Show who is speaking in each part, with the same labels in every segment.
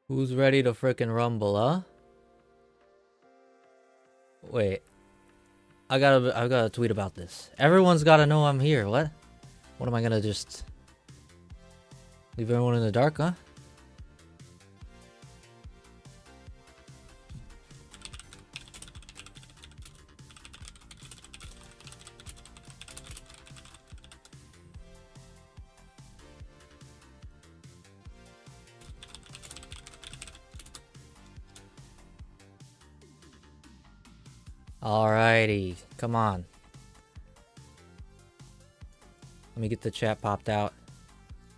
Speaker 1: Who's ready to frickin' rumble, huh? Wait, I gotta tweet about this. Everyone's gotta know I'm here. What? What am I gonna just leave everyone in the dark, huh? Alrighty, come on. Let me get the chat popped out.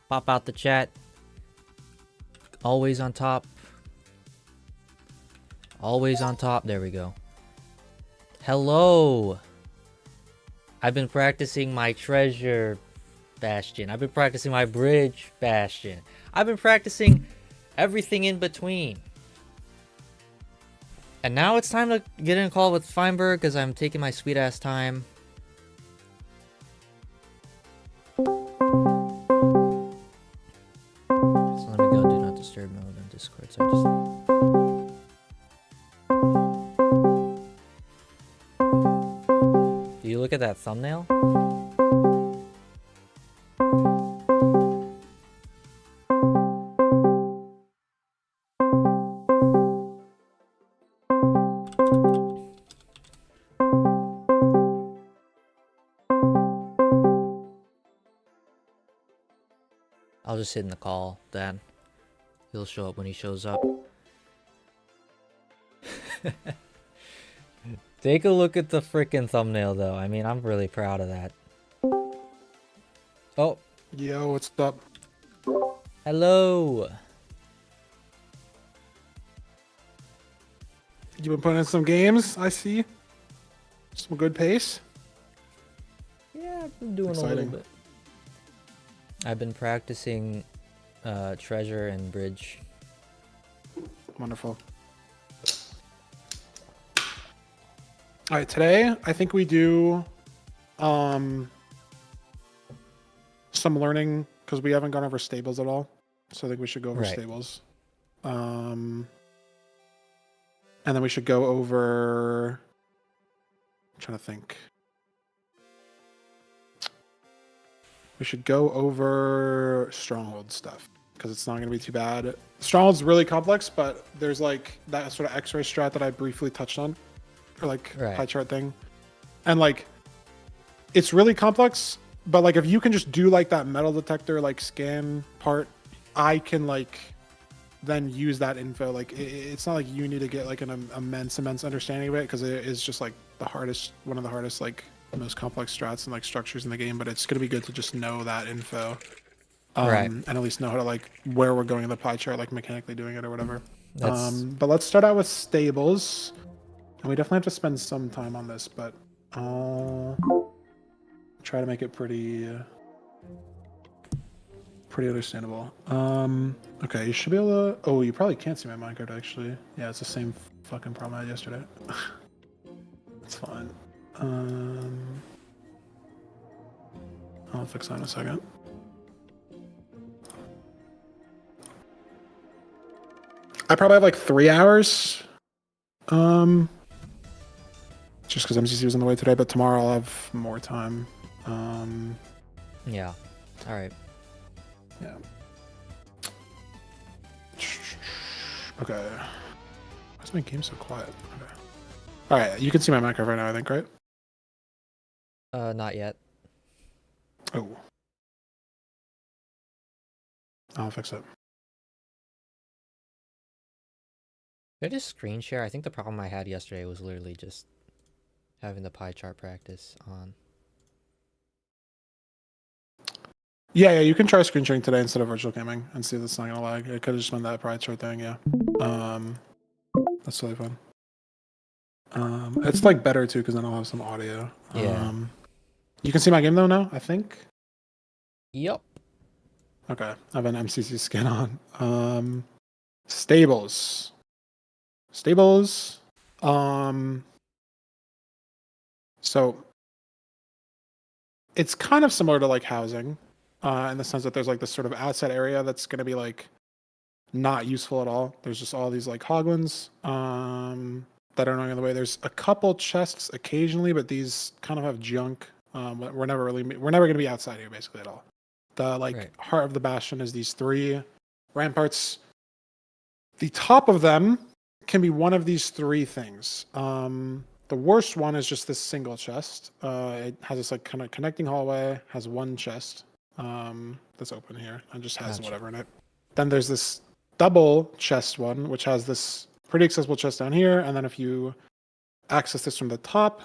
Speaker 1: Pop out the chat. Always on top. Always on top. There we go. Hello. I've been practicing my treasure bastion. I've been practicing my bridge bastion. I've been practicing everything in between. And now it's time to get in a call with Feinberg because I'm taking my sweet ass time. So let me go do not disturb mode on Discord. So do you look at that thumbnail? I'll just sit in the call then. He'll show up when he shows up. Take a look at the freaking thumbnail though. I mean, I'm really proud of that. Oh.
Speaker 2: Yo, what's up?
Speaker 1: Hello.
Speaker 2: You been putting in some games, I see. Some good pace.
Speaker 1: Yeah, I've been doing a little bit. I've been practicing treasure and bridge.
Speaker 2: Wonderful. Alright, today I think we do some learning because we haven't gone over stables at all. So I think we should go over stables. And then we should go over, I'm trying to think. We should go over stronghold stuff because it's not going to be too bad. Stronghold's really complex, but there's like that sort of X-ray strat that I briefly touched on, or like pie chart thing, and like it's really complex. But like if you can just do like that metal detector like scan part, I can like then use that info. Like it's not like you need to get like an immense understanding of it because it is just like one of the hardest like most complex strats and like structures in the game, but it's going to be good to just know that info and at least know how to like where we're going in the pie chart, like mechanically doing it or whatever. But let's start out with stables, and we definitely have to spend some time on this, but I'll try to make it pretty understandable. Okay, you should be able to, oh, you probably can't see my minecart actually. Yeah, it's the same fucking problem I had yesterday. It's fine. I'll fix that in a second. I probably have like 3 hours. Just because MCC was on the way today, but tomorrow I'll have more time.
Speaker 1: Yeah. All right.
Speaker 2: Yeah. Okay. Why is my game so quiet? Okay. All right, you can see my Minecraft right now, I think, right?
Speaker 1: Not yet.
Speaker 2: Oh. I'll fix it.
Speaker 1: Did I just screen share? I think the problem I had yesterday was literally just having the pie chart practice on.
Speaker 2: Yeah, you can try screen sharing today instead of virtual gaming and see if it's not gonna lag. It could have just been that pie chart thing, yeah. That's totally fine. It's like better too because then I'll have some audio.
Speaker 1: Yeah.
Speaker 2: You can see my game though now, I think.
Speaker 1: Yep.
Speaker 2: Okay, I have an MCC skin on. Stables. So it's kind of similar to like housing, in the sense that there's like this sort of outside area that's going to be like not useful at all. There's just all these like hoglins that are not in the way. There's a couple chests occasionally, but these kind of have junk. We're never going to be outside here basically at all. The like heart of the bastion is these 3 ramparts. The top of them can be one of these 3 things. The worst one is just this single chest. It has this like kind of connecting hallway, has 1 chest that's open here, and just has whatever in it. Then there's this double chest one, which has this pretty accessible chest down here, and then if you access this from the top,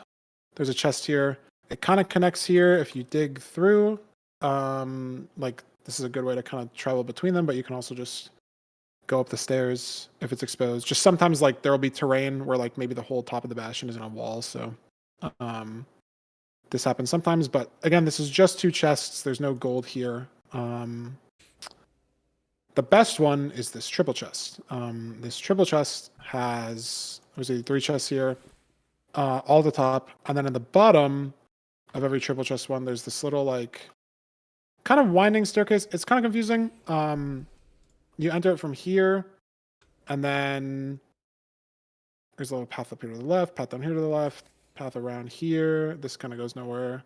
Speaker 2: there's a chest here. It kind of connects here if you dig through. Like this is a good way to kind of travel between them, but you can also just go up the stairs if it's exposed. Just sometimes like there will be terrain where like maybe the whole top of the bastion isn't a wall, so this happens sometimes. But again, this is just 2 chests. There's no gold here. The best one is this triple chest. This triple chest has, there's 3 chests here, all at the top, and then in the bottom of every triple chest one, there's this little like kind of winding staircase. It's kind of confusing. You enter it from here, and then there's a little path up here to the left, path down here to the left, path around here. This kind of goes nowhere.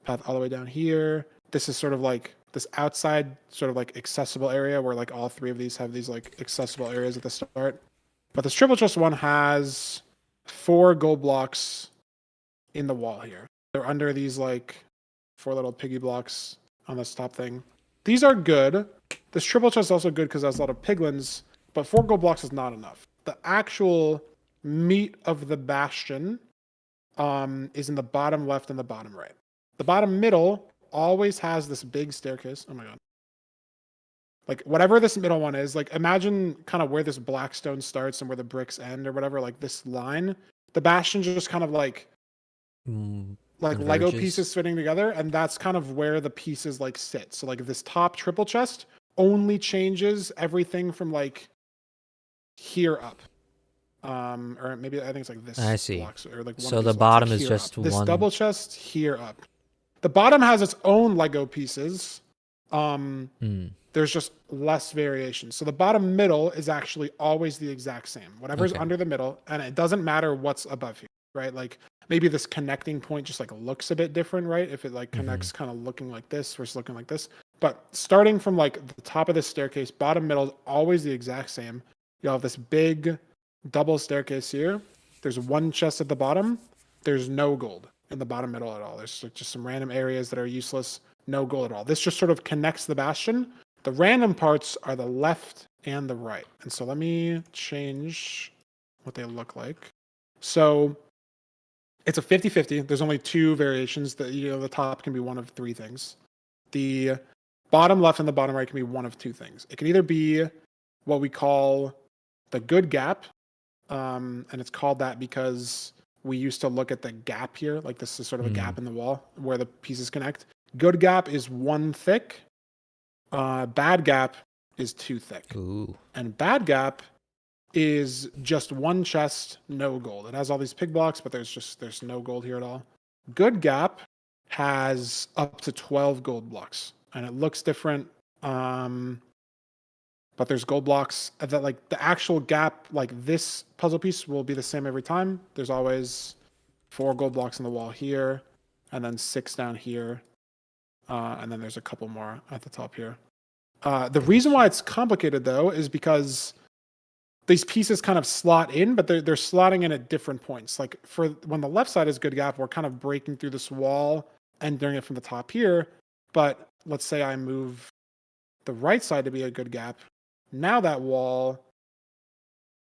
Speaker 2: Path all the way down here. This is sort of like this outside sort of like accessible area where like all 3 of these have these like accessible areas at the start. But this triple chest one has 4 gold blocks in the wall here. They're under these like 4 little piggy blocks on this top thing. These are good. This triple chest is also good because it has a lot of piglins, but 4 gold blocks is not enough. The actual meat of the bastion is in the bottom left and the bottom right. The bottom middle always has this big staircase. Oh my god. Like whatever this middle one is, like imagine kind of where this black stone starts and where the bricks end or whatever, like this line. The bastion just kind of like Lego pieces fitting together, and that's kind of where the pieces like sit. So like this top triple chest only changes everything from like here up. Or maybe I think it's like this.
Speaker 1: I see.
Speaker 2: Blocks, or like
Speaker 1: so the bottom is just
Speaker 2: up.
Speaker 1: this
Speaker 2: one. This double chest here up. The bottom has its own Lego pieces. There's just less variation. So the bottom middle is actually always the exact same. Whatever's under the middle, and it doesn't matter what's above here, right? Like maybe this connecting point just like looks a bit different, right? If it like connects kind of looking like this versus looking like this. But starting from like the top of this staircase, bottom middle is always the exact same. You'll have this big double staircase here. There's 1 chest at the bottom. There's no gold in the bottom middle at all. There's like just some random areas that are useless. No gold at all. This just sort of connects the bastion. The random parts are the left and the right. And so let me change what they look like. So it's a 50-50. There's only 2 variations. That the top can be one of 3 things. The bottom left and the bottom right can be one of 2 things. It can either be what we call the good gap, and it's called that because we used to look at the gap here, like this is sort of a gap in the wall where the pieces connect. Good gap is 1 thick. Bad gap is 2 thick.
Speaker 1: Ooh.
Speaker 2: And bad gap is just 1 chest, no gold. It has all these pig blocks, but there's no gold here at all. Good gap has up to 12 gold blocks, and it looks different. But there's gold blocks that like the actual gap, like this puzzle piece will be the same every time. There's always 4 gold blocks in the wall here, and then 6 down here. And then there's a couple more at the top here. The reason why it's complicated though is because these pieces kind of slot in, but they're slotting in at different points. Like for when the left side is good gap, we're kind of breaking through this wall and doing it from the top here. But let's say I move the right side to be a good gap. Now that wall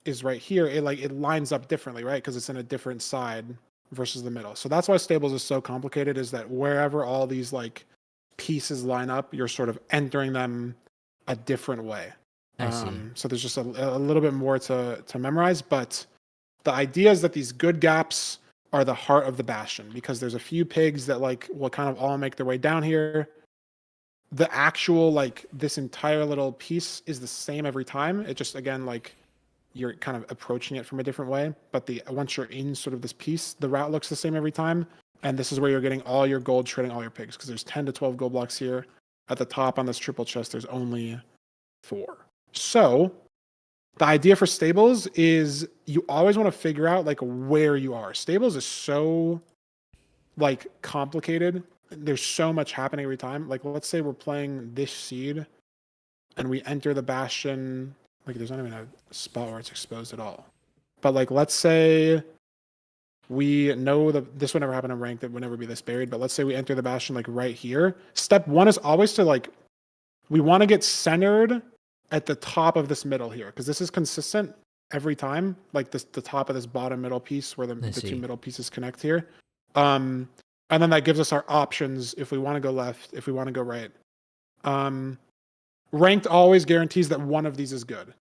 Speaker 2: is right here. It lines up differently, right? Because it's in a different side versus the middle. So that's why stables is so complicated, is that wherever all these like pieces line up, you're sort of entering them a different way.
Speaker 1: I see.
Speaker 2: So there's just a little bit more to memorize, but the idea is that these good gaps are the heart of the bastion, because there's a few pigs that like will kind of all make their way down here. The actual like this entire little piece is the same every time. It just, again, like you're kind of approaching it from a different way, but once you're in sort of this piece, the route looks the same every time. And this is where you're getting all your gold, trading all your pigs, because there's 10 to 12 gold blocks here. At the top on this triple chest, there's only 4. So the idea for stables is you always want to figure out like where you are. Stables is so like complicated. There's so much happening every time. Like let's say we're playing this seed and we enter the bastion. Like there's not even a spot where it's exposed at all. But like let's say we know that this would never happen in ranked, it would never be this buried, but let's say we enter the bastion like right here. Step one is always to like, we want to get centered at the top of this middle here, because this is consistent every time, like this, the top of this bottom middle piece where the two middle pieces connect here. And then that gives us our options if we want to go left, if we want to go right. Ranked always guarantees that one of these is good.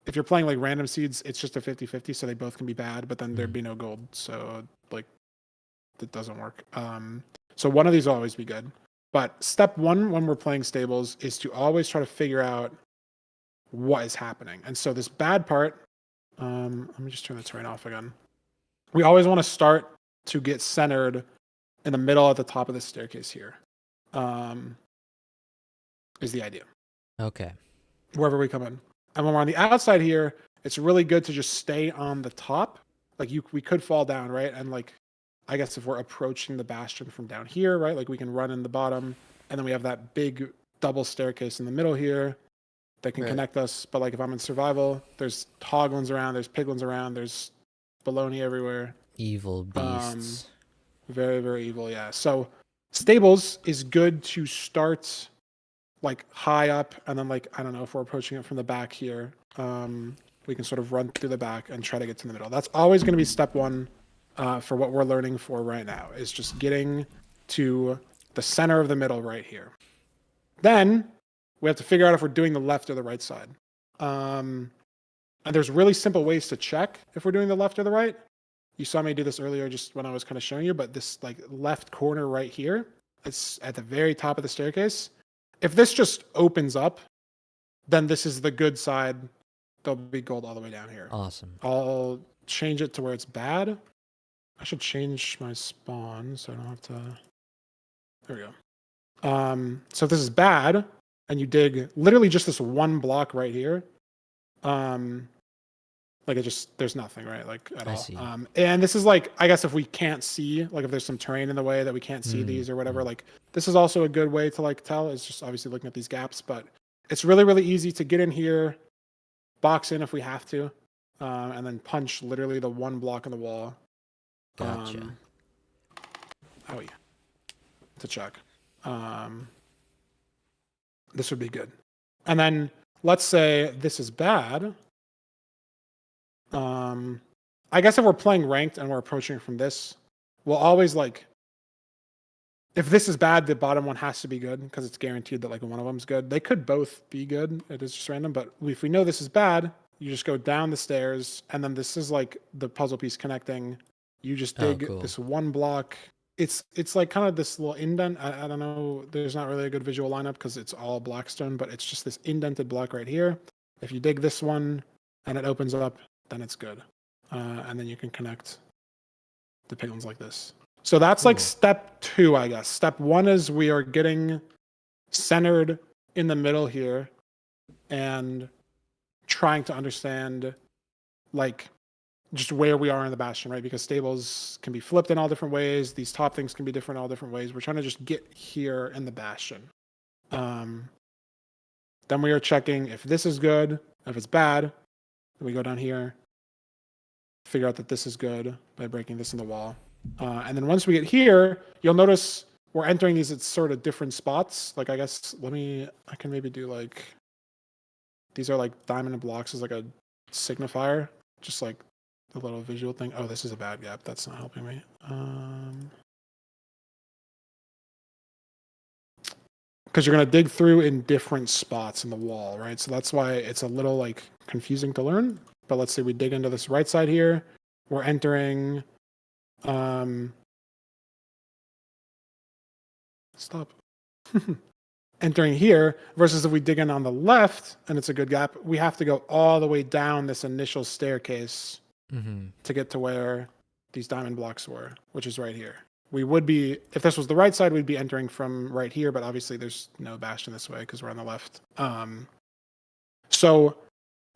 Speaker 2: If you're playing like random seeds, it's just a 50-50, so they both can be bad, but then there'd be no gold. So like that doesn't work. So one of these will always be good. But step one when we're playing stables is to always try to figure out what is happening. And so this bad part, let me just turn the terrain off again. We always want to start to get centered in the middle at the top of the staircase here. Is the idea.
Speaker 1: Okay.
Speaker 2: Wherever we come in. And when we're on the outside here, it's really good to just stay on the top. Like we could fall down, right? And like, I guess if we're approaching the bastion from down here, right? Like we can run in the bottom, and then we have that big double staircase in the middle here that can connect us. But like if I'm in survival, there's hoglins around, there's piglins around, there's baloney everywhere.
Speaker 1: Evil beasts.
Speaker 2: Very, very evil, yeah. So stables is good to start like high up, and then like I don't know, if we're approaching it from the back here, we can sort of run through the back and try to get to the middle. That's always going to be step one for what we're learning for right now, is just getting to the center of the middle right here. Then we have to figure out if we're doing the left or the right side. And there's really simple ways to check if we're doing the left or the right. You saw me do this earlier just when I was kind of showing you, but this like left corner right here, it's at the very top of the staircase. If this just opens up, then this is the good side. There'll be gold all the way down here.
Speaker 1: Awesome.
Speaker 2: I'll change it to where it's bad. I should change my spawn so I don't have to. There we go. So if this is bad, and you dig literally just this one block right here, like it just, there's nothing, right? Like at all.
Speaker 1: See.
Speaker 2: And this is like, I guess if we can't see, like if there's some terrain in the way that we can't see these or whatever, like this is also a good way to like tell. It's just obviously looking at these gaps, but it's really, really easy to get in here, box in if we have to, and then punch literally the one block in the wall.
Speaker 1: Gotcha.
Speaker 2: Oh yeah. To check. This would be good. And then let's say this is bad. I guess if we're playing ranked and we're approaching from this, we'll always like, if this is bad, the bottom one has to be good because it's guaranteed that like one of them's good. They could both be good. It is just random, but if we know this is bad, you just go down the stairs, and then this is like the puzzle piece connecting. You just dig this one block. It's like kind of this little indent. I don't know. There's not really a good visual lineup because it's all blackstone, but it's just this indented block right here. If you dig this one and it opens up, then it's good. And then you can connect the piglins like this. So that's like step two, I guess. Step one is we are getting centered in the middle here and trying to understand like just where we are in the bastion, right? Because stables can be flipped in all different ways. These top things can be different in all different ways. We're trying to just get here in the bastion. Then we are checking if this is good. If it's bad, then we go down here, figure out that this is good by breaking this in the wall. And then once we get here, you'll notice we're entering these at sort of different spots. Like, I guess, I can maybe do like, these are like diamond blocks as like a signifier, just like a little visual thing. Oh, this is a bad gap. That's not helping me. Because you're going to dig through in different spots in the wall, right? So that's why it's a little like confusing to learn. But let's say we dig into this right side here. We're entering, stop. Entering here versus if we dig in on the left and it's a good gap, we have to go all the way down this initial staircase to get to where these diamond blocks were, which is right here. We would be, if this was the right side, we'd be entering from right here, but obviously there's no bastion this way because we're on the left. So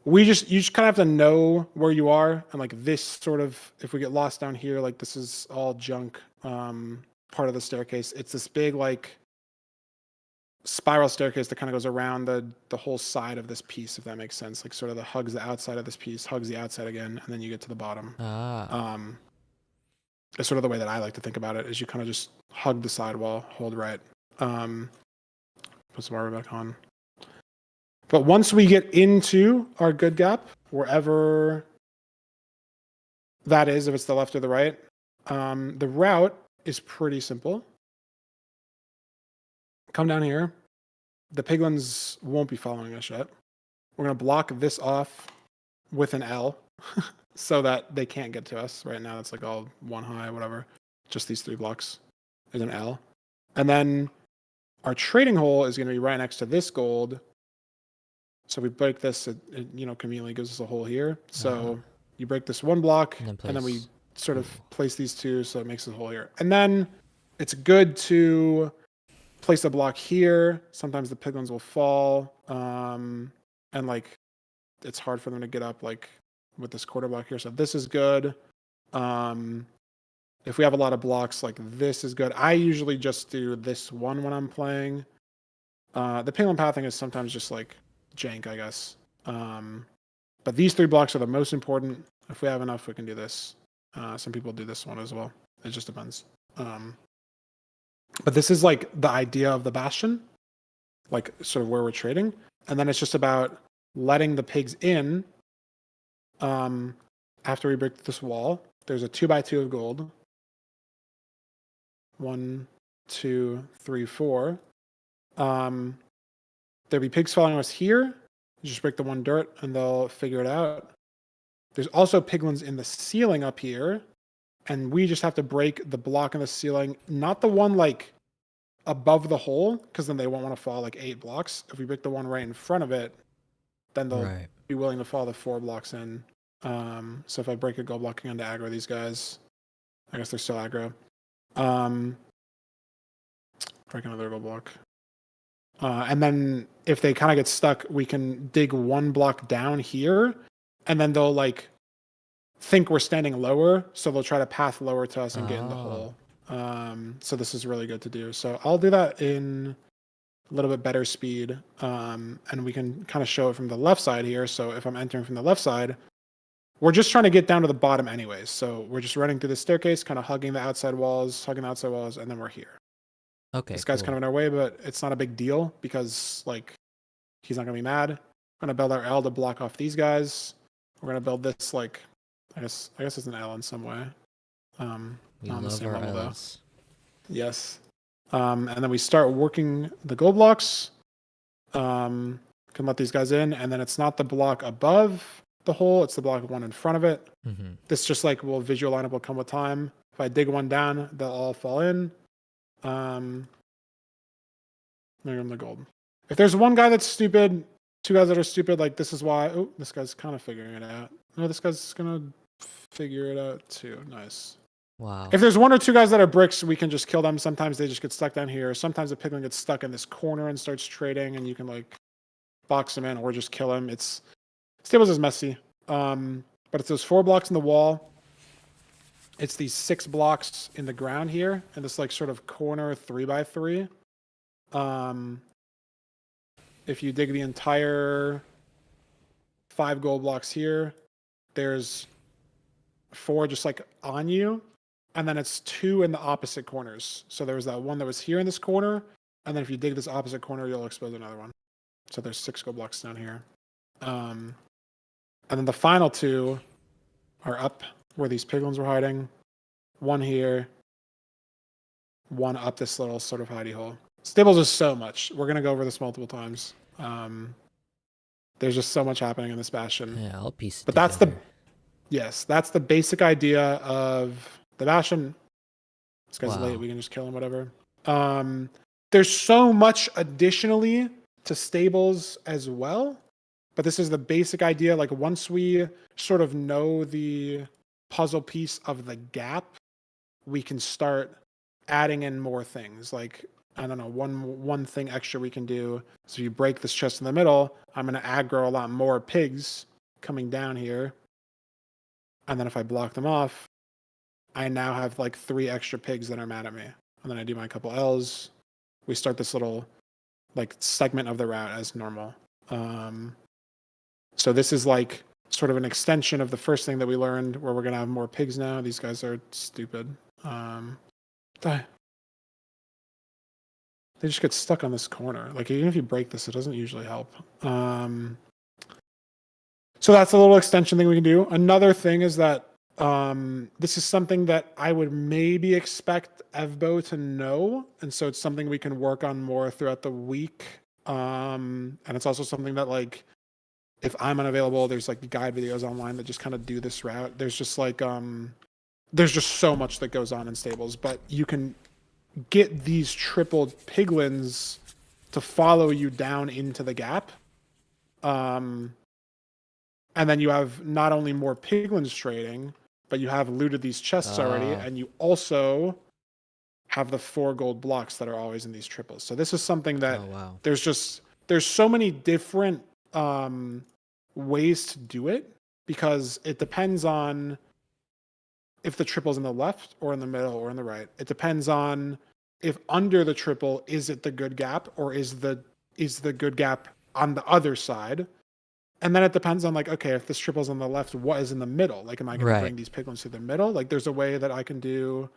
Speaker 2: you just kind of have to know where you are, and like this sort of, if we get lost down here, like this is all junk part of the staircase. It's this big like spiral staircase that kind of goes around the whole side of this piece, if that makes sense. Like sort of the hugs the outside of this piece, hugs the outside again, and then you get to the bottom. It's sort of the way that I like to think about it, is you kind of just hug the sidewall, hold right. Put some armor back on. But once we get into our good gap, wherever that is, if it's the left or the right, the route is pretty simple. Come down here. The piglins won't be following us yet. We're going to block this off with an L so that they can't get to us. Right now, it's like all one high, whatever. Just these 3 blocks. There's an L. And then our trading hole is going to be right next to this gold. So we break this, it conveniently gives us a hole here. So you break this 1 block, and then we sort of place these 2, so it makes a hole here. And then it's good to place a block here. Sometimes the piglins will fall, and like it's hard for them to get up, like with this quarter block here. So this is good. If we have a lot of blocks, like this is good. I usually just do this one when I'm playing. The piglin pathing is sometimes just like jank, I guess. But these 3 blocks are the most important. If we have enough, we can do this. Some people do this one as well. It just depends. But this is like the idea of the bastion, like sort of where we're trading. And then it's just about letting the pigs in after we break this wall. There's a 2x2 of gold. 1, 2, 3, 4. There'll be pigs following us here. You just break the 1 dirt and they'll figure it out. There's also piglins in the ceiling up here. And we just have to break the block in the ceiling, not the one like above the hole, because then they won't want to fall like 8 blocks. If we break the one right in front of it, then they'll be willing to fall the 4 blocks in. So if I break a gold block, I'm going to aggro these guys. I guess they're still aggro. Break another gold block. And then if they kind of get stuck, we can dig 1 block down here, and then they'll like think we're standing lower, so they'll try to path lower to us and get in the hole. So this is really good to do. So I'll do that in a little bit better speed, and we can kind of show it from the left side here. So if I'm entering from the left side, we're just trying to get down to the bottom anyways. So we're just running through the staircase, kind of hugging the outside walls, and then we're here.
Speaker 1: Okay.
Speaker 2: This guy's kind of in our way, but it's not a big deal because like he's not gonna be mad. We're gonna build our L to block off these guys. We're gonna build this like I guess it's an L in some way.
Speaker 1: We love our L's.
Speaker 2: Yes. And then we start working the gold blocks. Can let these guys in, and then it's not the block above the hole, it's the block 1 in front of it. This just like will visual lineup will come with time. If I dig 1 down, they'll all fall in. There the gold. If there's 1 guy that's stupid, 2 guys that are stupid, like this is why. Oh, this guy's kind of figuring it out. No, this guy's gonna figure it out too. Nice.
Speaker 1: Wow.
Speaker 2: If there's 1 or 2 guys that are bricks, we can just kill them. Sometimes they just get stuck down here. Sometimes the piglin gets stuck in this corner and starts trading, and you can like box him in or just kill him. It's Stables is messy. But it's those 4 blocks in the wall. It's these 6 blocks in the ground here, and this like sort of corner 3x3. If you dig the entire 5 gold blocks here, there's 4 just like on you, and then it's 2 in the opposite corners. So there was that one that was here in this corner, and then if you dig this opposite corner, you'll expose another one. So there's 6 gold blocks down here. And then the final 2 are up where these piglins were hiding. 1 here, 1 up this little sort of hidey hole. Stables is so much. We're gonna go over this multiple times. There's just so much happening in this bastion.
Speaker 1: Yeah, I'll piece it
Speaker 2: But
Speaker 1: together.
Speaker 2: that's the basic idea of the bastion. This guy's
Speaker 1: Wow.
Speaker 2: late. We can just kill him, whatever. There's so much additionally to stables as well. But this is the basic idea. Like once we sort of know the puzzle piece of the gap, we can start adding in more things. Like I don't know, one thing extra we can do. So if you break this chest in the middle, I'm going to aggro a lot more pigs coming down here. And then if I block them off, I now have like 3 extra pigs that are mad at me. And then I do my couple L's. We start this little like segment of the route as normal. So this is like sort of an extension of the first thing that we learned, where we're going to have more pigs now. These guys are stupid. Die. They just get stuck on this corner. Like, even if you break this, it doesn't usually help. So that's a little extension thing we can do. Another thing is that this is something that I would maybe expect Evbo to know. And so it's something we can work on more throughout the week. And it's also something that, like, if I'm unavailable, there's like guide videos online that just kind of do this route. There's just like, there's just so much that goes on in stables, but you can get these tripled piglins to follow you down into the gap. And then you have not only more piglins trading, but you have looted these chests already, and you also have the 4 gold blocks that are always in these triples. So this is something that there's so many different ways to do it, because it depends on if the triple's in the left or in the middle or in the right. It depends on if under the triple, is it the good gap, or is the good gap on the other side? And then it depends on, like, okay, if this triple's on the left, what is in the middle? Like, am I going to bring these piglins to the middle? Like, there's a way that I can do.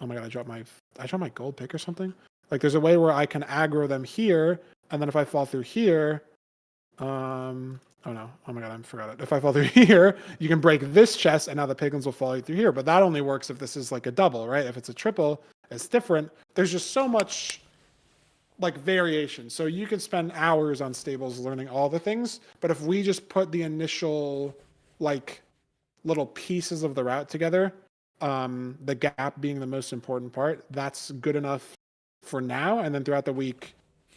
Speaker 2: Oh my god, I dropped my gold pick or something. Like, there's a way where I can aggro them here, and then if I fall through here, oh no, oh my god, I forgot it. If I fall through here, you can break this chest, and now the piglins will follow you through here. But that only works if this is like a double, right? If it's a triple, it's different. There's just so much like variation. So you could spend hours on stables learning all the things, but if we just put the initial like little pieces of the route together, the gap being the most important part, that's good enough for now. And then throughout the week,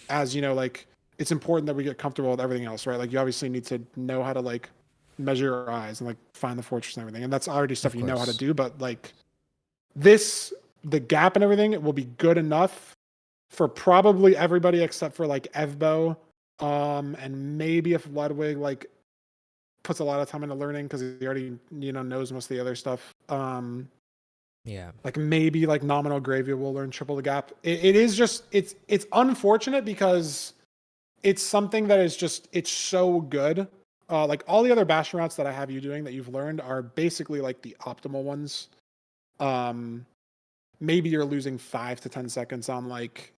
Speaker 2: as you know, like, it's important that we get comfortable with everything else, right? Like, you obviously need to know how to like measure your eyes and like find the fortress and everything. And that's already stuff you know how to do, but like the gap and everything, it will be good enough for probably everybody except for like Evbo, and maybe if Ludwig like puts a lot of time into learning because he already knows most of the other stuff. Like maybe like nominal gravy will learn triple the gap. It is just it's unfortunate because it's something that is just it's so good. Like all the other bastion routes that I have you doing that you've learned are basically like the optimal ones. Maybe you're losing 5 to 10 seconds on like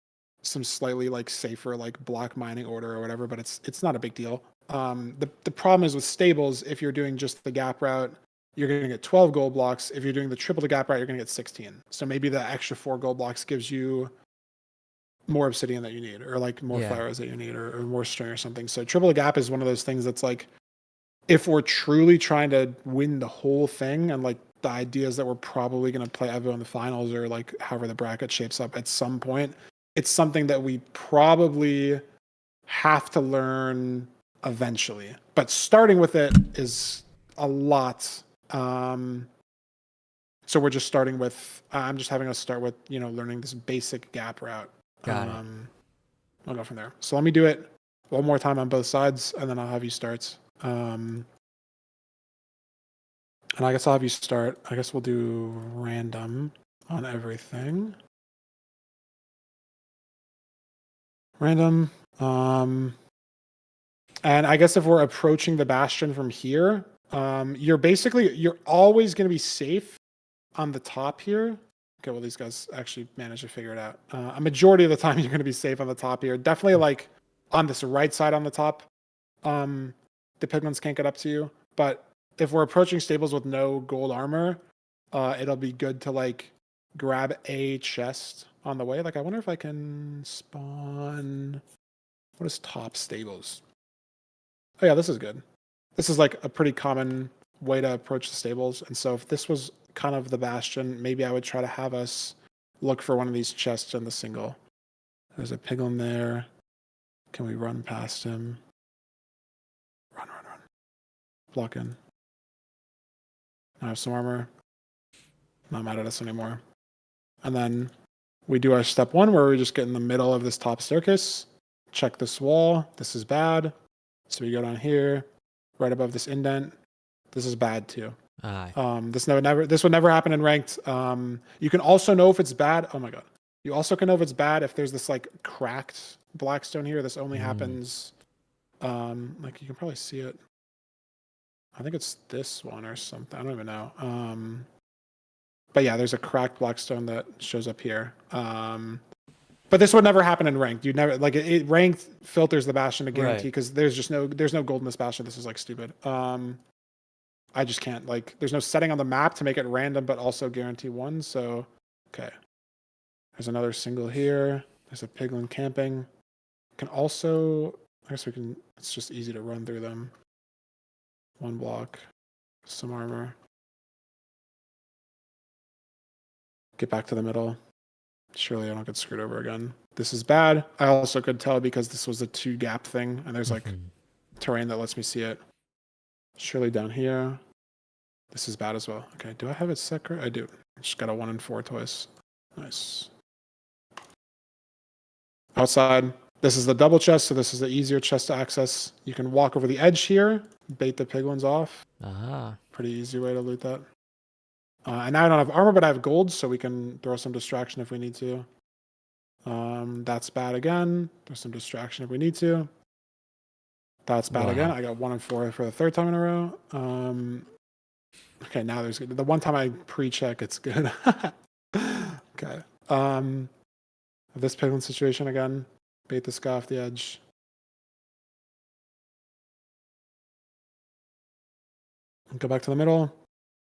Speaker 2: some slightly like safer like block mining order or whatever, but it's not a big deal. The problem is with stables, if you're doing just the gap route, you're going to get 12 gold blocks. If you're doing the triple the gap route, you're going to get 16. So maybe the extra 4 gold blocks gives you more obsidian that you need, or like more flowers that you need, or more string or something. So triple the gap is one of those things that's like, if we're truly trying to win the whole thing, and like the idea is that we're probably going to play Evo in the finals, or like however the bracket shapes up at some point, it's something that we probably have to learn eventually. But starting with it is a lot. So we're just starting with, I'm just having us start with, learning this basic gap route.
Speaker 1: Got it.
Speaker 2: I'll go from there. So let me do it one more time on both sides, and then I'll have you start. And I guess I'll have you start. I guess we'll do random on everything. Random. And I guess if we're approaching the bastion from here, you're always going to be safe on the top here. Okay, well, these guys actually managed to figure it out. A majority of the time, you're going to be safe on the top here. Definitely, like, on this right side on the top, the piglins can't get up to you. But if we're approaching stables with no gold armor, it'll be good to, like, grab a chest on the way. Like, I wonder if I can spawn... What is top stables? Oh, yeah, this is good. This is, like, a pretty common way to approach the stables. And so if this was kind of the bastion, maybe I would try to have us look for one of these chests in the single. There's a piglin there. Can we run past him? Run. Block in. I have some armor. Not mad at us anymore. And then We do our step 1 where we just get in the middle of this top staircase, check this wall. This is bad. So we go down here, right above this indent. This is bad too.
Speaker 1: Aye.
Speaker 2: This would never happen in ranked. You can also know if it's bad. Oh my god. You also can know if it's bad if there's this like cracked blackstone here. This only happens. Like you can probably see it. I think it's this one or something. I don't even know. But yeah, there's a cracked blackstone that shows up here. But this would never happen in ranked. You'd never like it ranked filters the bastion to guarantee because there's no gold in this bastion. This is like stupid. I just can't like there's no setting on the map to make it random but also guarantee 1. So okay. There's another single here. There's a piglin camping. Can also I guess we can it's just easy to run through them. 1 block. Some armor. Get back to the middle. Surely I don't get screwed over again. This is bad. I also could tell because this was a 2 gap thing and there's like terrain that lets me see it. Surely down here. This is bad as well. Okay, do I have it set correct? I do. Just got a 1 and 4 twice. Nice. Outside. This is the double chest, so this is the easier chest to access. You can walk over the edge here, bait the piglins off. Pretty easy way to loot that. And now I don't have armor, but I have gold, so we can throw some distraction if we need to. That's bad again. There's some distraction if we need to. That's bad again. I got 1 and 4 for the 3rd time in a row. Okay, now there's the one time I pre-check, it's good. Okay. This piglin situation again. Bait this guy off the edge. Go back to the middle.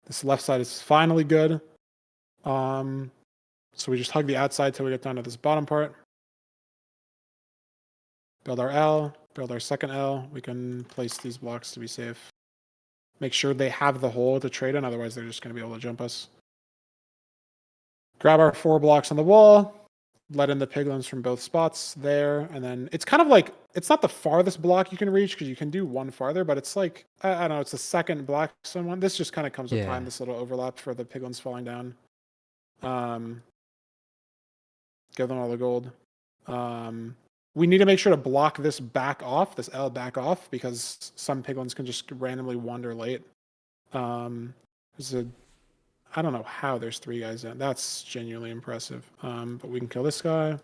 Speaker 2: This left side is finally good. So we just hug the outside till we get down to this bottom part. Build our L, build our second L. We can place these blocks to be safe. Make sure they have the hole to trade in, otherwise they're just going to be able to jump us. Grab our 4 blocks on the wall. Let in the piglins from both spots there. And then it's kind of like, it's not the farthest block you can reach because you can do 1 farther, but it's like, I don't know, it's the second blackstone one. This just kind of comes with time, this little overlap for the piglins falling down. Give them all the gold. We need to make sure to block this back off, this L back off, because some piglins can just randomly wander late. There's a, I don't know how there's 3 guys in. That's genuinely impressive. But we can kill this guy.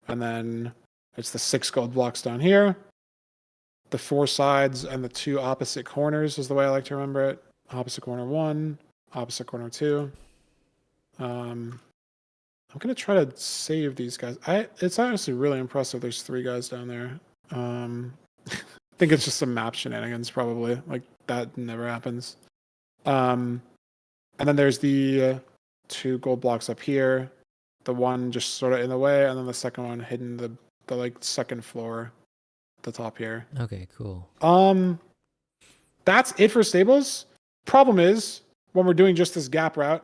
Speaker 2: And then it's the 6 gold blocks down here. The 4 sides and the 2 opposite corners is the way I like to remember it. Opposite corner 1, opposite corner 2. I'm going to try to save these guys. It's honestly really impressive there's 3 guys down there. I think it's just some map shenanigans probably. Like, that never happens. And then there's the 2 gold blocks up here. The one just sort of in the way, and then the second one hidden the like second floor, the top here.
Speaker 1: Okay, cool.
Speaker 2: That's it for stables. Problem is, when we're doing just this gap route,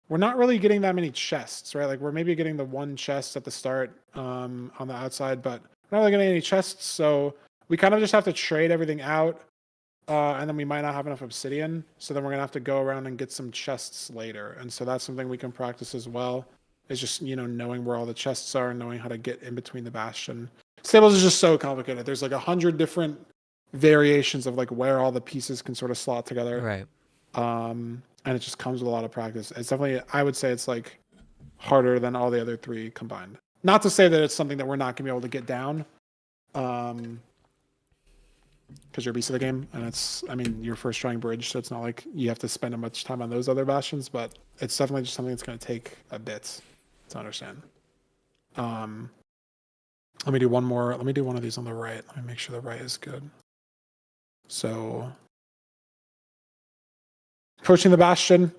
Speaker 2: we're not really getting that many chests, right? Like we're maybe getting the 1 chest at the start on the outside, but we're not really getting any chests. So we kind of just have to trade everything out. And then we might not have enough obsidian. So then we're going to have to go around and get some chests later. And so that's something we can practice as well. Is just, you know, knowing where all the chests are and knowing how to get in between the bastion. Stables is just so complicated. There's like 100 different variations of like where all the pieces can sort of slot together.
Speaker 1: Right.
Speaker 2: And it just comes with a lot of practice. It's definitely, I would say it's like harder than all the other 3 combined. Not to say that it's something that we're not going to be able to get down. Because you're a beast of the game, and it's, I mean, you're first trying bridge, so it's not like you have to spend much time on those other bastions, but it's definitely just something that's going to take a bit to understand. Let me do one more. Let me do one of these on the right. Let me make sure the right is good. So, approaching the bastion.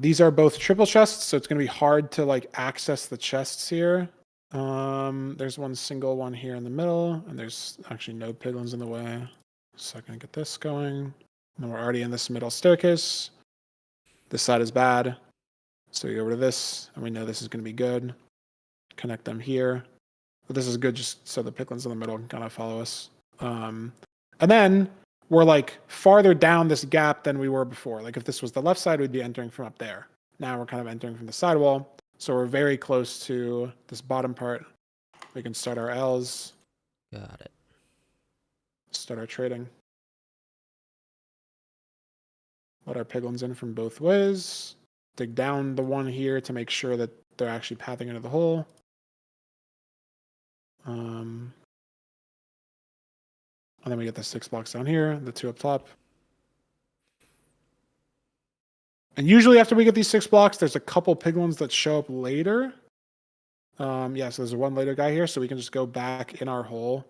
Speaker 2: These are both triple chests, so it's going to be hard to like access the chests here. There's 1 single one here in the middle, and there's actually no piglins in the way. So I can get this going. And we're already in this middle staircase. This side is bad. So we go over to this, and we know this is going to be good. Connect them here. But this is good just so the piglins in the middle can kind of follow us. And then we're like farther down this gap than we were before. Like if this was the left side, we'd be entering from up there. Now we're kind of entering from the sidewall. So we're very close to this bottom part. We can start our L's.
Speaker 1: Got it.
Speaker 2: Start our trading. Let our piglins in from both ways. Dig down the one here to make sure that they're actually pathing into the hole. And then we get the 6 blocks down here, the 2 up top. And usually after we get these 6 blocks, there's a couple piglins that show up later. Yeah, so there's a one later guy here, so we can just go back in our hole,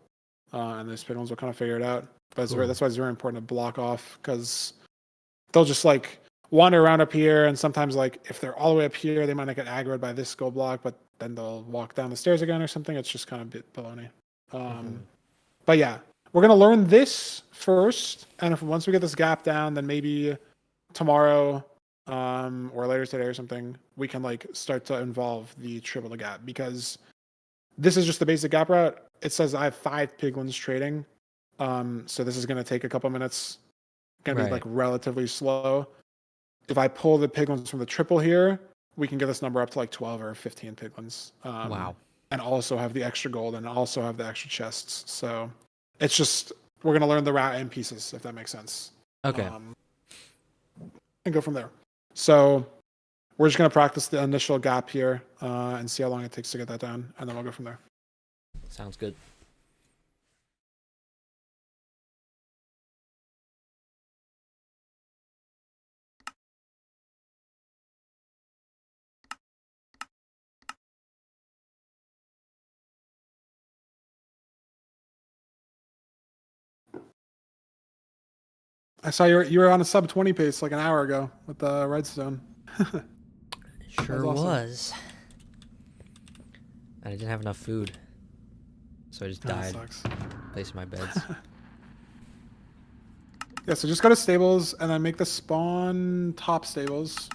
Speaker 2: and these piglins will kind of figure it out. But
Speaker 1: Cool.
Speaker 2: that's why it's very important to block off, because they'll just like wander around up here, and sometimes like if they're all the way up here, they might not get aggroed by this gold block, but then they'll walk down the stairs again or something. It's just kind of a bit baloney. But yeah, we're gonna learn this first, and if once we get this gap down, then maybe tomorrow or later today or something, we can like start to involve the triple the gap, because this is just the basic gap route. It says I have 5 piglins trading, so this is gonna take a couple minutes. Gonna be like relatively slow. If I pull the piglins from the triple here, we can get this number up to like 12 or 15 piglins.
Speaker 1: Wow.
Speaker 2: And also have the extra gold and also have the extra chests. So it's just, we're gonna learn the route in pieces, if that makes sense.
Speaker 1: Okay.
Speaker 2: And go from there. So we're just gonna practice the initial gap here and see how long it takes to get that down, and then we'll go from there.
Speaker 1: Sounds good.
Speaker 2: I saw you were on a sub 20 pace like an hour ago with the redstone.
Speaker 1: Sure
Speaker 2: awesome.
Speaker 1: was. And I didn't have enough food, so I just died placing my beds.
Speaker 2: Yeah, so just go to stables and then make the spawn top stables.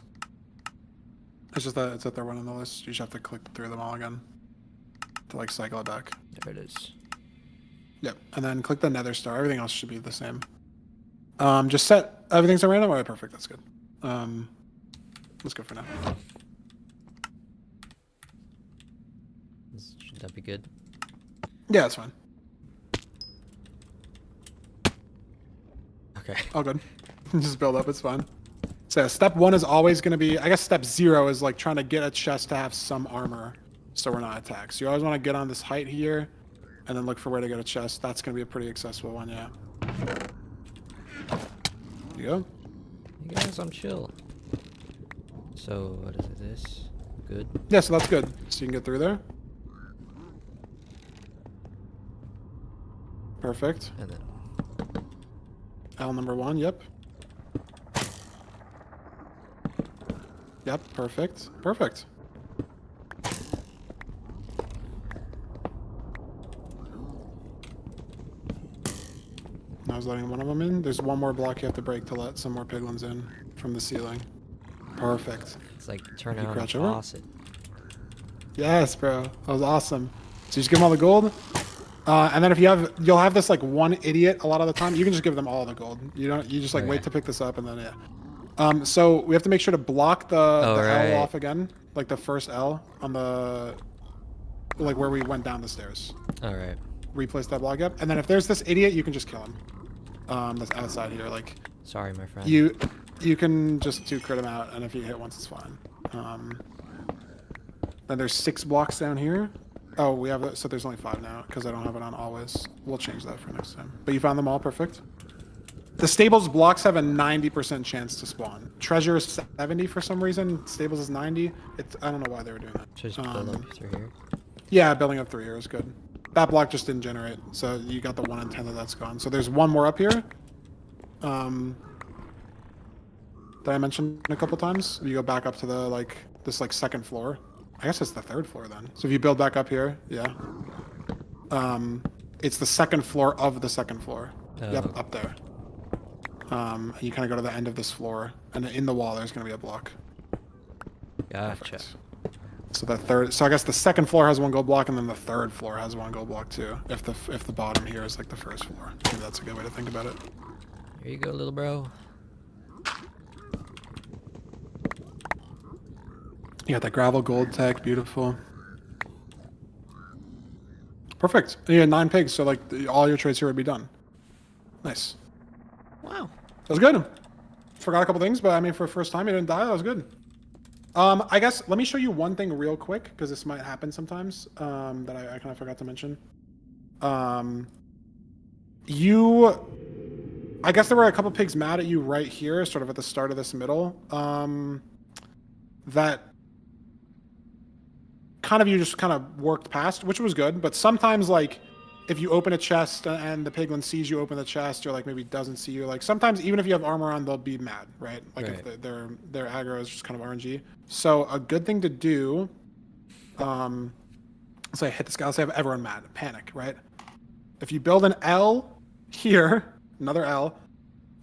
Speaker 2: It's just that it's at their one on the list. You just have to click through them all again to like cycle it back.
Speaker 1: There it is.
Speaker 2: Yep, and then click the nether star. Everything else should be the same. Just set everything's at random. All right, perfect. That's good. Let's go for now.
Speaker 1: Should that be good?
Speaker 2: Yeah, that's fine.
Speaker 1: Okay.
Speaker 2: All good. Just build up. It's fine. So yeah, step 1 is always going to be, I guess step 0 is like trying to get a chest to have some armor so we're not attacked. So you always want to get on this height here and then look for where to get a chest. That's going to be a pretty accessible one, yeah. There you go.
Speaker 1: You guys, I'm chill. So, what is this? Good?
Speaker 2: Yeah, so that's good. So you can get through there. Perfect.
Speaker 1: And then...
Speaker 2: L number 1, yep. Yep, perfect. Perfect. I was letting one of them in. There's one more block you have to break to let some more piglins in from the ceiling. Perfect.
Speaker 1: It's like turn
Speaker 2: You
Speaker 1: on a
Speaker 2: crouch over?
Speaker 1: faucet.
Speaker 2: Yes, bro. That was awesome. So you just give them all the gold. And then if you'll have this like one idiot a lot of the time. You can just give them all the gold. You just like wait to pick this up and then yeah. So we have to make sure to block the L off again, like the first L on the like where we went down the stairs.
Speaker 1: All right.
Speaker 2: Replace that block up, and then if there's this idiot, you can just kill him. That's outside here. Like
Speaker 1: Sorry, my friend.
Speaker 2: you can just 2 crit him out, and if you hit once, it's fine. Then there's 6 blocks down here. Oh, we have so there's only 5 now because I don't have it on always. We'll change that for next time. But you found them all perfect. The stables blocks have a 90% chance to spawn. Treasure is 70 for some reason. Stables is 90. I don't know why they were doing that.
Speaker 1: Should I just build up through here?
Speaker 2: Yeah, building up through here is good. That block just didn't generate, so you got the 1 in 10 that's gone. So there's 1 more up here. That I mentioned a couple times. You go back up to the this 2nd floor. I guess it's the 3rd floor then. So if you build back up here, yeah. It's the 2nd floor of the 2nd floor.
Speaker 1: Oh.
Speaker 2: Yep, up there. You kind of go to the end of this floor, and in the wall there's going to be a block.
Speaker 1: Gotcha.
Speaker 2: Perfect. So I guess the 2nd floor has 1 gold block, and then the 3rd floor has 1 gold block too. If the bottom here is like the 1st floor, maybe that's a good way to think about it.
Speaker 1: Here you go, little bro.
Speaker 2: You got that gravel gold tech, beautiful. Perfect. And you had 9 pigs, so like all your trades here would be done. Nice.
Speaker 1: Wow.
Speaker 2: That was good. Forgot a couple things, but I mean, for the first time, you didn't die. That was good. I guess let me show you one thing real quick because this might happen sometimes. That I kind of forgot to mention. I guess there were a couple pigs mad at you right here, sort of at the start of this middle. That kind of you just kind of worked past, which was good. But sometimes, like, if you open a chest and the piglin sees you open the chest, or like maybe doesn't see you, like sometimes even if you have armor on, they'll be mad, right? Like
Speaker 1: right.
Speaker 2: if their aggro is just kind of RNG. So a good thing to do, let's say I hit this guy. Let's say I have everyone mad, panic, right? If you build an L here, another L,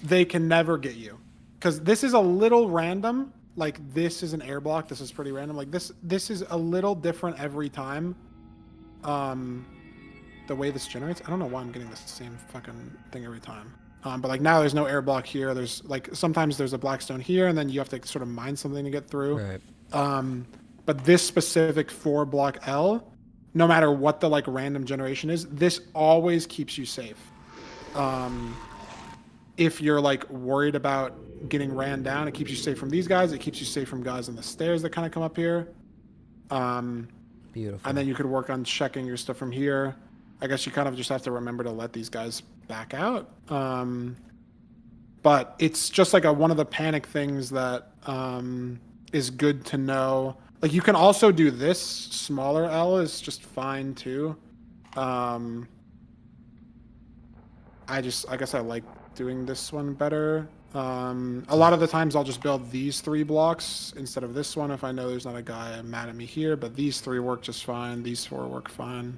Speaker 2: they can never get you, because this is a little random. Like this is an air block. This is pretty random. Like this is a little different every time. The way this generates, I don't know why I'm getting the same fucking thing every time. But like now there's no air block here. There's like sometimes there's a black stone here, and then you have to sort of mine something to get through.
Speaker 1: Right.
Speaker 2: But this specific 4 block L, no matter what the like random generation is, this always keeps you safe. If you're like worried about getting ran down, it keeps you safe from these guys. It keeps you safe from guys on the stairs that kind of come up here.
Speaker 1: Beautiful.
Speaker 2: And then you could work on checking your stuff from here. I guess you kind of just have to remember to let these guys back out. But it's just like one of the panic things that is good to know. Like you can also do this smaller L is just fine too. I guess I like doing this one better. A lot of the times I'll just build these 3 blocks instead of this one if I know there's not a guy mad at me here, but these 3 work just fine. These 4 work fine.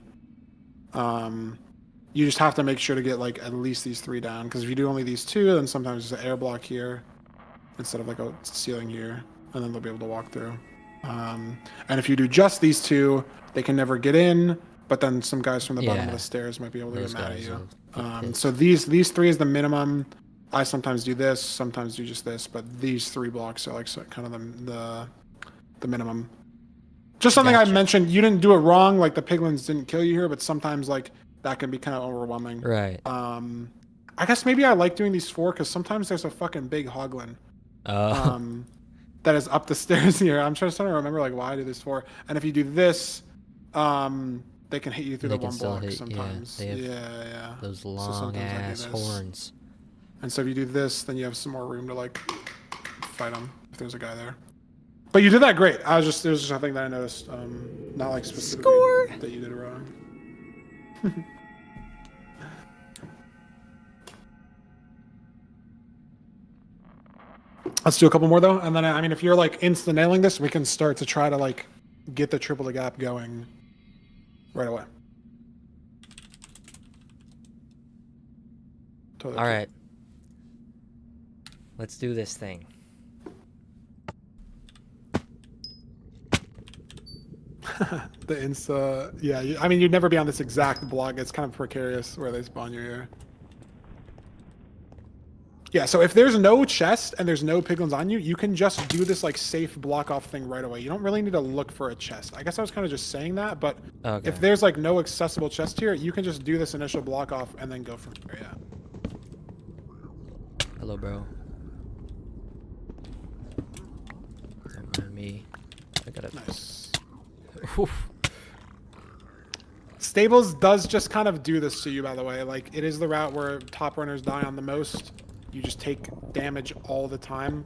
Speaker 2: You just have to make sure to get like at least these 3 down, because if you do only these 2, then sometimes there's an air block here instead of like a ceiling here, and then they'll be able to walk through. And if you do just these 2, they can never get in, but then some guys from the bottom of the stairs might be able to get mad at you. So these 3 is the minimum. I sometimes do this, sometimes do just this, but these 3 blocks are like kind of the minimum. Just something I mentioned. You didn't do it wrong. Like the piglins didn't kill you here, but sometimes like that can be kind of overwhelming.
Speaker 1: Right.
Speaker 2: I guess maybe I like doing these 4 because sometimes there's a fucking big hoglin. That is up the stairs here. I'm just trying to remember like why I do this 4. And if you do this, they can hit you through the 1 block sometimes. Yeah.
Speaker 1: Those long ass horns.
Speaker 2: And so if you do this, then you have some more room to like fight them if there's a guy there. But you did that great. There's just something that I noticed, not like specifically that you did wrong. Let's do a couple more though, and then I mean, if you're like insta nailing this, we can start to try to like get the triple the gap going right away. Totally.
Speaker 1: All right. Let's do this thing.
Speaker 2: The insta, yeah. I mean, you'd never be on this exact block. It's kind of precarious where they spawn you here. Yeah, so if there's no chest and there's no piglins on you, you can just do this like safe block off thing right away. You don't really need to look for a chest. I guess I was kind of just saying that, but if there's like no accessible chest here, you can just do this initial block off and then go from there. Yeah.
Speaker 1: Hello, bro. Don't mind me. I gotta.
Speaker 2: Nice. Stables does just kind of do this to you, by the way. Like, it is the route where top runners die on the most. You just take damage all the time.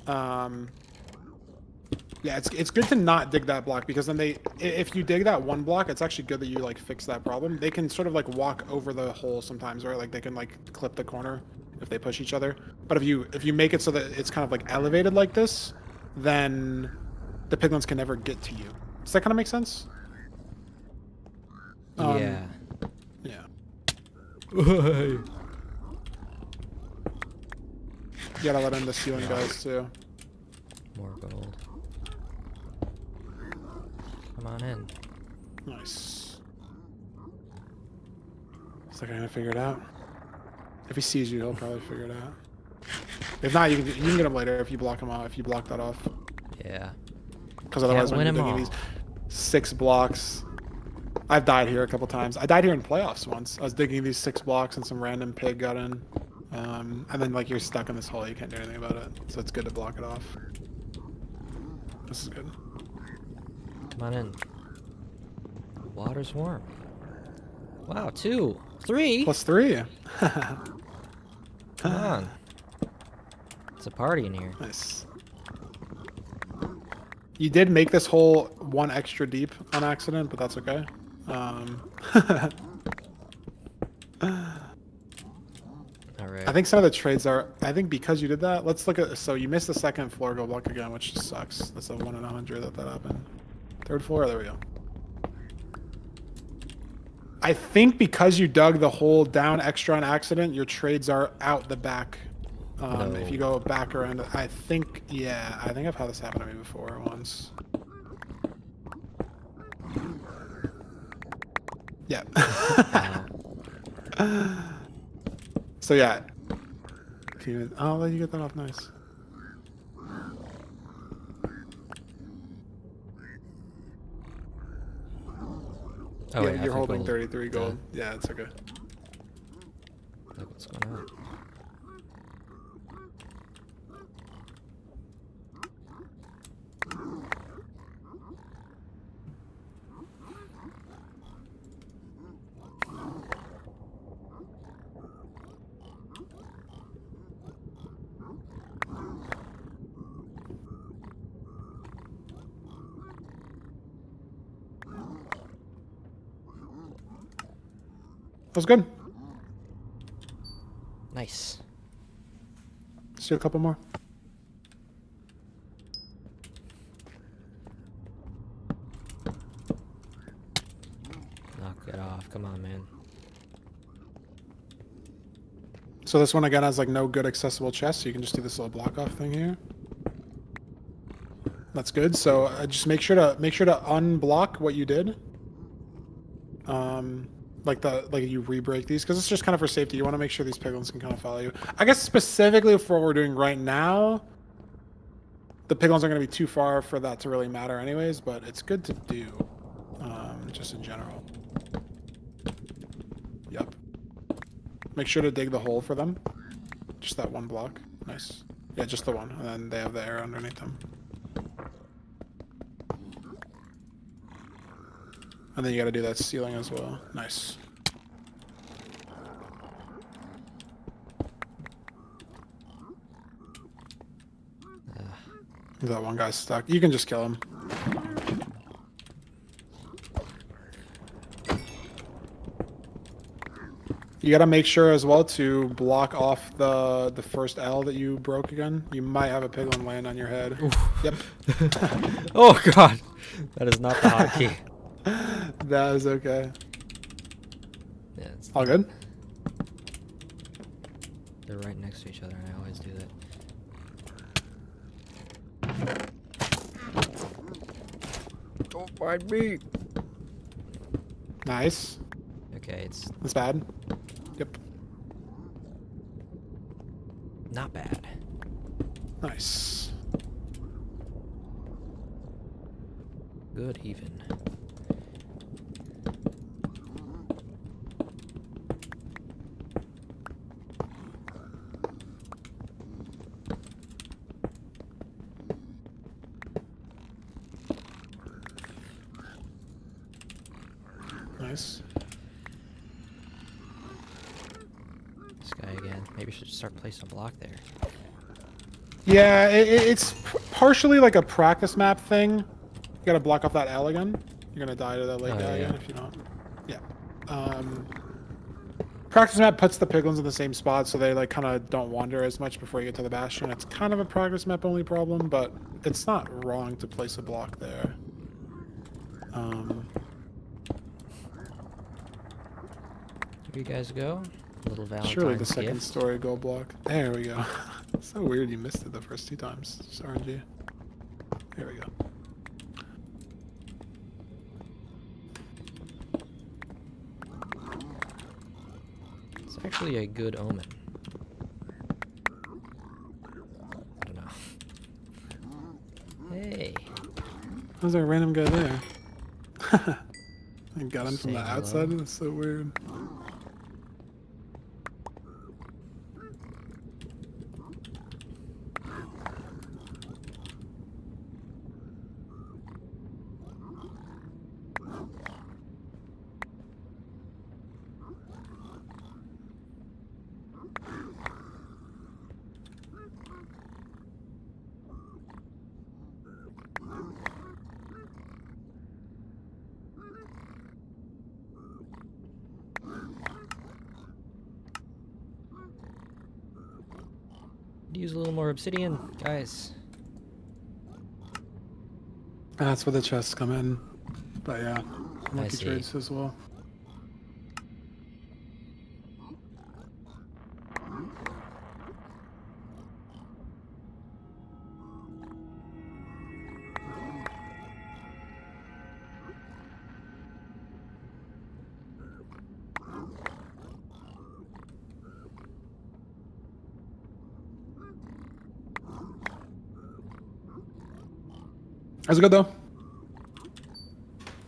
Speaker 2: Yeah, it's good to not dig that block, because then if you dig that 1 block, it's actually good that you like fix that problem. They can sort of like walk over the hole sometimes, right? Like they can like clip the corner if they push each other. But if you make it so that it's kind of like elevated like this, then the piglins can never get to you. Does that kind of make sense?
Speaker 1: Yeah.
Speaker 2: Yeah. You gotta let in the ceiling guys too.
Speaker 1: More gold. Come on in.
Speaker 2: Nice. It's like I'm gonna figure it out. If he sees you, he'll probably figure it out. If not, you can get him later if you block him off. If you block that off.
Speaker 1: Yeah.
Speaker 2: because otherwise
Speaker 1: Can't
Speaker 2: when
Speaker 1: win
Speaker 2: you're
Speaker 1: 'em
Speaker 2: digging these
Speaker 1: all.
Speaker 2: 6 blocks, I've died here a couple times. I died here in playoffs once. I was digging these 6 blocks and some random pig got in. And then like you're stuck in this hole, you can't do anything about it. So it's good to block it off. This is good.
Speaker 1: Come on in. Water's warm. Wow, 2, 3.
Speaker 2: +3.
Speaker 1: Come on. It's a party in here.
Speaker 2: Nice. You did make this hole 1 extra deep on accident, but that's okay.
Speaker 1: Alright.
Speaker 2: I think some of the trades are. I think because you did that, let's look at. So you missed the second floor go block again, which just sucks. That's a 1 in 100 that happened. Third floor, there we go. I think because you dug the hole down extra on accident, your trades are out the back.
Speaker 1: No.
Speaker 2: If you go back around, I think, yeah, I think I've had this happen to me before once. Yeah. So yeah. I'll let you get that off. Nice.
Speaker 1: Oh,
Speaker 2: yeah,
Speaker 1: wait,
Speaker 2: you're
Speaker 1: I
Speaker 2: holding
Speaker 1: think
Speaker 2: 33 gold. Yeah, it's okay.
Speaker 1: Like, what's going on?
Speaker 2: That was good.
Speaker 1: Nice.
Speaker 2: Let's do a couple more.
Speaker 1: Knock it off. Come on, man.
Speaker 2: So this one again has like no good accessible chests, so you can just do this little block off thing here. That's good. So just make sure to unblock what you did. Like you re-break these because it's just kind of for safety. You want to make sure these piglins can kind of follow you. I guess specifically for what we're doing right now, the piglins aren't going to be too far for that to really matter anyways, but it's good to do, just in general. Yep. Make sure to dig the hole for them. Just that 1 block. Nice. Yeah, just the one, and then they have the air underneath them. And then you got to do that ceiling as well. Nice. That one guy's stuck. You can just kill him. You got to make sure as well to block off the first L that you broke again. You might have a piglin land on your head.
Speaker 1: Oof.
Speaker 2: Yep.
Speaker 1: Oh, God. That is not the hotkey.
Speaker 2: That is okay.
Speaker 1: Yeah, it's
Speaker 2: All good?
Speaker 1: They're right next to each other, and I always do that. Don't mind me.
Speaker 2: Nice.
Speaker 1: Okay, it's
Speaker 2: That's bad. Yep.
Speaker 1: not bad.
Speaker 2: Nice.
Speaker 1: Good even.
Speaker 2: Nice.
Speaker 1: This guy again. Maybe we should start placing a block there.
Speaker 2: Yeah, it's partially like a practice map thing. You gotta block off that L again. You're gonna die to that late
Speaker 1: Oh,
Speaker 2: guy
Speaker 1: yeah.
Speaker 2: again if you don't. Yeah. Practice map puts the piglins in the same spot so they like kind of don't wander as much before you get to the bastion. It's kind of a practice map only problem, but it's not wrong to place a block there.
Speaker 1: Here you guys go. Little Valentine's
Speaker 2: Surely the second
Speaker 1: gift.
Speaker 2: story gold block. There we go. So weird you missed it the first 2 times. Just RNG. There we go.
Speaker 1: It's actually a good omen. I don't know. Hey.
Speaker 2: How's there a random guy there? I got him from the
Speaker 1: Saying
Speaker 2: outside.
Speaker 1: hello.
Speaker 2: That's so weird.
Speaker 1: Use a little more obsidian, guys.
Speaker 2: That's where the chests come in. But yeah,
Speaker 1: I
Speaker 2: lucky
Speaker 1: see.
Speaker 2: trades as well. How's it good though?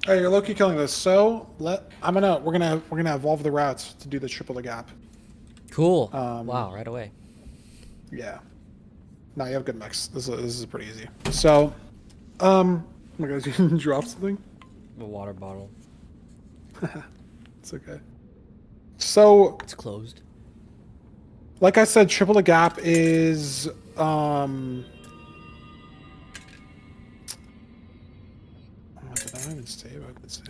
Speaker 2: Hey, you're low-key killing this. So we're gonna evolve the routes to do the triple the gap.
Speaker 1: Cool. Wow, right away.
Speaker 2: Yeah. No, you have good mix. This is pretty easy. So, oh my god, you can drop something.
Speaker 1: A water bottle.
Speaker 2: It's okay. So,
Speaker 1: It's closed.
Speaker 2: like I said, triple the gap is what did I even say about this?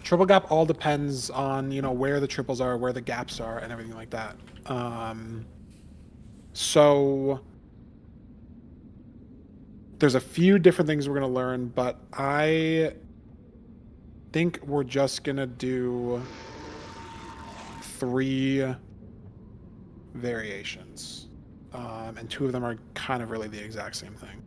Speaker 2: Triple gap all depends on, you know, where the triples are, where the gaps are, and everything like that. So there's a few different things we're gonna learn, but I think we're just gonna do 3 variations, and 2 of them are kind of really the exact same thing.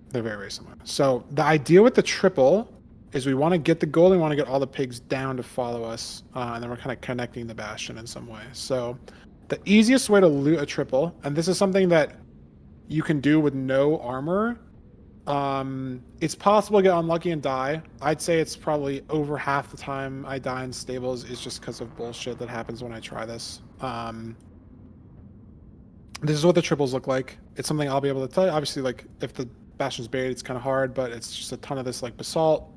Speaker 2: They're very, very similar. So the idea with the triple is we want to get the gold and we want to get all the pigs down to follow us, and then we're kind of connecting the bastion in some way. So the easiest way to loot a triple, and this is something that you can do with no armor, it's possible to get unlucky and die. I'd say it's probably over half the time I die in stables is just because of bullshit that happens when I try this. This is what the triples look like. It's something I'll be able to tell you. Obviously, like, if the bastion's buried, it's kind of hard, but it's just a ton of this, like, basalt.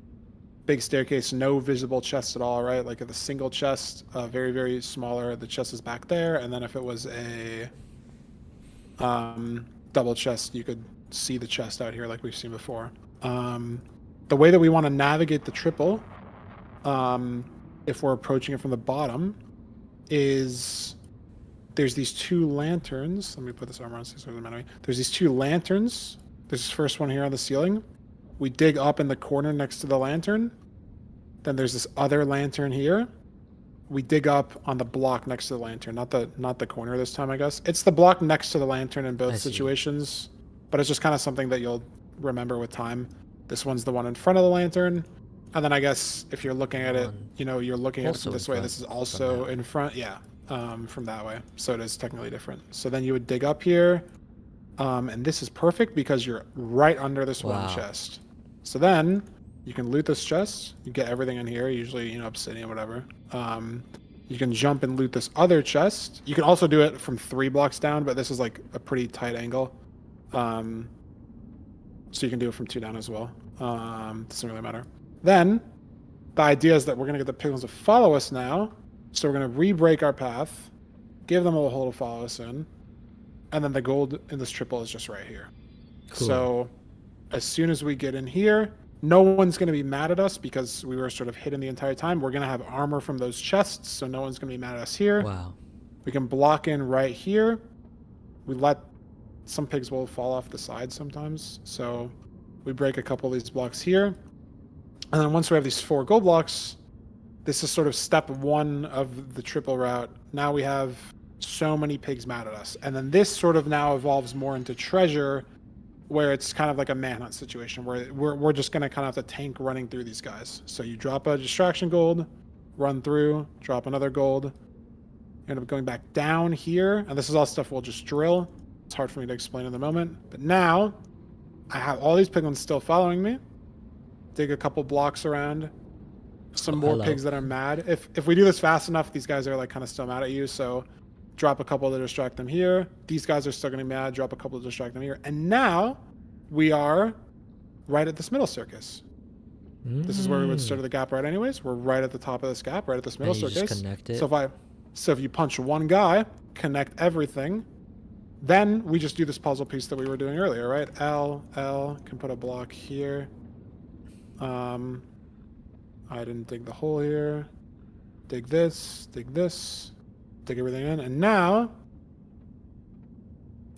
Speaker 2: Big staircase, no visible chests at all, right? Like, if a single chest, very, very smaller, the chest is back there. And then if it was a double chest, you could see the chest out here like we've seen before. The way that we want to navigate the triple, if we're approaching it from the bottom, is there's these 2 lanterns. Let me put this armor on so it doesn't matter. There's these 2 lanterns. There's this first one here on the ceiling. We dig up in the corner next to the lantern. Then there's this other lantern here. We dig up on the block next to the lantern, not the corner this time, I guess. It's the block next to the lantern in both situations, but it's just kind of something that you'll remember with time. This one's the one in front of the lantern, and then I guess if you're looking at it, you know, you're looking at it from this way. This is also in front, yeah, from that way. So it is technically different. So then you would dig up here, and this is perfect because you're right under this one chest. So then you can loot this chest. You get everything in here, usually, you know, obsidian, whatever. You can jump and loot this other chest. You can also do it from 3 blocks down, but this is like a pretty tight angle. So you can do it from 2 down as well. Doesn't really matter. Then the idea is that we're going to get the piglins to follow us now. So we're going to re-break our path, give them a hole to follow us in, and then the gold in this triple is just right here. Cool. So as soon as we get in here, no one's going to be mad at us because we were sort of hidden the entire time. We're going to have armor from those chests, so no one's going to be mad at us here.
Speaker 1: Wow. We
Speaker 2: can block in right here. We let some pigs will fall off the side sometimes, so we break a couple of these blocks here. And then once we have these 4 gold blocks, this is sort of step 1 of the triple route. Now we have so many pigs mad at us. And then this sort of now evolves more into treasure, where it's kind of like a manhunt situation where we're just going to kind of have to tank running through these guys. So you drop a distraction gold, run through, drop another gold, end up going back down here. And this is all stuff we'll just drill. It's hard for me to explain in the moment. But now, I have all these piglins still following me. Dig a couple blocks around. Some more
Speaker 1: hello.
Speaker 2: pigs that are mad. If we do this fast enough, these guys are like kind of still mad at you. So drop a couple to distract them here. These guys are still going to be mad. Drop a couple to distract them here. And now we are right at this middle circus. This is where we would start the gap right anyways. We're right at the top of this gap, right at this middle
Speaker 1: And you
Speaker 2: circus.
Speaker 1: just connect it.
Speaker 2: So if you punch one guy, connect everything, then we just do this puzzle piece that we were doing earlier, right? L can put a block here. I didn't dig the hole here. Dig this, dig everything in, and now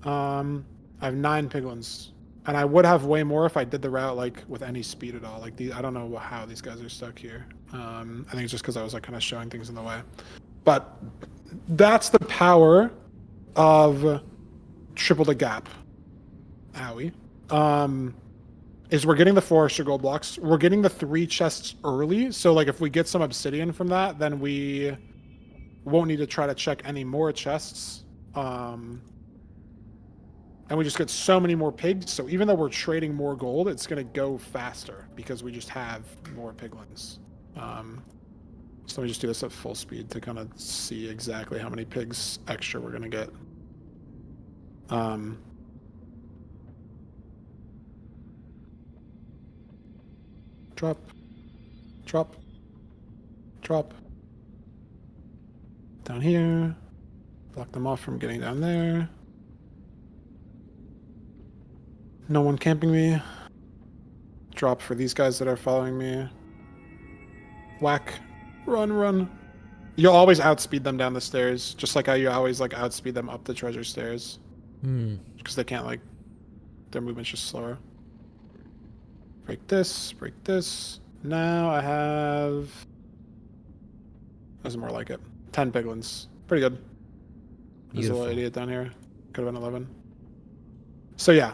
Speaker 2: I have 9 piglins. And I would have way more if I did the route like with any speed at all. Like I don't know how these guys are stuck here. I think it's just because I was like kind of showing things in the way. But that's the power of triple the gap. Owie. Is we're getting the 4 extra gold blocks. We're getting the 3 chests early. So like if we get some obsidian from that, then we won't need to try to check any more chests. And we just get so many more pigs. So even though we're trading more gold, it's going to go faster because we just have more piglins. So let me just do this at full speed to kind of see exactly how many pigs extra we're going to get. Drop. Drop. Drop. Down here. Block them off from getting down there. No one camping me. Drop for these guys that are following me. Whack. Run, run. You'll always outspeed them down the stairs, just like how you always like outspeed them up the treasure stairs. Because they can't like, their movement's just slower. Break this, break this. Now I have, that's more like it. 10 piglins. Pretty good. There's a little idiot down here. Could have been 11. So yeah,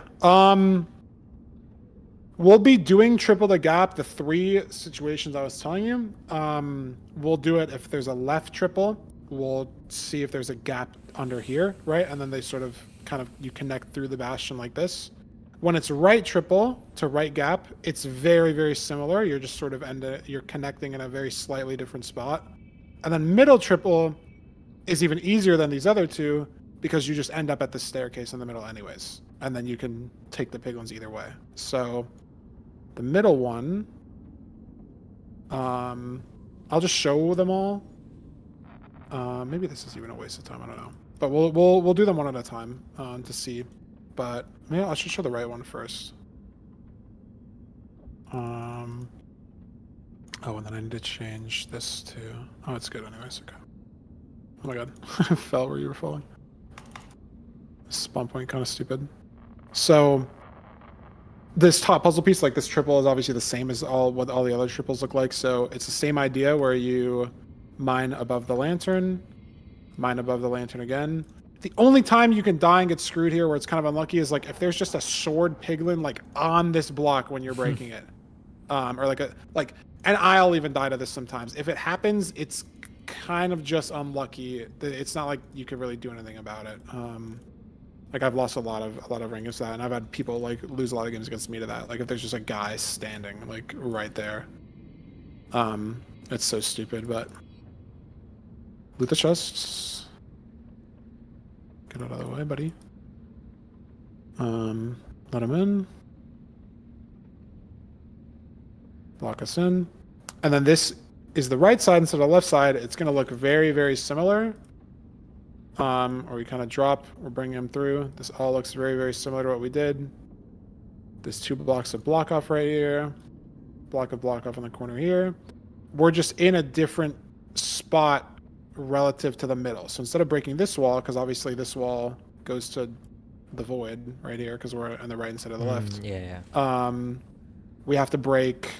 Speaker 2: we'll be doing triple the gap, the 3 situations I was telling you. We'll do it if there's a left triple. We'll see if there's a gap under here, right? And then they sort of you connect through the bastion like this. When it's right triple to right gap, it's very, very similar. You're just sort of you're connecting in a very slightly different spot. And then middle triple is even easier than these other 2 because you just end up at the staircase in the middle anyways. And then you can take the piglins either way. So the middle one, I'll just show them all. Maybe this is even a waste of time. I don't know. But we'll do them one at a time to see. But maybe I should show the right one first. Oh, and then I need to change this to. Oh, it's good anyways. Okay. Oh my god, I fell where you were falling. Spawn point kind of stupid. So this top puzzle piece, like this triple, is obviously the same as what all the other triples look like. So it's the same idea where you mine above the lantern, mine above the lantern again. The only time you can die and get screwed here where it's kind of unlucky is like if there's just a sword piglin like on this block when you're breaking it. Or and I'll even die to this sometimes. If it happens, it's kind of just unlucky. It's not like you could really do anything about it. Like I've lost a lot of rings to that, and I've had people like lose a lot of games against me to that. Like if there's just a guy standing like right there. It's so stupid, but loot the chests. Get out of the way, buddy. Let him in. Block us in. And then this is the right side instead of the left side. It's going to look very, very similar. Or we kind of drop, we're bringing him through. This all looks very, very similar to what we did. There's 2 blocks of block off right here. Block of block off in the corner here. We're just in a different spot relative to the middle. So instead of breaking this wall, because obviously this wall goes to the void right here because we're on the right instead of the left.
Speaker 1: Yeah.
Speaker 2: We have to break.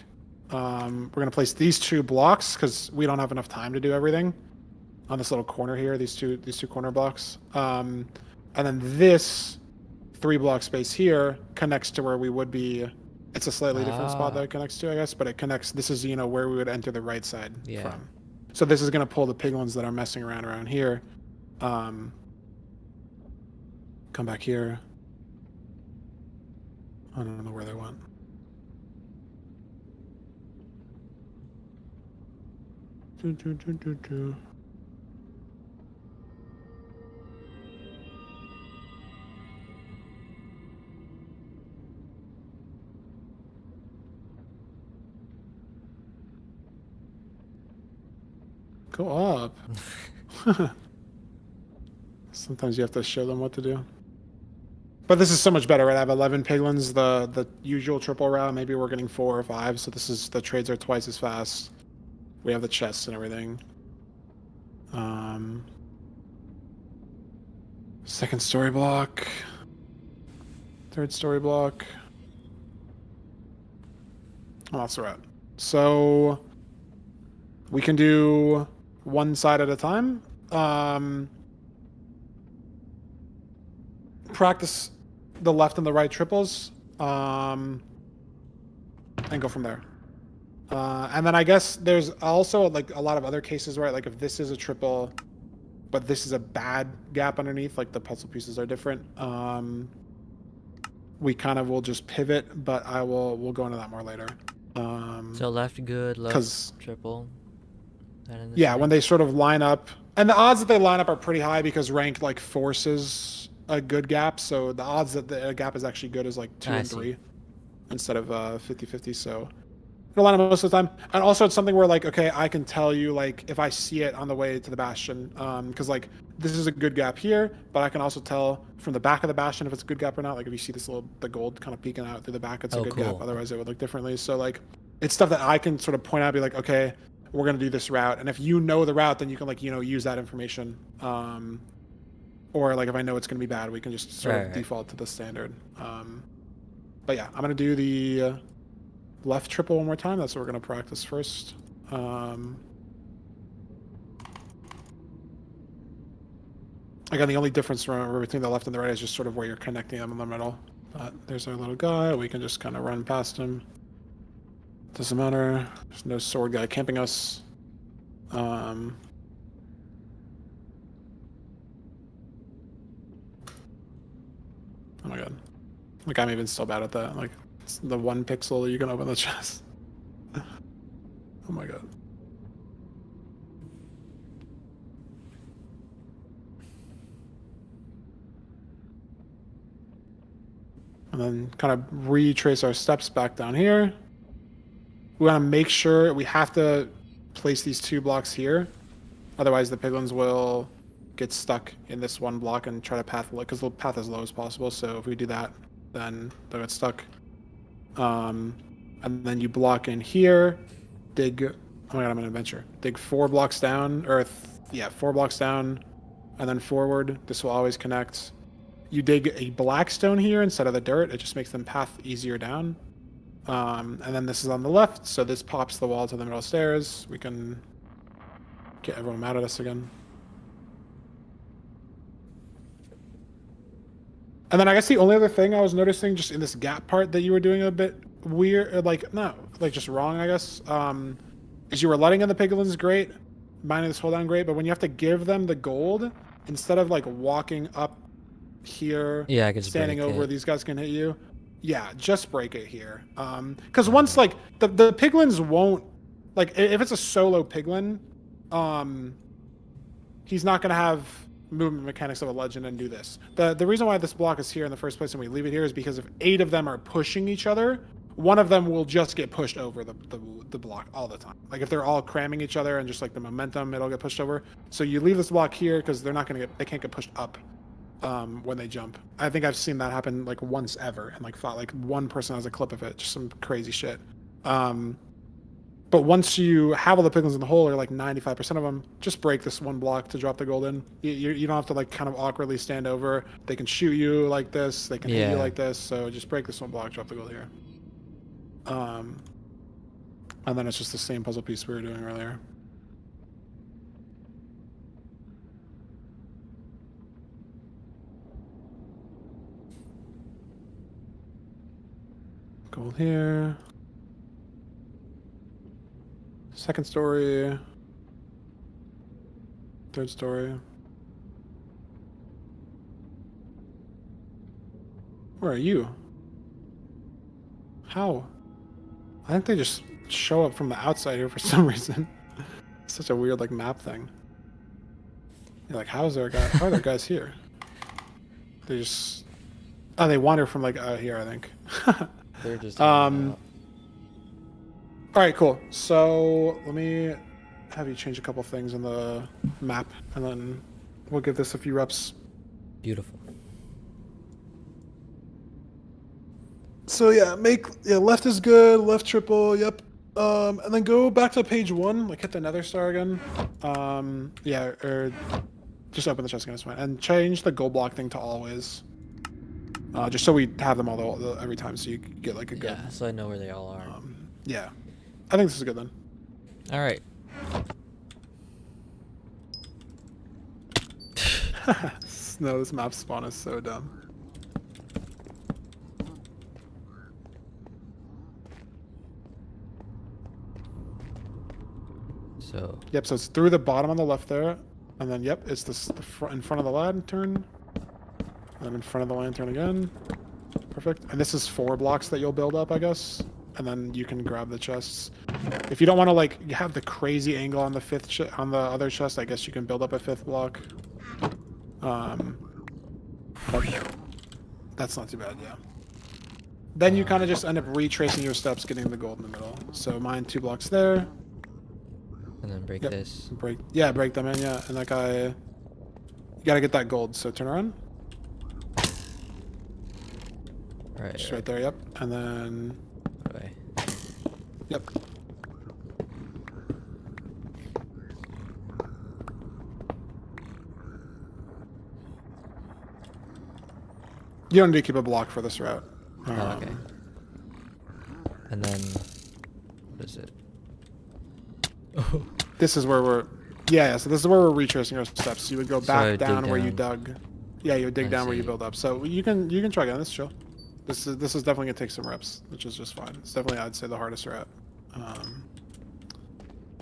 Speaker 2: We're going to place these 2 blocks because we don't have enough time to do everything on this little corner here, these two corner blocks. And then this 3 block space here connects to where we would be. It's a slightly different spot that it connects to, I guess, but it connects. This is, where we would enter the right side from. So this is going to pull the piglins that are messing around here. Come come back here. I don't know where they went. Go up. Sometimes you have to show them what to do. But this is so much better, right? I have 11 piglins, the usual triple route. Maybe we're getting 4 or 5, so this is the trades are twice as fast. We have the chests and everything. Second story block. Third story block. Oh, that's the route. So we can do one side at a time. Practice the left and the right triples, and go from there. And then I guess there's also like a lot of other cases, right? Like if this is a triple, but this is a bad gap underneath, like the puzzle pieces are different. We kind of will just pivot, but we'll go into that more later.
Speaker 1: So left good, left triple.
Speaker 2: Yeah, when they sort of line up, and the odds that they line up are pretty high because rank like forces a good gap. So the odds that the gap is actually good is like 2 and 3 instead of 50-50. So it'll line up most of the time. And also it's something where like, okay, I can tell you like if I see it on the way to the bastion, because like this is a good gap here, but I can also tell from the back of the bastion if it's a good gap or not. Like if you see this the gold kind of peeking out through the back, it's a good gap. Otherwise it would look differently. So like it's stuff that I can sort of point out, be like, okay, we're gonna do this route, and if you know the route, then you can like use that information. Or like if I know it's gonna be bad, we can just sort of default to the standard. But yeah, I'm gonna do the left triple one more time. That's what we're gonna practice first. Again, the only difference between the left and the right is just sort of where you're connecting them in the middle. But there's our little guy. We can just kind of run past him. Doesn't matter. There's no sword guy camping us. Oh my god. Like I'm even still bad at that. Like it's the 1 pixel you can open the chest. Oh my god. And then kind of retrace our steps back down here. We want to make sure we have to place these 2 blocks here. Otherwise the piglins will get stuck in this 1 block and try to path low, because they'll path as low as possible. So if we do that, then they'll get stuck. And then you block in here, dig. Oh my god, I'm in adventure. Dig 4 blocks down, or 4 blocks down, and then forward. This will always connect. You dig a black stone here instead of the dirt. It just makes them path easier down. And then this is on the left, so this pops the wall to the middle stairs. We can get everyone mad at us again. And then I guess the only other thing I was noticing just in this gap part that you were doing a bit weird, just wrong, I guess, is you were letting in the piglins great, mining this hold down great, but when you have to give them the gold, instead of like walking up here, standing over, these guys can hit you. Yeah, just break it here. Because once like the piglins won't, like if it's a solo piglin, he's not gonna have movement mechanics of a legend and do this. The reason why this block is here in the first place and we leave it here is because if 8 of them are pushing each other, one of them will just get pushed over the block all the time. Like if they're all cramming each other and just like the momentum, it'll get pushed over. So you leave this block here because they can't get pushed up when they jump. I think I've seen that happen like once ever, and like thought like 1 person has a clip of it, just some crazy shit. But once you have all the piglins in the hole, or like 95% of them, just break this 1 block to drop the gold in. You don't have to like kind of awkwardly stand over. They can shoot you like this. They can hit you like this. So just break this 1 block, drop the gold here. And then it's just the same puzzle piece we were doing earlier. Gold here. Second story. Third story. Where are you? How? I think they just show up from the outside here for some reason. It's such a weird like map thing. You're like, how is there a guy? How are there guys here? They just they wander from like out here, I think.
Speaker 1: They're just hanging out.
Speaker 2: All right, cool. So let me have you change a couple things in the map, and then we'll give this a few reps.
Speaker 1: Beautiful.
Speaker 2: So yeah, left is good, left triple, yep. And then go back to page 1, like hit the nether star again. Yeah, or just open the chest again, it's fine. And change the gold block thing to always. Just so we have them all every time, so you get like a good.
Speaker 1: Yeah, so I know where they all are.
Speaker 2: Yeah, I think this is good then.
Speaker 1: All right.
Speaker 2: No, this map spawn is so dumb.
Speaker 1: So.
Speaker 2: Yep, so it's through the bottom on the left there, and then yep, it's the front in front of the lantern, and then in front of the lantern again. Perfect. And this is 4 blocks that you'll build up, I guess, and then you can grab the chests. If you don't want to like have the crazy angle on the on the other chest, I guess you can build up a 5th block. But that's not too bad, yeah. Then you kind of just end up retracing your steps, getting the gold in the middle. So mine 2 blocks there.
Speaker 1: And then break this.
Speaker 2: Break them in, yeah. And that guy, you gotta get that gold. So turn around.
Speaker 1: Right.
Speaker 2: Just right there, yep. And then.
Speaker 1: Okay.
Speaker 2: Yep. You don't need to keep a block for this route.
Speaker 1: Okay. And then, what is it? Oh.
Speaker 2: This is where we're. Yeah. So this is where we're retracing our steps. So you would go back down where you
Speaker 1: down.
Speaker 2: dug. Yeah, you would dig down where you
Speaker 1: see.
Speaker 2: build up. So you can try again. This is chill. This is definitely gonna take some reps, which is just fine. It's definitely, I'd say, the hardest route.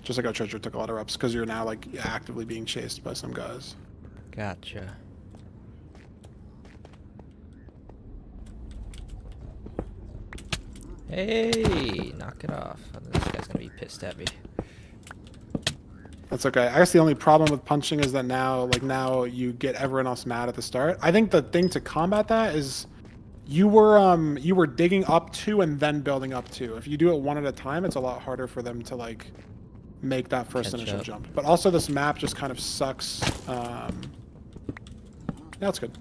Speaker 2: Just like our treasure took a lot of reps because you're now like actively being chased by some guys.
Speaker 1: Gotcha. Hey, knock it off. This guy's gonna be pissed at me.
Speaker 2: That's okay. I guess the only problem with punching is that now you get everyone else mad at the start. I think the thing to combat that is you were digging up 2 and then building up 2. If you do it one at a time, it's a lot harder for them to like make that first initial jump. But also this map just kind of sucks. Yeah, that's good.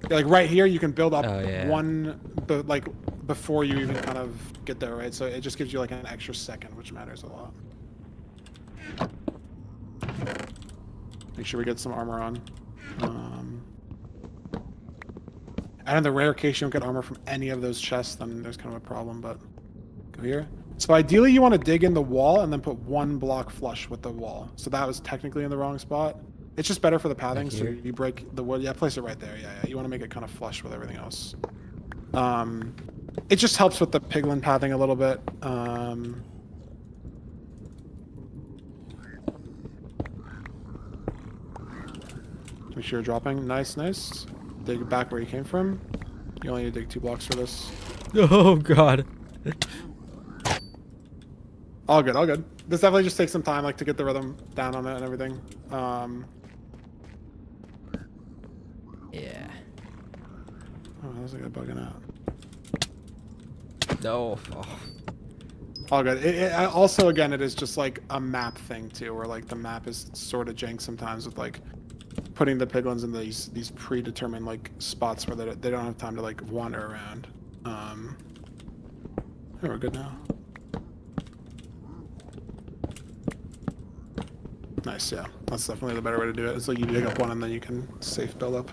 Speaker 2: Yeah, like right here, you can build up before you even kind of get there, right? So it just gives you like an extra second, which matters a lot. Make sure we get some armor on. And in the rare case you don't get armor from any of those chests, then there's kind of a problem, but go here. So ideally you want to dig in the wall and then put 1 block flush with the wall. So that was technically in the wrong spot. It's just better for the pathing, so you break the wood. Yeah, place it right there. Yeah. You want to make it kind of flush with everything else. It just helps with the piglin pathing a little bit. Make sure you're dropping. Nice. Dig back where you came from. You only need to dig 2 blocks for this.
Speaker 1: Oh god.
Speaker 2: All good. This definitely just takes some time, like, to get the rhythm down on it and everything.
Speaker 1: Yeah.
Speaker 2: Oh, how's it bugging out?
Speaker 1: No. Oh.
Speaker 2: All good. Also, again, it is just like a map thing too, where like the map is sort of jank sometimes with like putting the piglins in these predetermined like spots where they don't have time to like wander around. Yeah, we're good now. Nice, yeah. That's definitely the better way to do it. It's like you dig up 1 and then you can safe build up.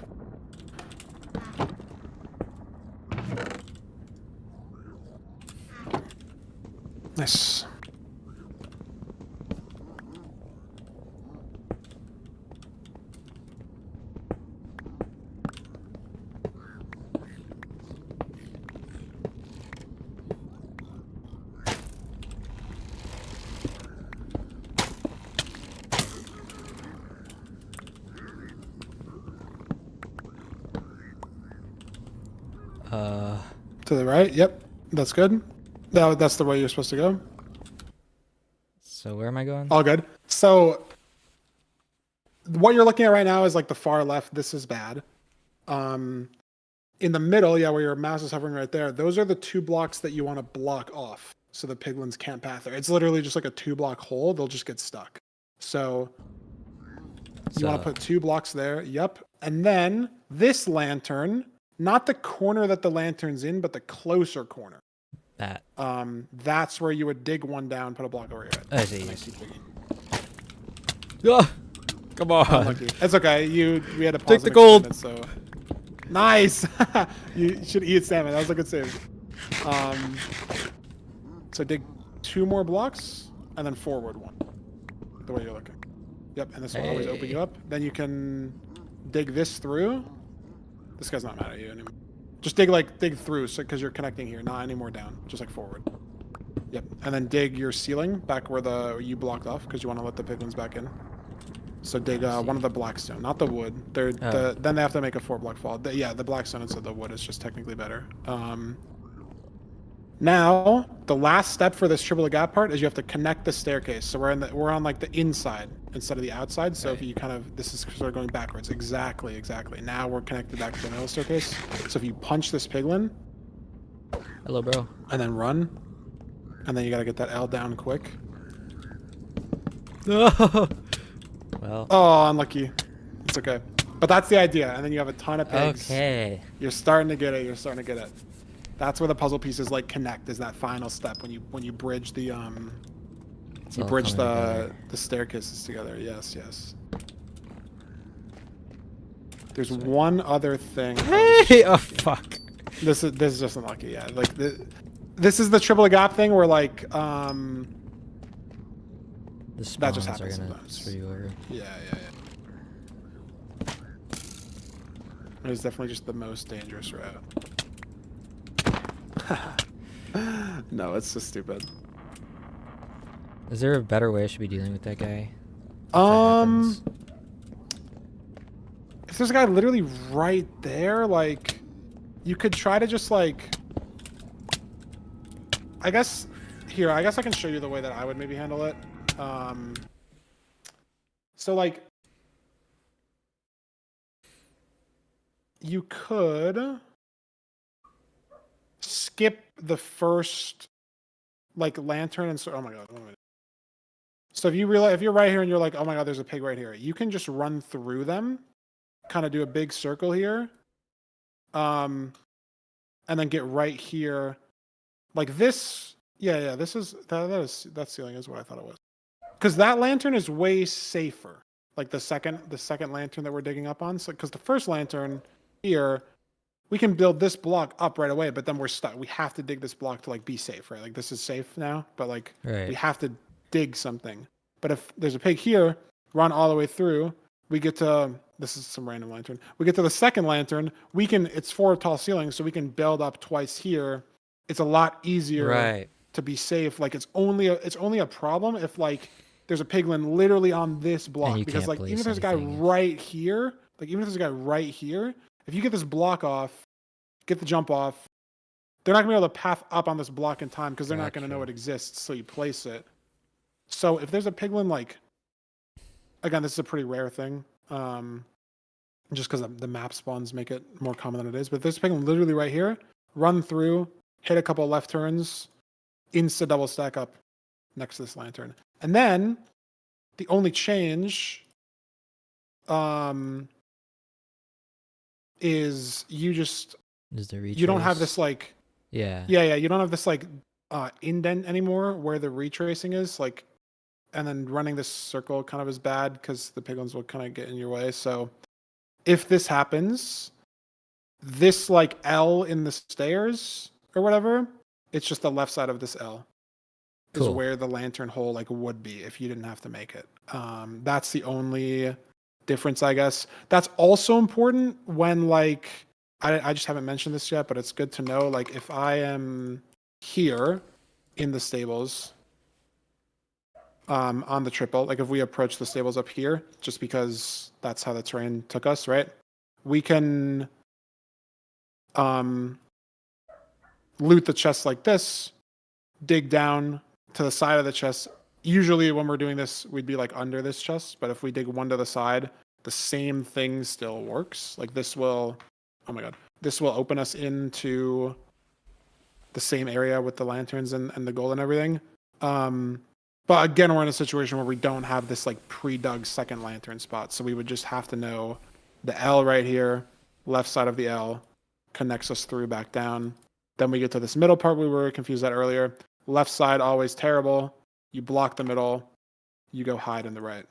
Speaker 2: Nice. To the right. Yep. That's good. That's the way you're supposed to go.
Speaker 1: So where am I going?
Speaker 2: All good. So what you're looking at right now is like the far left. This is bad. In the middle, yeah, where your mouse is hovering right there, those are the 2 blocks that you want to block off so the piglins can't path there. It's literally just like a 2-block hole. They'll just get stuck. So you want to put 2 blocks there. Yep. And then this lantern, not the corner that the lantern's in, but the closer corner.
Speaker 1: That.
Speaker 2: That's where you would dig one down, put a block over your head.
Speaker 1: I see.
Speaker 2: Nice,
Speaker 1: Oh, come on.
Speaker 2: unlucky. It's okay. We had to pause
Speaker 1: Take the
Speaker 2: an
Speaker 1: gold.
Speaker 2: experiment, so nice. You should eat salmon. That was a good save. So dig 2 more blocks and then forward 1. The way you're looking. Yep, and this will always open you up. Then you can dig this through. This guy's not mad at you anymore. Just dig through, so because you're connecting here, not any more down, just like forward. Yep, and then dig your ceiling back where you blocked off because you want to let the piglins back in. So dig one of the blackstone, not the wood. Then they have to make a 4-block fall. The blackstone instead of the wood is just technically better. Now the last step for this triple gap part is you have to connect the staircase. So we're on like the inside instead of the outside. So if you this is sort of going backwards. Exactly. Now we're connected back to the middle staircase. So if you punch this piglin,
Speaker 1: Hello, bro.
Speaker 2: and then run, and then you gotta get that L down quick.
Speaker 1: No. Well.
Speaker 2: Oh, unlucky. It's okay. But that's the idea. And then you have a ton of pigs.
Speaker 1: Okay.
Speaker 2: You're starting to get it. That's where the puzzle pieces like connect. Is that final step when you bridge the the staircases together. Yes. There's one other thing.
Speaker 1: Hey! Oh fuck.
Speaker 2: This is just unlucky. Yeah, like this is the triple gap thing where like
Speaker 1: The
Speaker 2: that just
Speaker 1: spawns
Speaker 2: happens
Speaker 1: are gonna
Speaker 2: sometimes.
Speaker 1: screw you over.
Speaker 2: Yeah. It is definitely just the most dangerous route. No, it's just stupid.
Speaker 1: Is there a better way I should be dealing with that guy?
Speaker 2: If there's a guy literally right there, like, you could try to just like, I guess I can show you the way that I would maybe handle it. So like, you could skip the first like lantern and so oh my god. So if you're right here and you're like, oh my god, there's a pig right here, you can just run through them, kind of do a big circle here, and then get right here, like this. Yeah. This is that ceiling is what I thought it was, because that lantern is way safer. Like the second lantern that we're digging up on. So because the first lantern here, we can build this block up right away, but then we're stuck. We have to dig this block to like be safe, right? Like this is safe now, but like we have to dig something. But if there's a pig here, run all the way through, we get to, this is some random lantern. We get to the second lantern, it's 4 tall ceilings, so we can build up twice here. It's a lot easier to be safe. Like it's only a problem if like there's a piglin literally on this block, because like even if there's a guy right here, if you get this block off, get the jump off, they're not gonna be able to path up on this block in time because they're not gonna know it exists. So you place it. So if there's a piglin, like, again, this is a pretty rare thing, just because the map spawns make it more common than it is. But if there's a piglin literally right here, run through, hit a couple left turns, insta double stack up next to this lantern, and then the only change, is you don't have this like you don't have this like indent anymore where the retracing is, like, and then running this circle kind of is bad because the piglins will kind of get in your way. So if this happens, this like L in the stairs or whatever, it's just the left side of this L is where the lantern hole like would be if you didn't have to make it. That's the only difference, I guess. That's also important when like I just haven't mentioned this yet, but it's good to know. Like if I am here in the stables, on the triple, like if we approach the stables up here, just because that's how the terrain took us, right? We can loot the chest like this, dig down to the side of the chest. Usually when we're doing this, we'd be like under this chest, but if we dig one to the side, the same thing still works. Like this will, oh my god, this will open us into the same area with the lanterns and the gold and everything. But again, we're in a situation where we don't have this like pre-dug second lantern spot. So we would just have to know the L right here, left side of the L, connects us through back down. Then we get to this middle part we were confused at earlier. Left side, always terrible. You block the middle, you go hide in the right.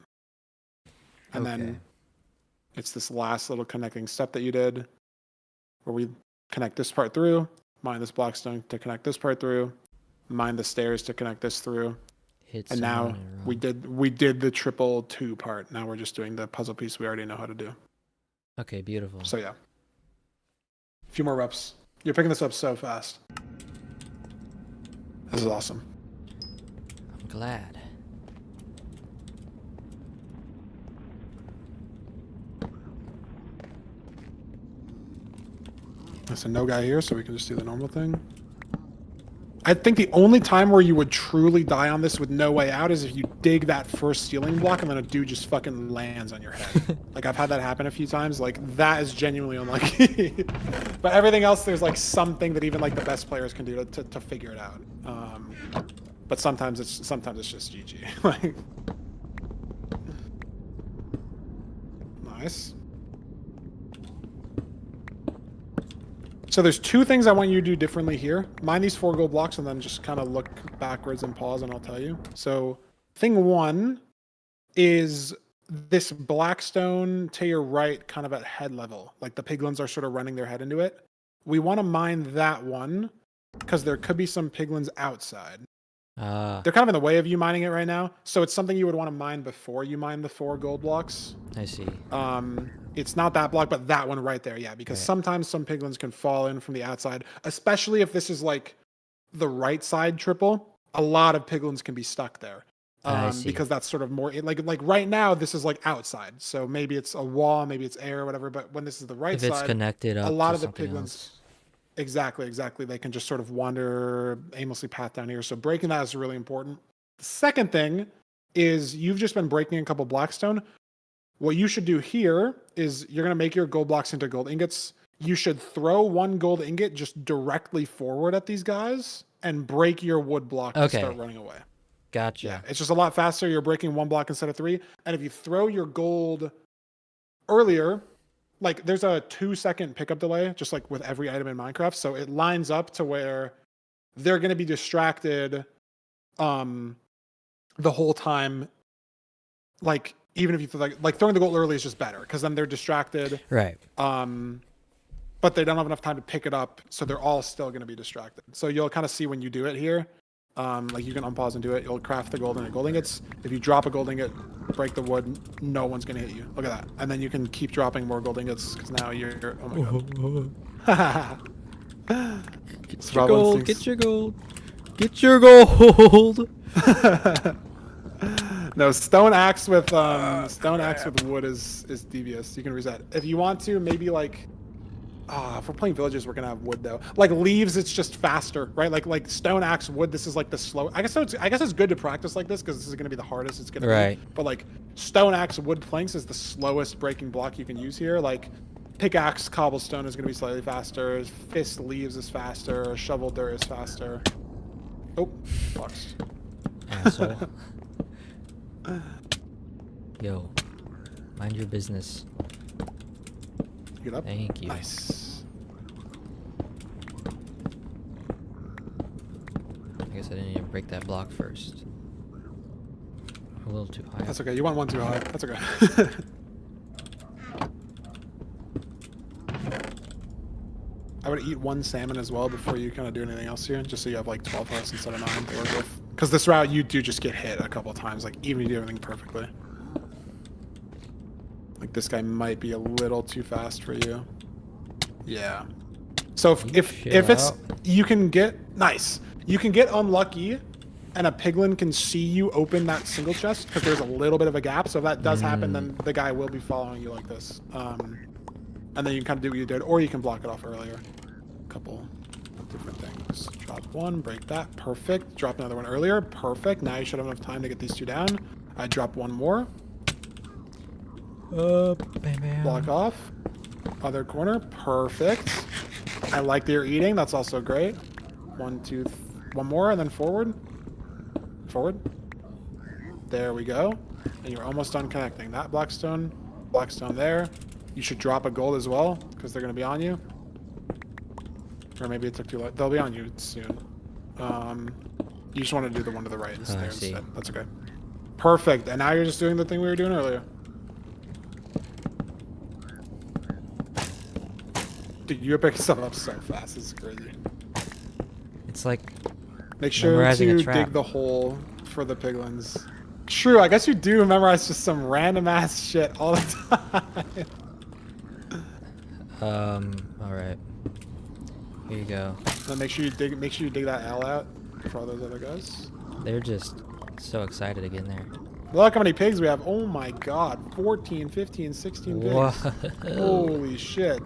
Speaker 2: And then it's this last little connecting step that you did where we connect this part through, mine this blockstone to connect this part through, mine the stairs to connect this through. And now we did the triple 2 part. Now we're just doing the puzzle piece we already know how to do.
Speaker 1: Okay, beautiful.
Speaker 2: So yeah. A few more reps. You're picking this up so fast. This is awesome.
Speaker 1: I'm glad.
Speaker 2: There's a no guy here, so we can just do the normal thing. I think the only time where you would truly die on this with no way out is if you dig that first ceiling block and then a dude just fucking lands on your head. Like, I've had that happen a few times. Like, that is genuinely unlucky. But everything else, there's like something that even like the best players can do to figure it out. But sometimes it's just GG. Like, nice. So there's 2 things I want you to do differently here. Mine these 4 gold blocks and then just kind of look backwards and pause and I'll tell you. So thing 1 is this blackstone to your right kind of at head level. Like the piglins are sort of running their head into it. We want to mine that one because there could be some piglins outside. They're kind of in the way of you mining it right now. So it's something you would want to mine before you mine the 4 gold blocks.
Speaker 1: I see.
Speaker 2: It's not that block, but that one right there. Yeah, because sometimes some piglins can fall in from the outside, especially if this is like the right side triple. A lot of piglins can be stuck there. Because that's sort of more like right now, this is like outside. So maybe it's a wall, maybe it's air or whatever. But when this is the right side,
Speaker 1: if it's connected up
Speaker 2: a lot
Speaker 1: to
Speaker 2: of the
Speaker 1: something
Speaker 2: piglins.
Speaker 1: else.
Speaker 2: Exactly. They can just sort of wander aimlessly path down here. So breaking that is really important. The second thing is you've just been breaking a couple blackstone. What you should do here is you're going to make your gold blocks into gold ingots. You should throw 1 gold ingot just directly forward at these guys and break your wood block to start running away.
Speaker 1: Gotcha.
Speaker 2: Yeah, it's just a lot faster. You're breaking 1 block instead of 3. And if you throw your gold earlier, like there's a 2-second pickup delay, just like with every item in Minecraft. So it lines up to where they're going to be distracted the whole time. Like, even if you like throwing the gold early is just better because then they're distracted.
Speaker 1: Right.
Speaker 2: But they don't have enough time to pick it up. So they're all still going to be distracted. So you'll kind of see when you do it here. Like you can unpause and do it. You'll craft the gold and gold ingots. If you drop a gold ingot, break the wood, no one's gonna hit you. Look at that. And then you can keep dropping more gold ingots because now you're. Oh my god.
Speaker 1: Get your gold. Get your gold. Get your gold.
Speaker 2: No, stone axe with wood is devious. You can reset. If you want to, maybe like. If we're playing villages, we're gonna have wood though. Like leaves, it's just faster, right? Like stone axe wood. This is like the slow. I guess it's good to practice like this because this is gonna be the hardest it's gonna be. But like stone axe wood planks is the slowest breaking block you can use here. Like pickaxe cobblestone is gonna be slightly faster. Fist leaves is faster. Shovel dirt is faster. Oh, box.
Speaker 1: Asshole. Yo, mind your business.
Speaker 2: Get up.
Speaker 1: Thank you.
Speaker 2: Nice.
Speaker 1: I guess I didn't even break that block first. A little too high.
Speaker 2: That's okay. You want 1 too high. That's okay. I would eat 1 salmon as well before you kind of do anything else here, just so you have like 12 hearts instead of 9 to work with. Because this route, you do just get hit a couple of times, like even if you do everything perfectly. Like this guy might be a little too fast for you. Yeah. So if it's you can get unlucky and a piglin can see you open that single chest because there's a little bit of a gap. So if that does happen, then the guy will be following you like this. And then you can kind of do what you did, or you can block it off earlier. A couple of different things. blocks. Drop one, break that. Perfect. Drop another one earlier. Perfect. Now you should have enough time to get these two down. I drop one more.
Speaker 1: Bam, bam.
Speaker 2: Block off. Other corner. Perfect. I like that you're eating. That's also great. One, two, one more, and then forward. Forward. There we go. And you're almost done connecting. That blackstone there. You should drop a gold as well, because they're going to be on you. Or maybe it took too long. They'll be on you soon. You just want to do the one to the right instead. That's okay. Perfect. And now you're just doing the thing we were doing earlier. Dude, you're picking stuff up so fast. This is crazy.
Speaker 1: It's like
Speaker 2: make sure to dig the hole for the piglins. True, I guess you do memorize just some random ass shit all the
Speaker 1: time. All right. Here you go.
Speaker 2: Then make sure you dig that L out for all those other guys.
Speaker 1: They're just so excited to get in there.
Speaker 2: Look how many pigs we have. Oh my god. 14, 15, 16 pigs. Whoa. Holy shit.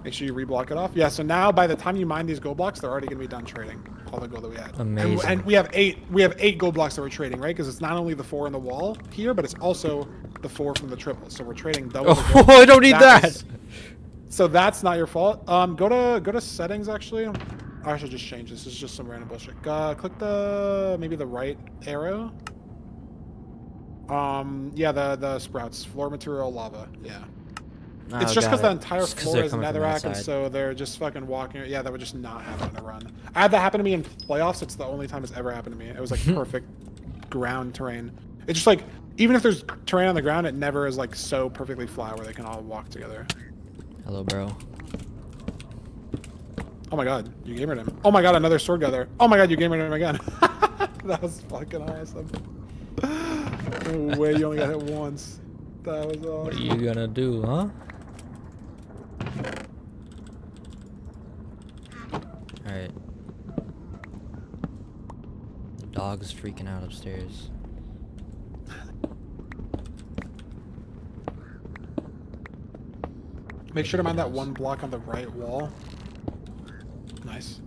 Speaker 2: Make sure you reblock it off. Yeah, so now by the time you mine these gold blocks, they're already going to be done trading all the gold that we had.
Speaker 1: Amazing.
Speaker 2: And we have eight gold blocks that we're trading, right? Because it's not only the 4 in the wall here, but it's also the 4 from the triple. So we're trading double.
Speaker 1: Oh, I don't need that.
Speaker 2: So that's not your fault. Go to settings actually. I should just change this. This is just some random bullshit. Click maybe the right arrow. Yeah, the sprouts, floor material, lava. Yeah. It's just because the entire floor is netherrack, and so they're just fucking walking. Yeah, that would just not happen to run. I had that happen to me in playoffs. It's the only time it's ever happened to me. It was like perfect ground terrain. It's just like, even if there's terrain on the ground, it never is like so perfectly flat where they can all walk together.
Speaker 1: Hello, bro.
Speaker 2: Oh my god, you gamered him. Oh my god, another sword guy there. Oh my god, you gamered him again. That was fucking awesome. No way, you only got hit once. That was awesome.
Speaker 1: What are you gonna do, huh? Alright. The dog's freaking out upstairs.
Speaker 2: Make sure to mind that one block on the right wall. Nice.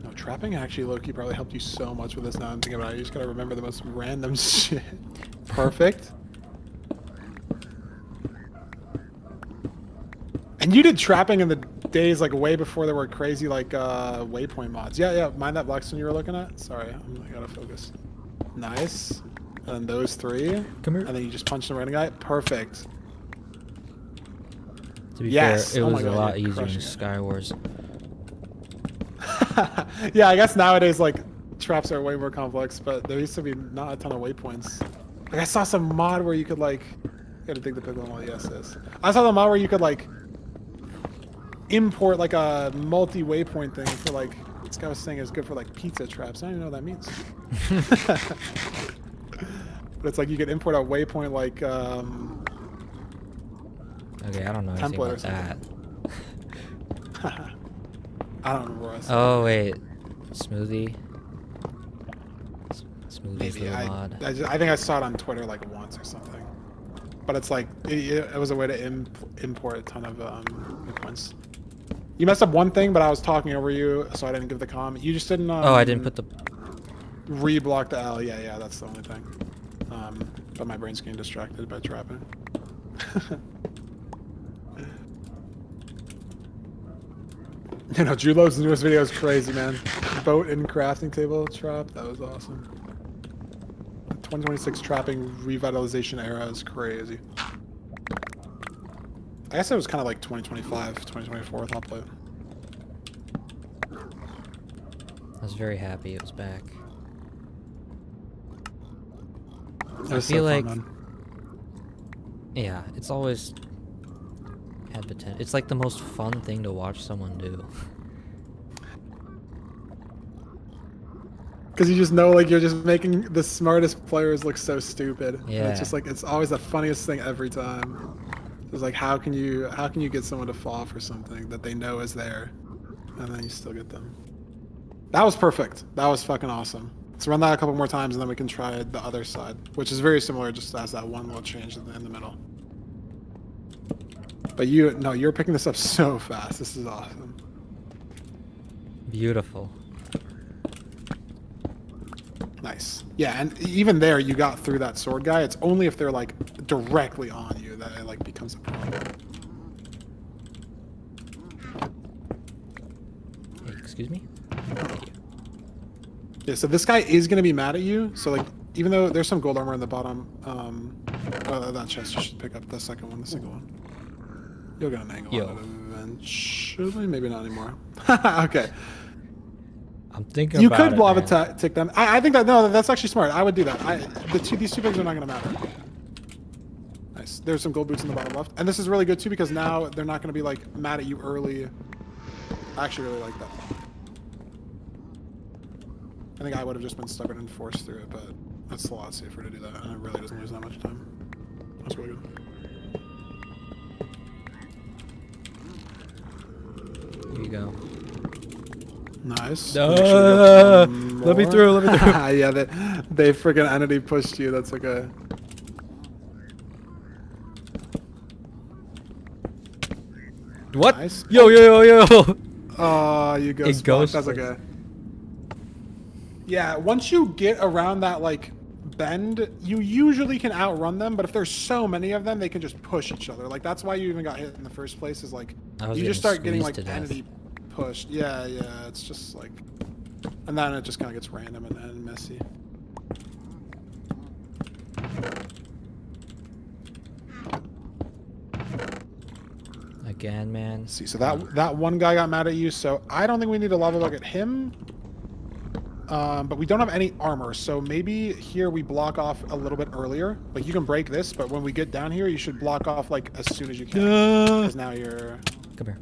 Speaker 2: No, trapping actually low-key probably helped you so much with this now I'm thinking about it. You just gotta remember the most random shit. Perfect. And you did trapping in the days like way before there were crazy like waypoint mods. Yeah, mind that blackstone you were looking at? Sorry, I gotta focus. Nice. And those 3.
Speaker 1: Come here.
Speaker 2: And then you just punch the random guy. Perfect.
Speaker 1: To be fair, it was a lot easier in Sky Wars.
Speaker 2: Yeah, I guess nowadays like traps are way more complex, but there used to be not a ton of waypoints. Like I saw some mod where you could like, gotta dig the piglin while yes is. I saw the mod where you could like import like a multi-waypoint thing for like, this guy was saying it's good for like pizza traps. I don't even know what that means. But it's like you could import a waypoint like
Speaker 1: okay, I don't know anything about that.
Speaker 2: I don't remember what I said.
Speaker 1: Oh wait, smoothie. Smoothie's
Speaker 2: Maybe
Speaker 1: little mod.
Speaker 2: I think I saw it on Twitter like once or something. But it's like it was a way to import a ton of waypoints. You messed up one thing, but I was talking over you, so I didn't give the comment. You just didn't.
Speaker 1: Oh, I didn't put the
Speaker 2: reblock the L. Yeah, that's the only thing. But my brain's getting distracted by trapping. You know, Julo's newest video is crazy, man. Boat and crafting table trap, that was awesome. 2026 trapping revitalization era is crazy. I guess it was kind of like 2025, 2024 with Hotplate.
Speaker 1: I was very happy it was back.
Speaker 2: I feel like,
Speaker 1: yeah, it's always had potential. It's like the most fun thing to watch someone do.
Speaker 2: Because you just know, like, you're just making the smartest players look so stupid.
Speaker 1: Yeah.
Speaker 2: And it's just like, it's always the funniest thing every time. It's like, how can you get someone to fall for something that they know is there, and then you still get them? That was perfect. That was fucking awesome. Let's run that a couple more times, and then we can try the other side, which is very similar, just as that one little change in the middle. But you're picking this up so fast. This is awesome.
Speaker 1: Beautiful.
Speaker 2: Nice. Yeah, and even there, you got through that sword guy. It's only if they're like directly on you that it like becomes a problem.
Speaker 1: Hey, excuse me?
Speaker 2: Yeah, so this guy is gonna be mad at you. So like, even though there's some gold armor in the bottom, that chest you should pick up the second one, the single one. You'll get an angle on it eventually. Maybe not anymore. Okay.
Speaker 1: I'm thinking
Speaker 2: You
Speaker 1: about
Speaker 2: could
Speaker 1: it,
Speaker 2: blob
Speaker 1: man.
Speaker 2: attack, take them. I think that that's actually smart. I would do that. These two things are not gonna matter. Nice. There's some gold boots in the bottom left, and this is really good too because now they're not gonna be like mad at you early. I actually really like that. I think I would have just been stubborn and forced through it, but that's a lot safer to do that, and it really doesn't lose that much time. That's really good.
Speaker 1: Here you go.
Speaker 2: Nice.
Speaker 1: Let me through. Let me through.
Speaker 2: Yeah, they freaking entity pushed you. That's like a.
Speaker 1: What?
Speaker 2: Nice.
Speaker 1: Yo.
Speaker 2: Oh, you go.
Speaker 1: It goes.
Speaker 2: That's okay. Yeah, once you get around that like bend, you usually can outrun them. But if there's so many of them, they can just push each other. Like that's why you even got hit in the first place. Is like you just start getting like entity pushed. Yeah. It's just like, and then it just kind of gets random and messy.
Speaker 1: Again, man.
Speaker 2: Let's see, so that one guy got mad at you, so I don't think we need to lava bug at him. But we don't have any armor, so maybe here we block off a little bit earlier. Like you can break this, but when we get down here, you should block off like as soon as you can. Because now you're.
Speaker 1: Come here.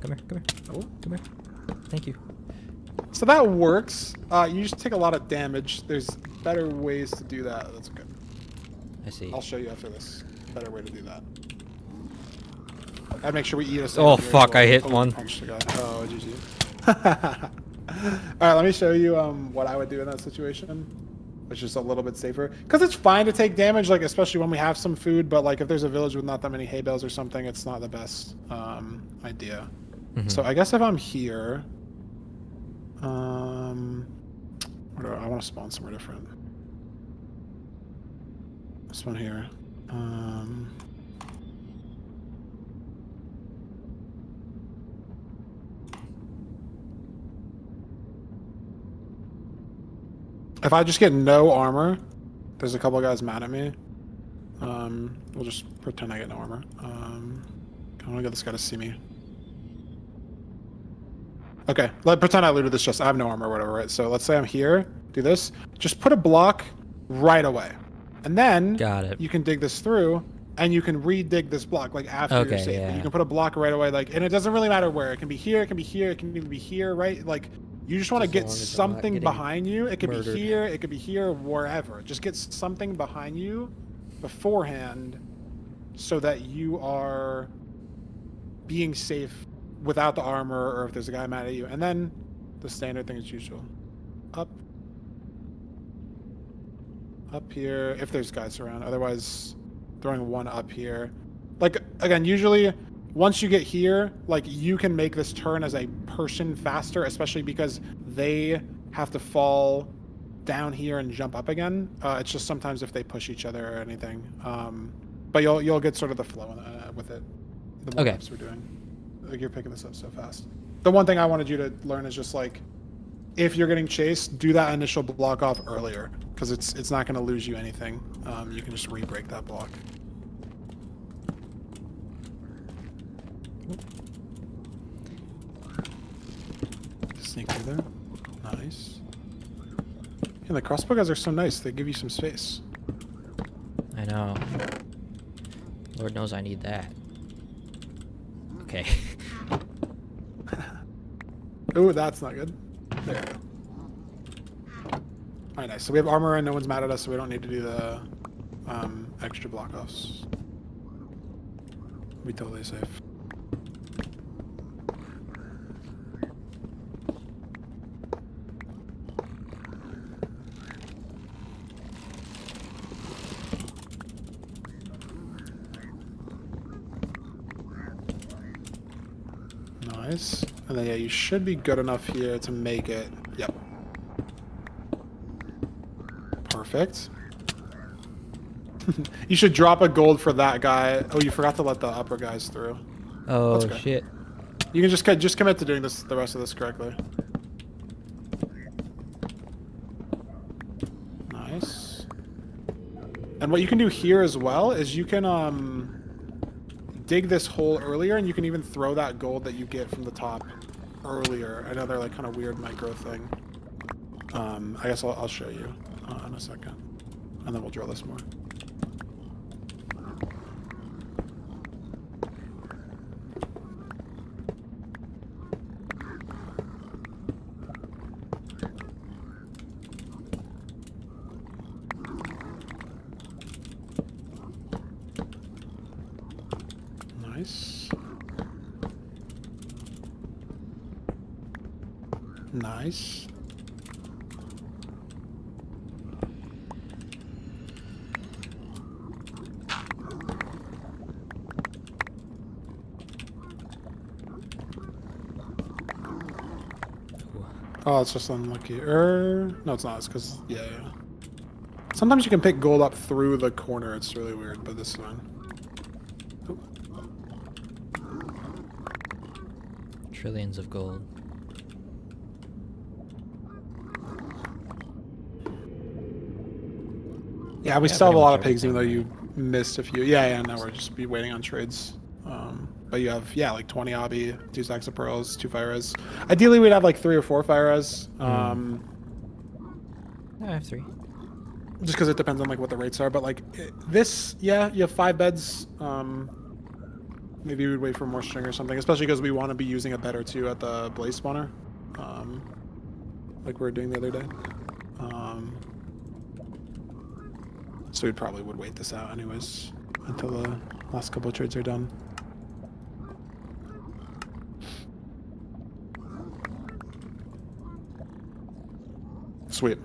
Speaker 1: Oh, come here. Thank you.
Speaker 2: So that works. You just take a lot of damage. There's better ways to do that. That's okay.
Speaker 1: I see.
Speaker 2: I'll show you after this. Better way to do that. I'd make sure we eat a.
Speaker 1: Oh fuck! I hit one.
Speaker 2: Punch the guy. Oh GG. All right, let me show you what I would do in that situation, which is a little bit safer. Because it's fine to take damage, like especially when we have some food. But like if there's a village with not that many hay bales or something, it's not the best idea.
Speaker 1: Mm-hmm.
Speaker 2: So I guess if I'm here, I want to spawn somewhere different. This one here. If I just get no armor, there's a couple of guys mad at me. We'll just pretend I get no armor. I want to get this guy to see me. Okay, pretend I looted this chest. I have no armor or whatever, right? So let's say I'm here, do this. Just put a block right away. And then
Speaker 1: Got it.
Speaker 2: you can dig this through, and you can re-dig this block, like after you're safe.
Speaker 1: Yeah.
Speaker 2: You can put a block right away, like, and it doesn't really matter where. It can be here, it can be here, it can even be here, right? Like, you just want to get something behind you. It could be here, it could be here, wherever. Just get something behind you beforehand so that you are being safe without the armor or if there's a guy mad at you. And then the standard thing as usual. Up here, if there's guys around. Otherwise, throwing one up here. Like, again, usually once you get here, like you can make this turn as a person faster, especially because they have to fall down here and jump up again. It's just sometimes if they push each other or anything. But you'll get sort of the flow with it. The more reps we're doing. Like you're picking this up so fast. The one thing I wanted you to learn is just like, if you're getting chased, do that initial block off earlier because it's not going to lose you anything. You can just re-break that block. Sneak through there. Nice. And the crossbow guys are so nice. They give you some space.
Speaker 1: I know. Lord knows I need that. Okay.
Speaker 2: Ooh, that's not good. There we go. Alright, nice. So we have armor and no one's mad at us, so we don't need to do the extra block offs. We'll be totally safe. Nice. And then yeah, you should be good enough here to make it. Yep. Perfect. You should drop a gold for that guy. Oh, you forgot to let the upper guys through. That's
Speaker 1: Oh
Speaker 2: okay.
Speaker 1: shit.
Speaker 2: You can just commit to doing this the rest of this correctly. Nice. And what you can do here as well is you can dig this hole earlier, and you can even throw that gold that you get from the top earlier. Another like kind of weird micro thing. I guess I'll show you in a second, and then we'll drill this more. Nice. Nice. Oh, it's just unlucky. No, it's not. It's because, yeah. Sometimes you can pick gold up through the corner. It's really weird, but this is fine. Oh.
Speaker 1: Trillions of gold.
Speaker 2: Yeah, we still have a
Speaker 1: pretty
Speaker 2: lot
Speaker 1: much
Speaker 2: of pigs, even though
Speaker 1: everything,
Speaker 2: you missed a few. Yeah, now we're just be waiting on trades. But you have, yeah, like 20 obby, 2 stacks of pearls, 2 fire res. Ideally, we'd have like 3 or 4 fire res.
Speaker 1: I have 3.
Speaker 2: Just because it depends on like what the rates are. But like this, yeah, you have 5 beds. Maybe we'd wait for more string or something, especially because we want to be using a bed or 2 at the blaze spawner, like we were doing the other day. So we probably would wait this out anyways until the last couple of trades are done. Sweet.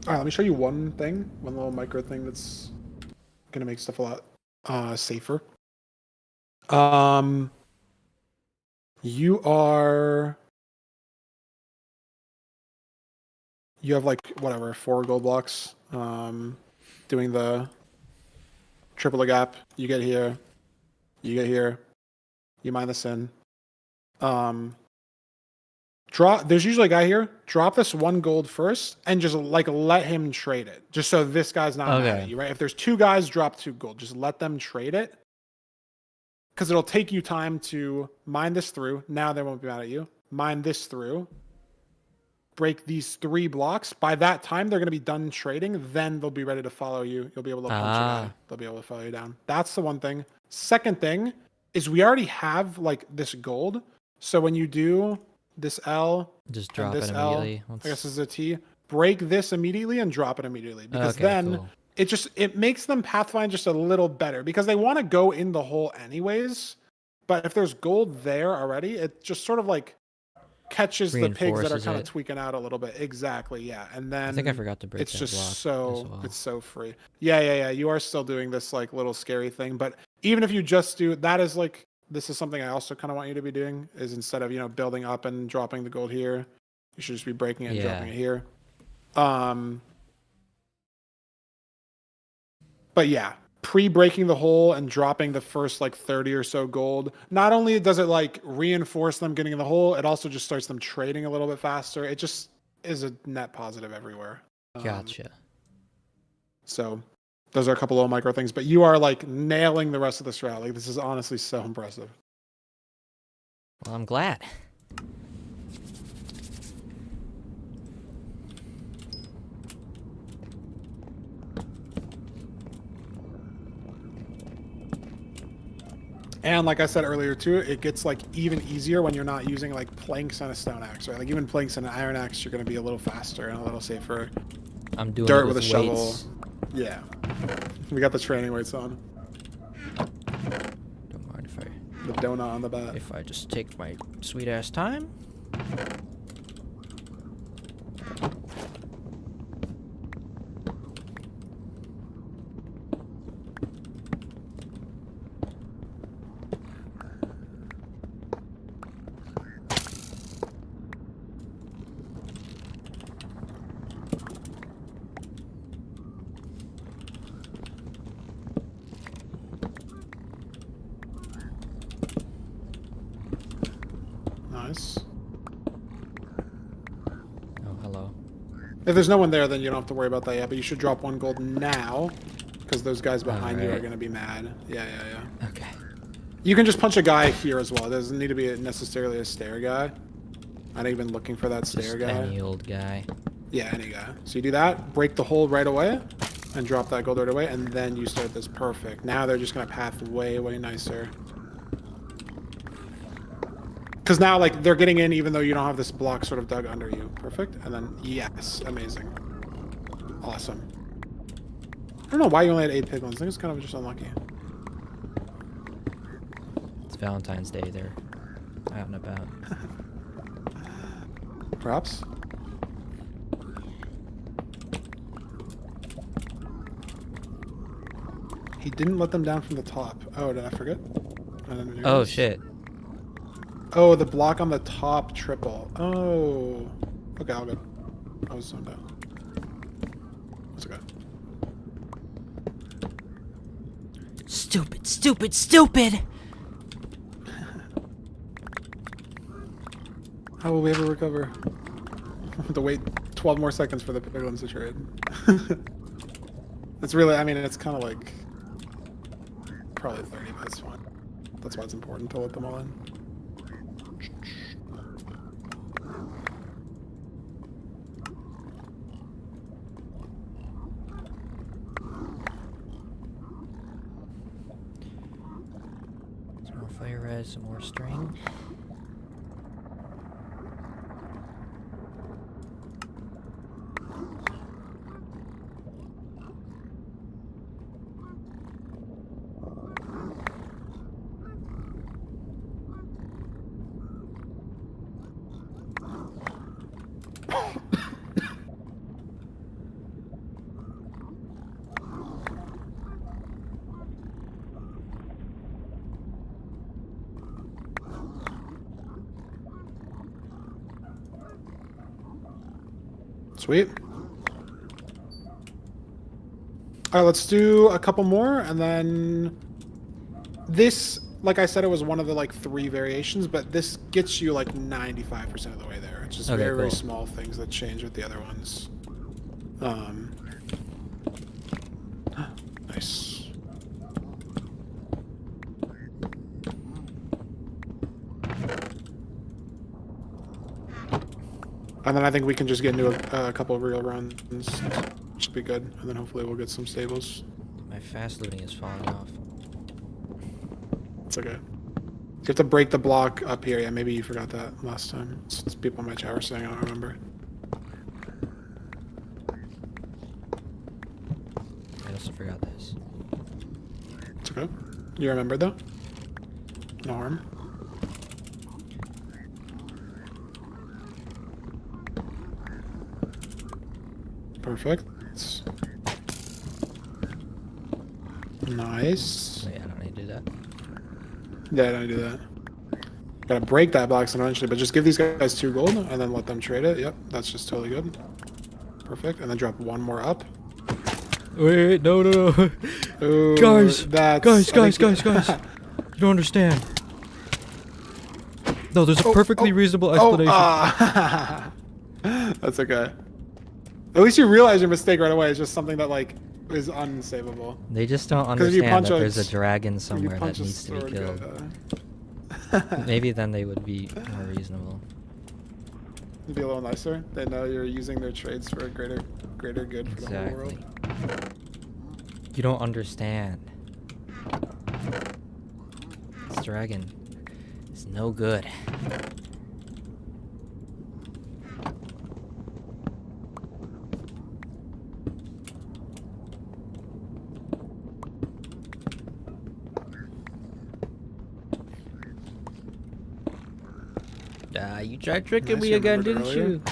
Speaker 2: All right, let me show you one thing, one little micro thing that's gonna make stuff a lot safer. You have like whatever 4 gold blocks. Doing the triple the gap. You get here. You get here. You mine this in. There's usually a guy here. Drop this 1 gold first and just like let him trade it. Just so this guy's not mad at you, right? If there's 2 guys, drop 2 gold. Just let them trade it. Because it'll take you time to mine this through. Now they won't be mad at you. Mine this through. Break these 3 blocks. By that time, they're going to be done trading. Then they'll be ready to follow you. You'll be able to punch a guy. They'll be able to follow you down. That's the one thing. Second thing is we already have like this gold. So when you do this L,
Speaker 1: just drop
Speaker 2: this
Speaker 1: it immediately.
Speaker 2: I guess this is a T. Break this immediately and drop it immediately. Because then it makes them pathfind just a little better. Because they want to go in the hole anyways. But if there's gold there already, it just sort of like catches the pigs that are kind of tweaking out a little bit. Exactly, yeah. And then
Speaker 1: I think I forgot to break
Speaker 2: it's
Speaker 1: that
Speaker 2: just
Speaker 1: block
Speaker 2: so it's so free. Yeah. You are still doing this like little scary thing, but even if you just do that, is like this is something I also kind of want you to be doing, is instead of building up and dropping the gold here, you should just be breaking it and dropping it here. But yeah, pre-breaking the hole and dropping the first like 30 or so gold, not only does it like reinforce them getting in the hole, it also just starts them trading a little bit faster. It just is a net positive everywhere.
Speaker 1: Gotcha.
Speaker 2: So those are a couple little micro things, but you are like nailing the rest of this route. Like this is honestly so impressive.
Speaker 1: Well, I'm glad.
Speaker 2: And like I said earlier too, it gets like even easier when you're not using like planks and a stone axe, right? Like even planks and an iron axe, you're going to be a little faster and a little safer.
Speaker 1: I'm doing
Speaker 2: dirt
Speaker 1: it
Speaker 2: with a
Speaker 1: weights.
Speaker 2: shovel. Yeah, we got the training weights on.
Speaker 1: Don't mind if
Speaker 2: the donut on the bat.
Speaker 1: If I just take my sweet ass time.
Speaker 2: Nice.
Speaker 1: Oh, hello.
Speaker 2: If there's no one there, then you don't have to worry about that yet. But you should drop 1 gold now, because those guys behind you are going to be mad. Yeah.
Speaker 1: Okay.
Speaker 2: You can just punch a guy here as well. It doesn't need to be necessarily a stair guy. I'm not even looking for that stair guy.
Speaker 1: Any old guy.
Speaker 2: Yeah, any guy. So you do that, break the hole right away, and drop that gold right away, and then you start this. Perfect. Now they're just going to path way nicer. Because now, like, they're getting in even though you don't have this block sort of dug under you. Perfect. And then, yes. Amazing. Awesome. I don't know why you only had 8 piglins. I think it's kind of just unlucky.
Speaker 1: It's Valentine's Day. They're out and about.
Speaker 2: Perhaps. He didn't let them down from the top. Oh, did I forget?
Speaker 1: Oh, shit.
Speaker 2: Oh, the block on the top triple. Oh. Okay, all good. I was zoned out. That's okay.
Speaker 1: Stupid, stupid, stupid!
Speaker 2: How will we ever recover? We'll have to wait 12 more seconds for the piglins to trade. It's really, I mean, it's kind of like probably 30, but it's fine. That's why it's important to let them all in.
Speaker 1: Some more fire res, some more string.
Speaker 2: Sweet. All right, let's do a couple more, and then this, like I said, it was one of the like 3 variations, but this gets you like 95% of the way there. It's just very small things that change with the other ones. Nice. And then I think we can just get into a couple of real runs. Should be good. And then hopefully we'll get some stables.
Speaker 1: My fast looting is falling off.
Speaker 2: It's okay. You have to break the block up here. Yeah, maybe you forgot that last time. It's people in my chat were saying, I don't remember.
Speaker 1: I also forgot this.
Speaker 2: It's okay. You remembered though? No harm. Perfect. Nice.
Speaker 1: Yeah, I don't need to do that.
Speaker 2: Yeah, I don't do that. Gotta break that box eventually, but just give these guys 2 gold and then let them trade it. Yep, that's just totally good. Perfect. And then drop 1 more up.
Speaker 1: Wait, no.
Speaker 2: Ooh,
Speaker 1: guys,
Speaker 2: that's,
Speaker 1: guys. You don't understand. No, there's a perfectly reasonable explanation.
Speaker 2: That's okay. At least you realize your mistake right away. It's just something that like is unsavable.
Speaker 1: They just don't understand that there's a dragon somewhere that needs to be killed. Maybe then they would be more reasonable.
Speaker 2: Be a little nicer. They know you're using their trades for a greater good for the whole world.
Speaker 1: You don't understand. This dragon is no good. You tried tricking me again, didn't you?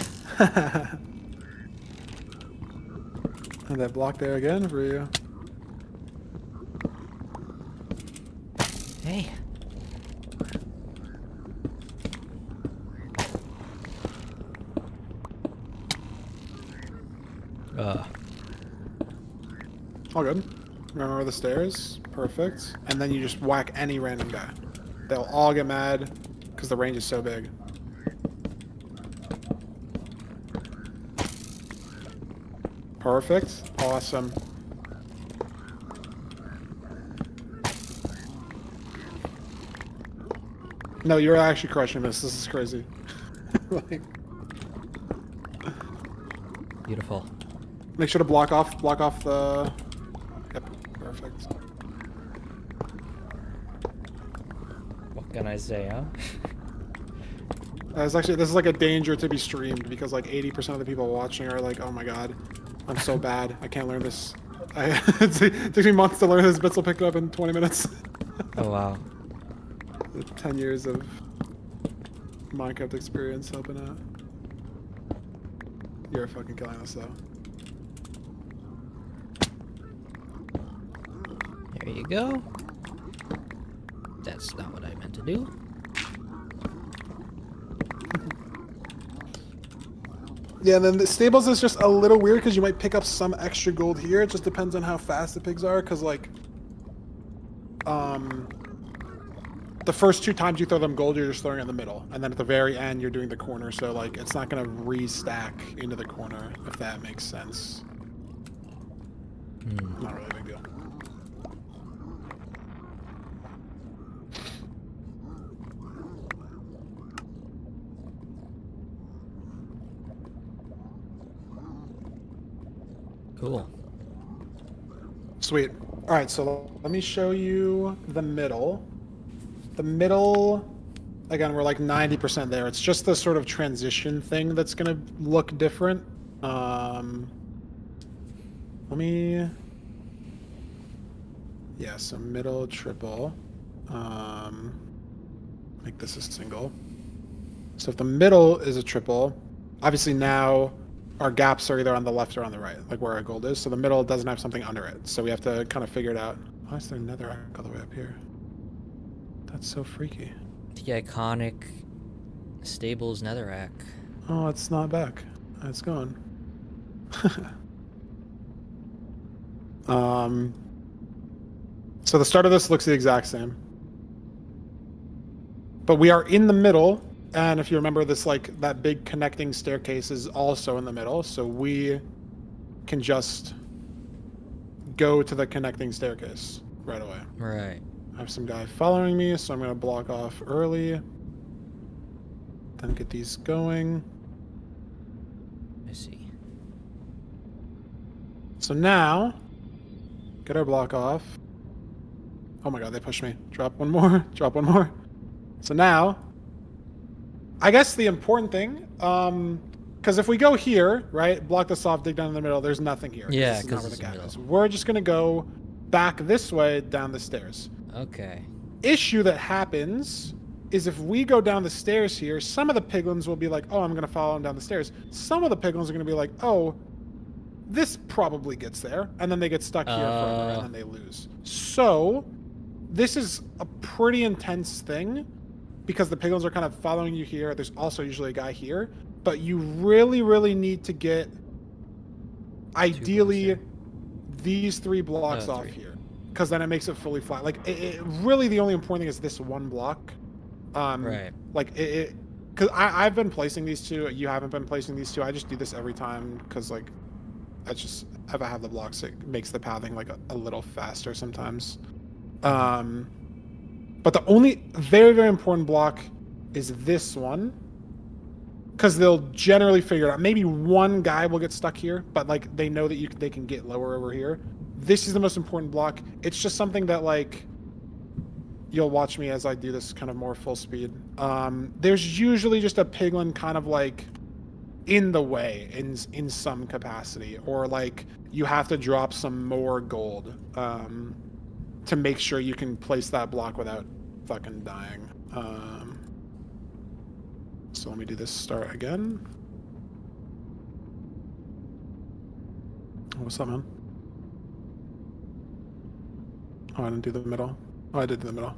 Speaker 2: And that block there again for you.
Speaker 1: Hey.
Speaker 2: All good. Remember the stairs? Perfect. And then you just whack any random guy. They'll all get mad because the range is so big. Perfect. Awesome. No, you're actually crushing this. This is crazy. Like,
Speaker 1: Beautiful.
Speaker 2: make sure to block off the... Yep, perfect.
Speaker 1: What can I say, huh?
Speaker 2: This is like a danger to be streamed because like 80% of the people watching are like, oh my god, I'm so bad. I can't learn this. It takes me months to learn this. Bitzel picked it up in 20 minutes.
Speaker 1: Oh, wow.
Speaker 2: 10 years of Minecraft experience helping out. You're fucking killing us though.
Speaker 1: There you go. That's not what I meant to do.
Speaker 2: Yeah, and then the stables is just a little weird because you might pick up some extra gold here. It just depends on how fast the pigs are, because like, the first 2 times you throw them gold, you're just throwing it in the middle, and then at the very end you're doing the corner. So like, it's not gonna re-stack into the corner, if that makes sense. Not really a big deal.
Speaker 1: Cool.
Speaker 2: Sweet. All right, so let me show you the middle. The middle, again, we're like 90% there. It's just the sort of transition thing that's gonna look different. Let me, yeah, so middle, triple. Make this a single. So if the middle is a triple, obviously now our gaps are either on the left or on the right, like where our gold is. So the middle doesn't have something under it. So we have to kind of figure it out. Why is there netherrack all the way up here? That's so freaky.
Speaker 1: The iconic stables netherrack.
Speaker 2: Oh, it's not back. It's gone. So the start of this looks the exact same. But we are in the middle, and if you remember this, like, that big connecting staircase is also in the middle, so we can just go to the connecting staircase right away.
Speaker 1: Right.
Speaker 2: I have some guy following me, so I'm going to block off early. Then get these going.
Speaker 1: I see.
Speaker 2: So now, get our block off. Oh my god, they pushed me. Drop one more. Drop one more. So now, I guess the important thing, because if we go here, right, block this off, dig down in the middle, there's nothing here.
Speaker 1: Yeah,
Speaker 2: this is not where
Speaker 1: because
Speaker 2: the
Speaker 1: it's
Speaker 2: gap
Speaker 1: the
Speaker 2: is. We're just going to go back this way down the stairs.
Speaker 1: Okay.
Speaker 2: Issue that happens is if we go down the stairs here, some of the piglins will be like, oh, I'm going to follow him down the stairs. Some of the piglins are going to be like, oh, this probably gets there. And then they get stuck here forever and then they lose. So this is a pretty intense thing because the piglins are kind of following you here. There's also usually a guy here. But you really, really need to get, ideally, these 3 blocks off here. Because then it makes it fully flat. Like, really the only important thing is this one block.
Speaker 1: Right.
Speaker 2: Like, because I've been placing these 2. You haven't been placing these 2. I just do this every time because, like, that's just, if I have the blocks, it makes the pathing, like, a little faster sometimes. But the only very, very important block is this one. Because they'll generally figure it out. Maybe one guy will get stuck here, but, like, they know that they can get lower over here. This is the most important block. It's just something that, like, you'll watch me as I do this kind of more full speed. There's usually just a piglin kind of, like, in the way in some capacity. Or, like, you have to drop some more gold to make sure you can place that block without fucking dying. So let me do this start again. Oh, what's up, man? Oh, I didn't do the middle. Oh, I did do the middle.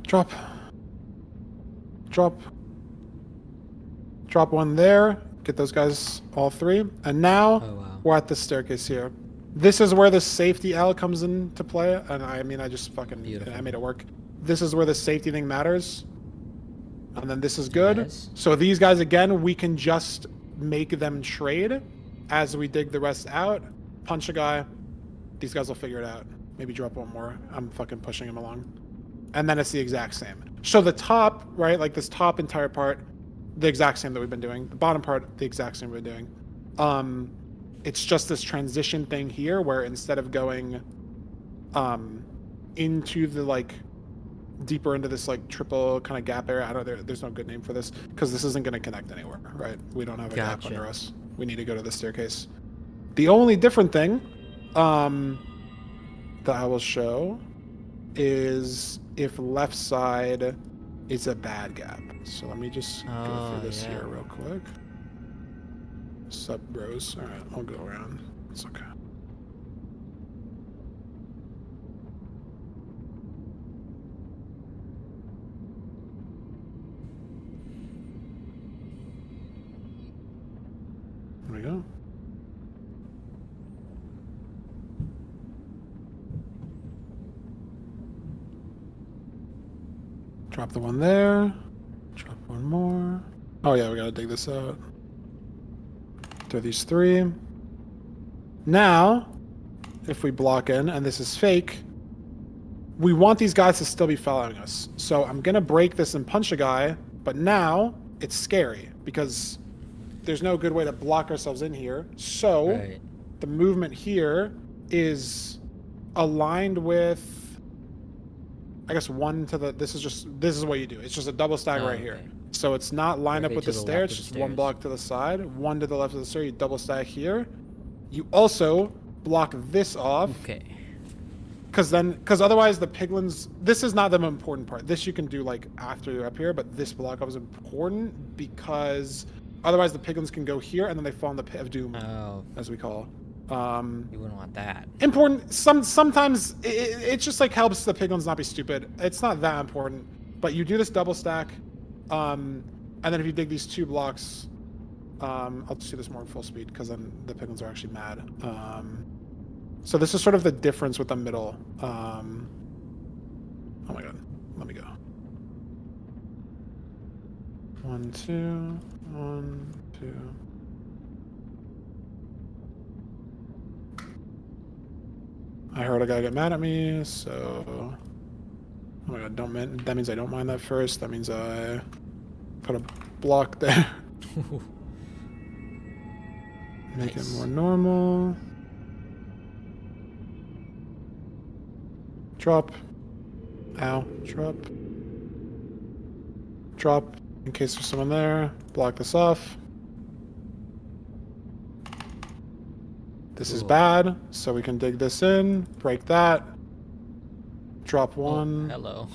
Speaker 2: Drop. Drop. Drop one there. Get those guys, all 3. And now, we're at the staircase here. This is where the safety L comes into play. And I mean, I just fucking, I made it work. This is where the safety thing matters. And then this is good.
Speaker 1: Yes.
Speaker 2: So these guys, again, we can just make them trade as we dig the rest out. Punch a guy. These guys will figure it out. Maybe drop one more. I'm fucking pushing him along. And then it's the exact same. So the top, right, like this top entire part, the exact same that we've been doing. The bottom part, the exact same we've been doing. It's just this transition thing here where instead of going into the like deeper into this like triple kind of gap area, I don't know, there's no good name for this because this isn't going to connect anywhere, right? We don't have a gap under us. We need to go to the staircase. The only different thing that I will show is if left side is a bad gap. So let me just go through this here real quick. Sup, bros. All right, I'll go around. It's okay. There we go. Drop the one there. Drop one more. Oh yeah, we gotta dig this out. Throw these three. Now, if we block in, and this is fake, we want these guys to still be following us. So I'm gonna break this and punch a guy, but now it's scary because there's no good way to block ourselves in here. So the movement here is aligned with, I guess, one to the, this is what you do. It's just a double stack right here. So it's not lined up with the stairs, it's just one block to the side, one to the left of the stair, you double stack here. You also block this off.
Speaker 1: Okay.
Speaker 2: Because otherwise the piglins, this is not the important part. This you can do like after you're up here, but this block off is important because otherwise the piglins can go here and then they fall in the pit of doom, as we call.
Speaker 1: You wouldn't want that.
Speaker 2: Important. Sometimes it just like helps the piglins not be stupid. It's not that important, but you do this double stack, and then if you dig these two blocks, I'll just do this more at full speed because then the piglins are actually mad. So this is sort of the difference with the middle. Oh my god, let me go. 1, 2, 1, 2. I heard a guy get mad at me, so... Oh my god, that means I don't mind that first. That means I put a block there. Make it more normal. Drop. Ow. Drop. Drop in case there's someone there. Block this off. This is bad, so we can dig this in, break that, drop one.
Speaker 1: Hello.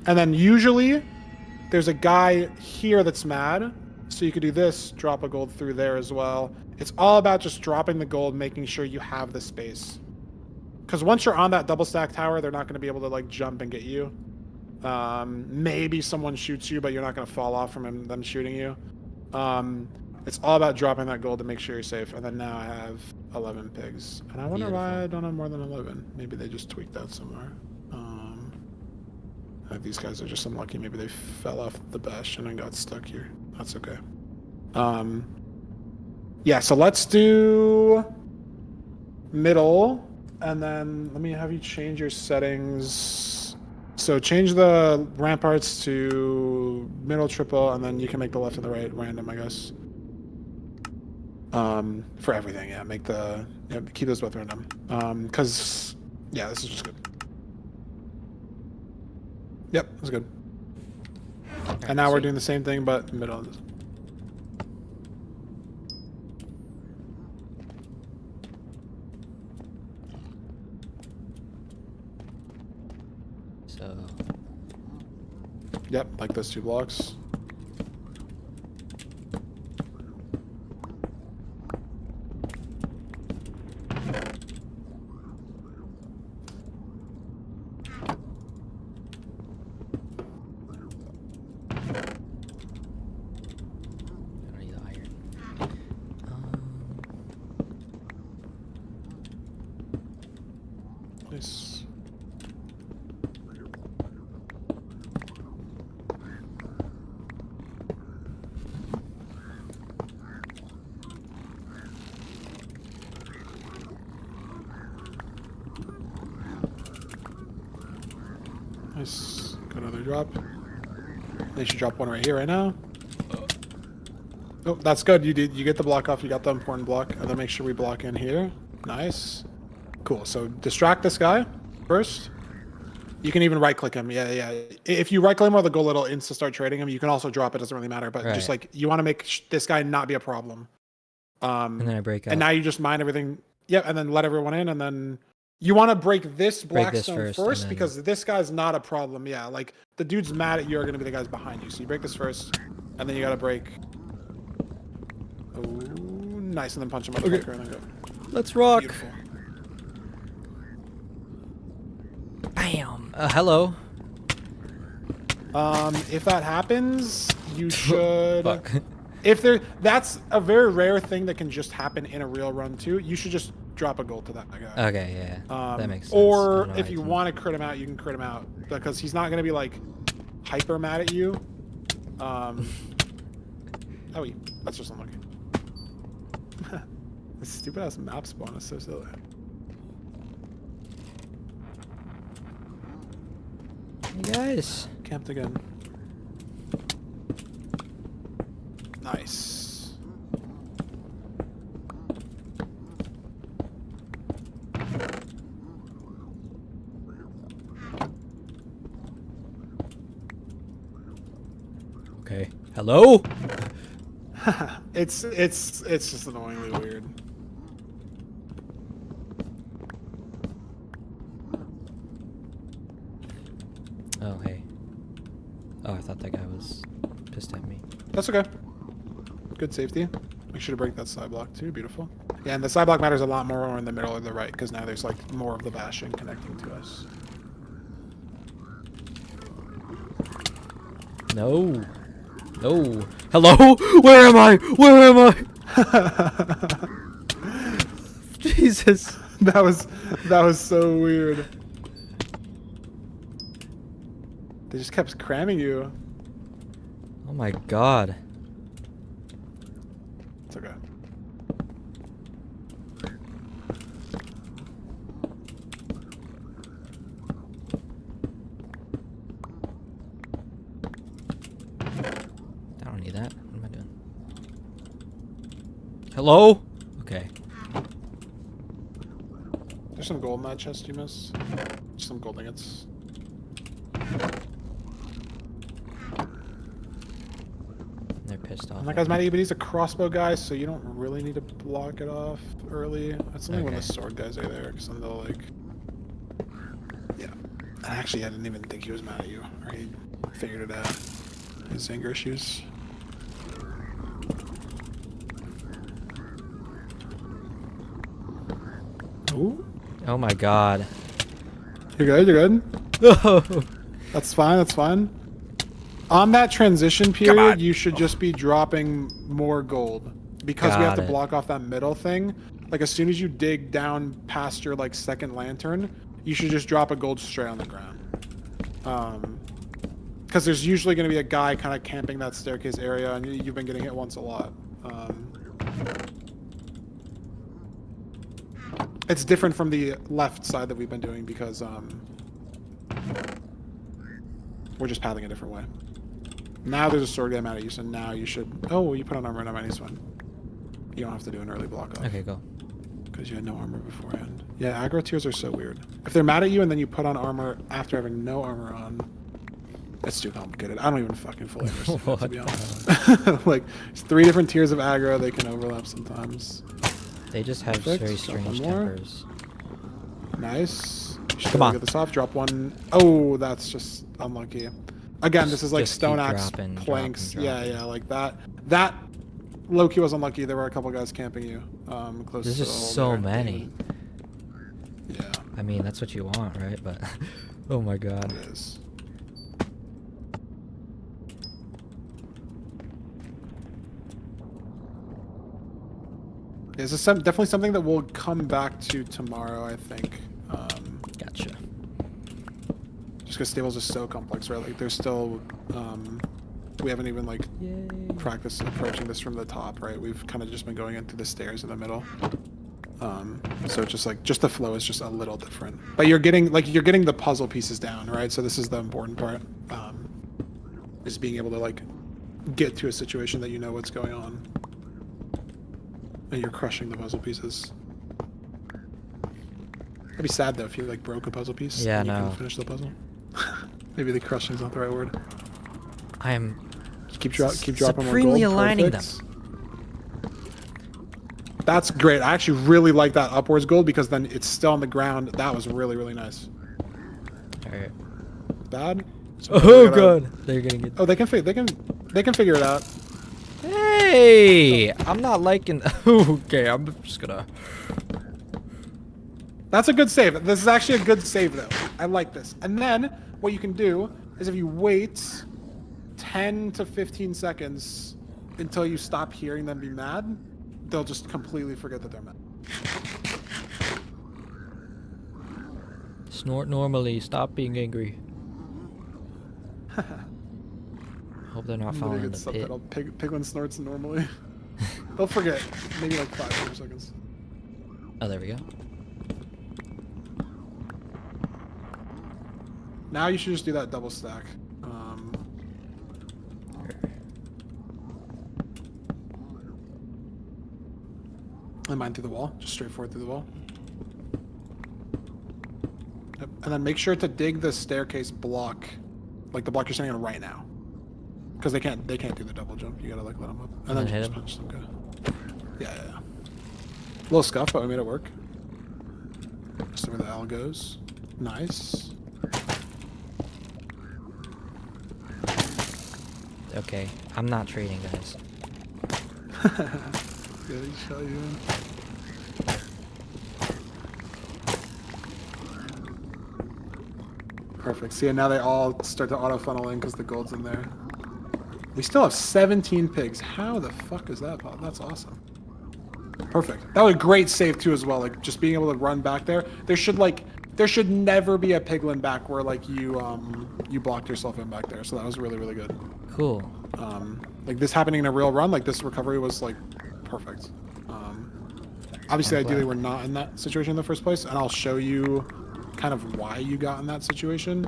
Speaker 2: And then usually there's a guy here that's mad, so you could do this, drop a gold through there as well. It's all about just dropping the gold, making sure you have the space. Because once you're on that double stack tower, they're not going to be able to like jump and get you. Maybe someone shoots you, but you're not going to fall off from them shooting you. It's all about dropping that gold to make sure you're safe. And then now I have 11 pigs. And I wonder why I don't have more than 11. Maybe they just tweaked out somewhere. These guys are just unlucky. Maybe they fell off the bastion and got stuck here. That's okay. Yeah, so let's do middle. And then let me have you change your settings. So change the ramparts to middle triple, and then you can make the left and the right random, I guess. For everything, yeah. Keep those both random. Because, yeah, this is just good. Yep, that's good. And now we're doing the same thing, but middle.
Speaker 1: So.
Speaker 2: Yep, like those two blocks. Nice. Got another drop. They should drop one right here right now. Oh, that's good. You get the block off. You got the important block. And then make sure we block in here. Nice. Cool. So distract this guy first. You can even right click him. Yeah. If you right click him while the goal, it'll insta start trading him. You can also drop it. Doesn't really matter. But just like you want to make this guy not be a problem.
Speaker 1: And then I break out.
Speaker 2: And now you just mine everything. Yep. And then let everyone in. And then you want to break this Blackstone first then... because this guy's not a problem. Yeah. Like the dudes mad at you are going to be the guys behind you. So you break this first. And then you got to break. Oh, nice. And then punch him up. Okay. And then go.
Speaker 1: Let's rock.
Speaker 2: Beautiful.
Speaker 1: Bam. Hello.
Speaker 2: If that happens, you should. That's a very rare thing that can just happen in a real run too. You should just drop a gold to that guy.
Speaker 1: Okay, yeah. That makes sense.
Speaker 2: Or if you want to crit him out, you can crit him out because he's not going to be like hyper mad at you. Oh, that's just unlucky. This stupid ass map spawn is so silly.
Speaker 1: Hey guys.
Speaker 2: Camped again. Nice.
Speaker 1: Okay. Hello?
Speaker 2: It's just annoyingly weird.
Speaker 1: Oh, hey. Oh, I thought that guy was pissed at me.
Speaker 2: That's okay. Good safety. Make sure to break that side block too. Beautiful. Yeah, and the side block matters a lot more in the middle or the right because now there's like more of the bastion connecting to us.
Speaker 1: No. No. Hello? Where am I? Where am I? Jesus.
Speaker 2: That was so weird. They just kept cramming you.
Speaker 1: Oh my god.
Speaker 2: It's okay.
Speaker 1: I don't need that. What am I doing? Hello? Okay.
Speaker 2: There's some gold in that chest you missed. Some gold ingots.
Speaker 1: They're pissed off.
Speaker 2: And that guy's mad at you, but he's a crossbow guy, so you don't really need to block it off early. That's only when the sword guys are there, because then they'll like... Yeah. Actually, I didn't even think he was mad at you. Or he figured it out. His anger issues. Ooh.
Speaker 1: Oh my god.
Speaker 2: You're good, you're good?
Speaker 1: Oh.
Speaker 2: That's fine, that's fine. On that transition period, you should just be dropping more gold. Because we have to block off that middle thing. Like, as soon as you dig down past your, like, second lantern, you should just drop a gold straight on the ground. Because there's usually going to be a guy kind of camping that staircase area, and you've been getting hit once a lot. It's different from the left side that we've been doing because we're just pathing a different way. Now there's a sword guy mad at you, so now you should... Oh, you put on armor, not this one. You don't have to do an early block off.
Speaker 1: Okay, go.
Speaker 2: Because you had no armor beforehand. Yeah, aggro tiers are so weird. If they're mad at you and then you put on armor after having no armor on, that's too complicated. I don't even fucking fully understand it, to be honest. Like, it's 3 different tiers of aggro. They can overlap sometimes.
Speaker 1: They just have very strange tempers.
Speaker 2: Nice.
Speaker 1: Come on.
Speaker 2: Get this off. Drop one. Oh, that's just unlucky. Again, this is like stone axe planks. Yeah, like that. That low-key was unlucky. There were a couple guys camping you close
Speaker 1: There's
Speaker 2: to the
Speaker 1: just so many.
Speaker 2: Yeah.
Speaker 1: I mean, that's what you want, right? But oh my god.
Speaker 2: It is. This is definitely something that we'll come back to tomorrow, I think.
Speaker 1: Gotcha.
Speaker 2: Just because stables are so complex, right? Like, there's still... we haven't even, like, practiced approaching this from the top, right? We've kind of just been going in through the stairs in the middle. So it's just like the flow is just a little different. But you're getting the puzzle pieces down, right? So this is the important part. Is being able to like get to a situation that you know what's going on. And you're crushing the puzzle pieces. It'd be sad though if you like broke a puzzle piece
Speaker 1: Yeah,
Speaker 2: and you
Speaker 1: no.
Speaker 2: couldn't finish the puzzle. Maybe the crushing's not the right word.
Speaker 1: I am
Speaker 2: Just keep dropping more gold.
Speaker 1: supremely aligning them.
Speaker 2: Perfect. That's great. I actually really like that upwards gold because then it's still on the ground. That was really, really nice.
Speaker 1: Alright.
Speaker 2: Bad?
Speaker 1: Oh god. They're gonna get.
Speaker 2: Oh, they can figure it out.
Speaker 1: Hey! I'm not liking. Okay, I'm just gonna.
Speaker 2: That's a good save. This is actually a good save though. I like this. And then what you can do is if you wait 10 to 15 seconds until you stop hearing them be mad, they'll just completely forget that they're mad.
Speaker 1: Snort normally. Stop being angry. Hope they're not following the pit.
Speaker 2: Piglin snorts normally. They'll forget. Maybe like 5 more seconds.
Speaker 1: Oh, there we go.
Speaker 2: Now you should just do that double stack. And mine through the wall, just straight forward through the wall. Yep. And then make sure to dig the staircase block, like the block you're standing on right now, because they can't do the double jump. You gotta like let them up, and then just punch them. Good. Yeah. A little scuff, but we made it work. Just where the L goes. Nice.
Speaker 1: Okay, I'm not trading, guys.
Speaker 2: Good shot you in. Perfect. See, and now they all start to auto funnel in because the gold's in there. We still have 17 pigs. How the fuck is that, Bob? That's awesome. Perfect. That was a great save too, as well. Like just being able to run back there. There should never be a piglin back where like you blocked yourself in back there. So that was really, really good.
Speaker 1: Cool.
Speaker 2: Like this happening in a real run, like this recovery was like perfect. Obviously, ideally, we're not in that situation in the first place, and I'll show you kind of why you got in that situation.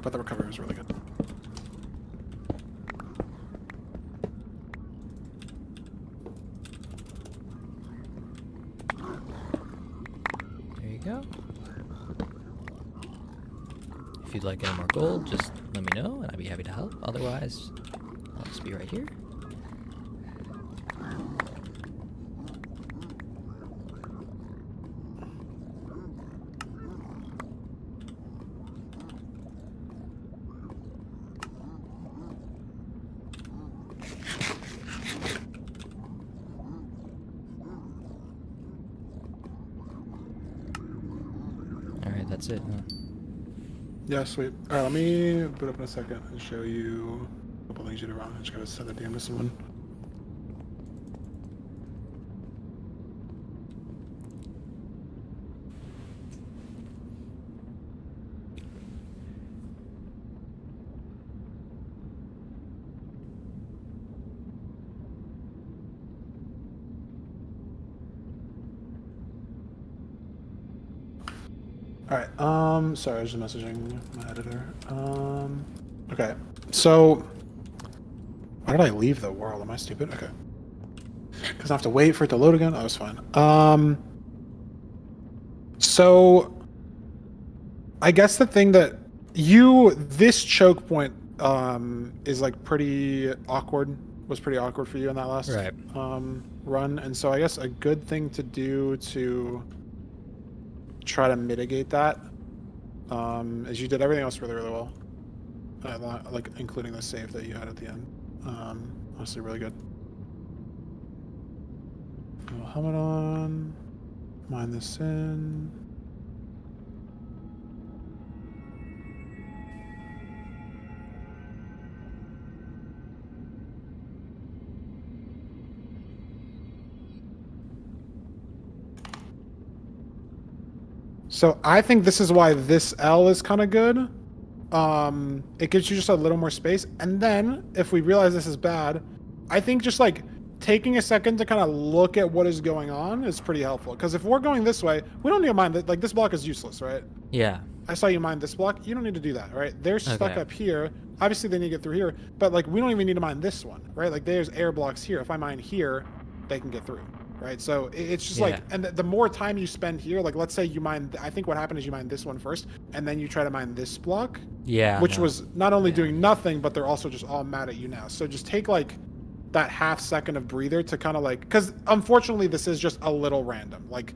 Speaker 2: But the recovery was really good.
Speaker 1: There you go. If you'd like any more gold, just let me know, and I'd be happy to help. Otherwise, I'll just be right here. Alright, that's it, huh?
Speaker 2: Yeah, sweet. All right, let me boot up in a second and show you a couple things you did wrong. I just gotta send a DM to someone. All right. Sorry, I was just messaging my editor. Okay. So, why did I leave the world? Am I stupid? Okay. Because I have to wait for it to load again. Oh, it's fine. So, I guess the thing that this choke point, is like pretty awkward. Was pretty awkward for you in that last run, and so I guess a good thing to do to try to mitigate that is you did everything else really, really well. Like including the save that you had at the end. Honestly, really good. I'll helmet on. Mine this in. So I think this is why this L is kind of good. It gives you just a little more space. And then if we realize this is bad, I think just like taking a second to kind of look at what is going on is pretty helpful. Because if we're going this way, we don't need to mind that. Like, this block is useless, right?
Speaker 1: Yeah.
Speaker 2: I saw you mine this block. You don't need to do that, right? They're stuck
Speaker 1: Okay.
Speaker 2: up here. Obviously, they need to get through here. But, like, we don't even need to mine this one, right? Like, there's air blocks here. If I mine here, they can get through, right? So it's just like, and the more time you spend here, like, let's say you mine, I think what happened is you mine this one first, and then you try to mine this block.
Speaker 1: Yeah.
Speaker 2: Which
Speaker 1: no.
Speaker 2: was not only doing nothing, but they're also just all mad at you now. So just take, like, that half second of breather to kind of, like, because unfortunately, this is just a little random. Like,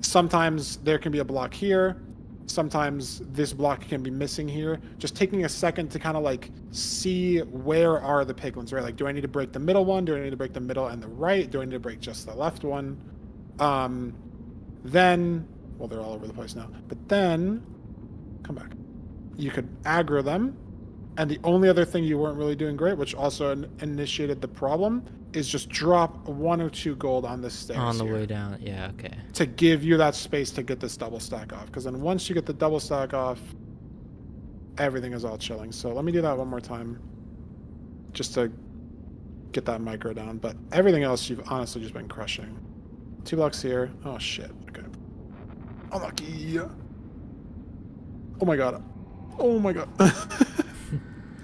Speaker 2: sometimes there can be a block here. Sometimes this block can be missing here. Just taking a second to kind of like see where are the piglins, right? Like, do I need to break the middle one? Do I need to break the middle and the right? Do I need to break just the left one? Then, well, they're all over the place now. But then, come back. You could aggro them. And the only other thing you weren't really doing great, which also initiated the problem, is just drop 1 or 2 gold on this stairs
Speaker 1: On the
Speaker 2: here
Speaker 1: way down. Yeah. Okay.
Speaker 2: to give you that space to get this double stack off. Because then once you get the double stack off, everything is all chilling. So let me do that one more time, just to get that micro down. But everything else, you've honestly just been crushing. 2 blocks here. Oh shit. Okay. Unlucky. Oh my god. Oh my god.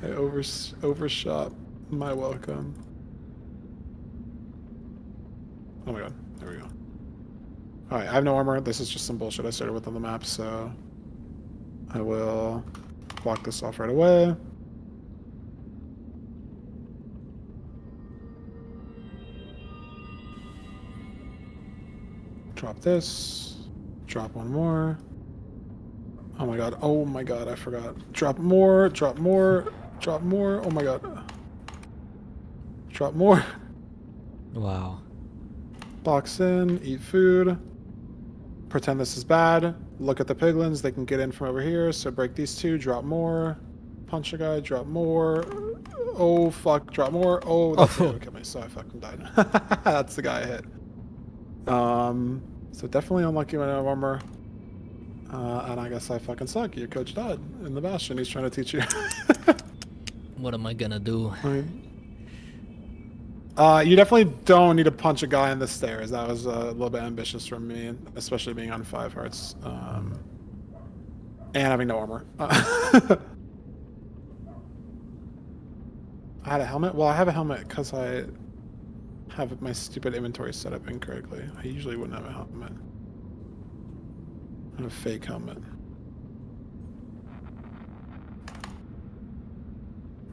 Speaker 2: I overshot my welcome. Oh my god. There we go. Alright, I have no armor. This is just some bullshit I started with on the map, so I will block this off right away. Drop this. Drop one more. Oh my god. Oh my god, I forgot. Drop more. Drop more. Drop more. Oh my god. Drop more.
Speaker 1: Wow.
Speaker 2: Box in. Eat food. Pretend this is bad. Look at the piglins. They can get in from over here. So break these 2. Drop more. Punch a guy. Drop more. Oh fuck. Drop more. Oh, that's the guy who killed me. So I fucking died. That's the guy I hit. So definitely unlucky when I have armor. And I guess I fucking suck. Your coach died in the bastion. He's trying to teach you.
Speaker 1: What am I gonna do?
Speaker 2: You definitely don't need to punch a guy in the stairs. That was a little bit ambitious from me, especially being on 5 hearts. And having no armor. I had a helmet? Well, I have a helmet because I have my stupid inventory set up incorrectly. I usually wouldn't have a helmet. I have a fake helmet.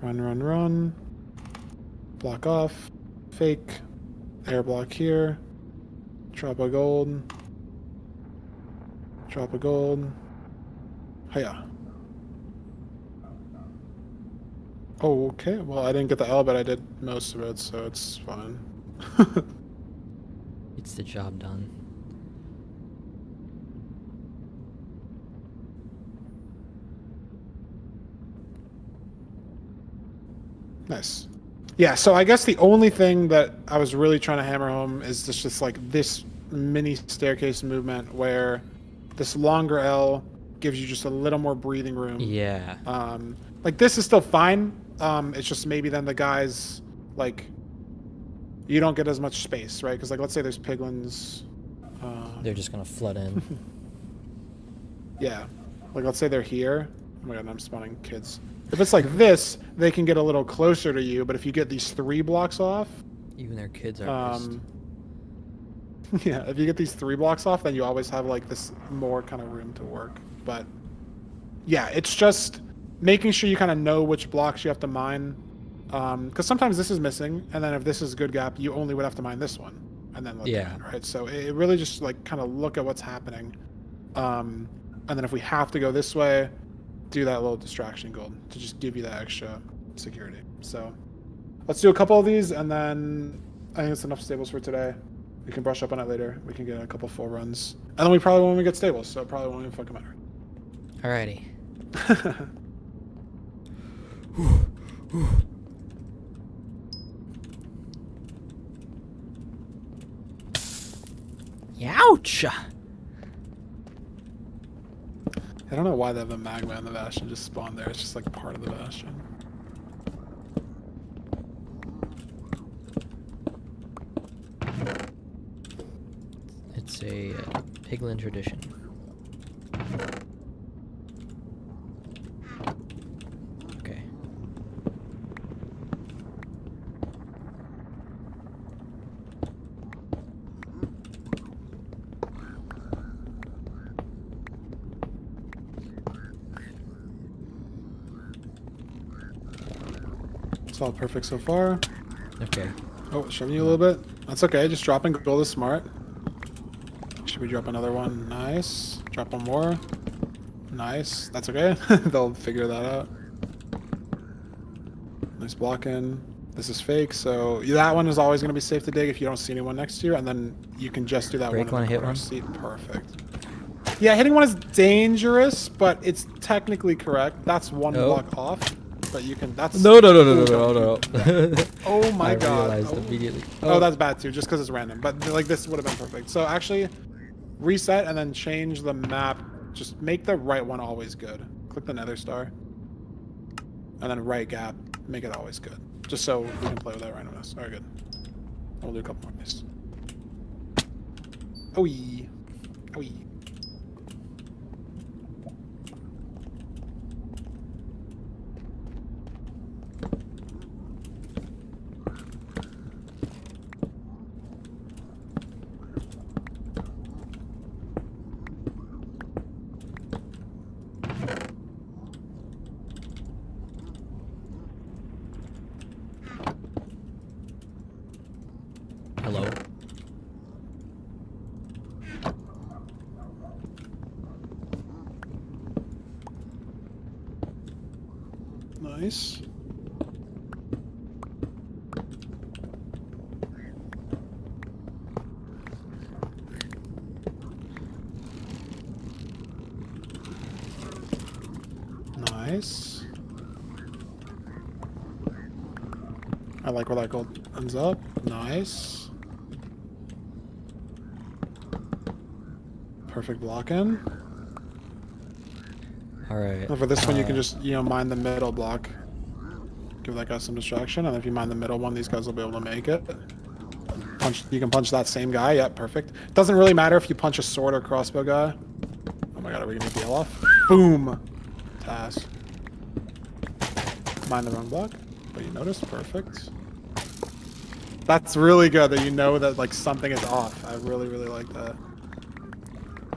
Speaker 2: Run, run, run. Block off. Fake. Air block here. Drop a gold. Drop a gold. Hiya. Oh, okay. Well, I didn't get the L, but I did most of it, so it's fine.
Speaker 1: It's the job done.
Speaker 2: Nice. Yeah, so I guess the only thing that I was really trying to hammer home is just like this mini staircase movement where this longer L gives you just a little more breathing room.
Speaker 1: Yeah.
Speaker 2: Like this is still fine. It's just maybe then the guys, like, you don't get as much space, right? Because like, let's say there's piglins.
Speaker 1: They're just gonna flood in.
Speaker 2: Yeah. Like, let's say they're here. Oh my god, I'm spawning kids. If it's like this, they can get a little closer to you, but if you get these 3 blocks off...
Speaker 1: Even their kids are pissed.
Speaker 2: Yeah, if you get these 3 blocks off, then you always have, like, this more kind of room to work. But, yeah, it's just making sure you kind of know which blocks you have to mine. Because sometimes this is missing, and then if this is a good gap, you only would have to mine this one. And then let them in, right? So it really just, like, kind of look at what's happening. And then if we have to go this way, do that little distraction gold to just give you that extra security. So let's do a couple of these, and then I think it's enough stables for today. We can brush up on it later. We can get a couple full runs, and then we probably won't even get stables, so it probably won't even fucking matter.
Speaker 1: Alrighty. Ouch!
Speaker 2: I don't know why they have the magma in the bastion just spawned there. It's just like part of the bastion.
Speaker 1: a piglin tradition. Okay.
Speaker 2: It's all perfect so far.
Speaker 1: Okay.
Speaker 2: Oh, shoving you a little bit. That's okay. Just dropping gold is smart. Should we drop another one? Nice. Drop one more. Nice. That's okay. They'll figure that out. Nice blocking. This is fake, so that one is always going to be safe to dig if you don't see anyone next to you, and then you can just do that
Speaker 1: Break
Speaker 2: one
Speaker 1: one,
Speaker 2: in the
Speaker 1: hit
Speaker 2: corner
Speaker 1: one?
Speaker 2: seat. Perfect. Yeah, hitting one is dangerous, but it's technically correct. That's one block off, but you can. That's
Speaker 1: No.
Speaker 2: Oh my
Speaker 1: I
Speaker 2: god.
Speaker 1: realized
Speaker 2: Oh.
Speaker 1: immediately.
Speaker 2: Oh, that's bad too, just because it's random. But like this would have been perfect. So actually, reset and then change the map. Just make the right one always good. Click the nether star, and then right gap. Make it always good. Just so we can play with that randomness. Alright, good. We'll do a couple more. Nice. Oh yeah. Oh yeah.
Speaker 1: Hello.
Speaker 2: Nice. Nice. I like where that gold ends up. Nice. Perfect block in.
Speaker 1: Alright.
Speaker 2: And for this one, you can just, mine the middle block. Give that guy some distraction, and if you mine the middle one, these guys will be able to make it. You can punch that same guy. Yeah, perfect. Doesn't really matter if you punch a sword or crossbow guy. Oh my god, are we gonna heal off? Boom! Task. Mine the wrong block, but you noticed. Perfect. That's really good that you know that like something is off. I really, really like that.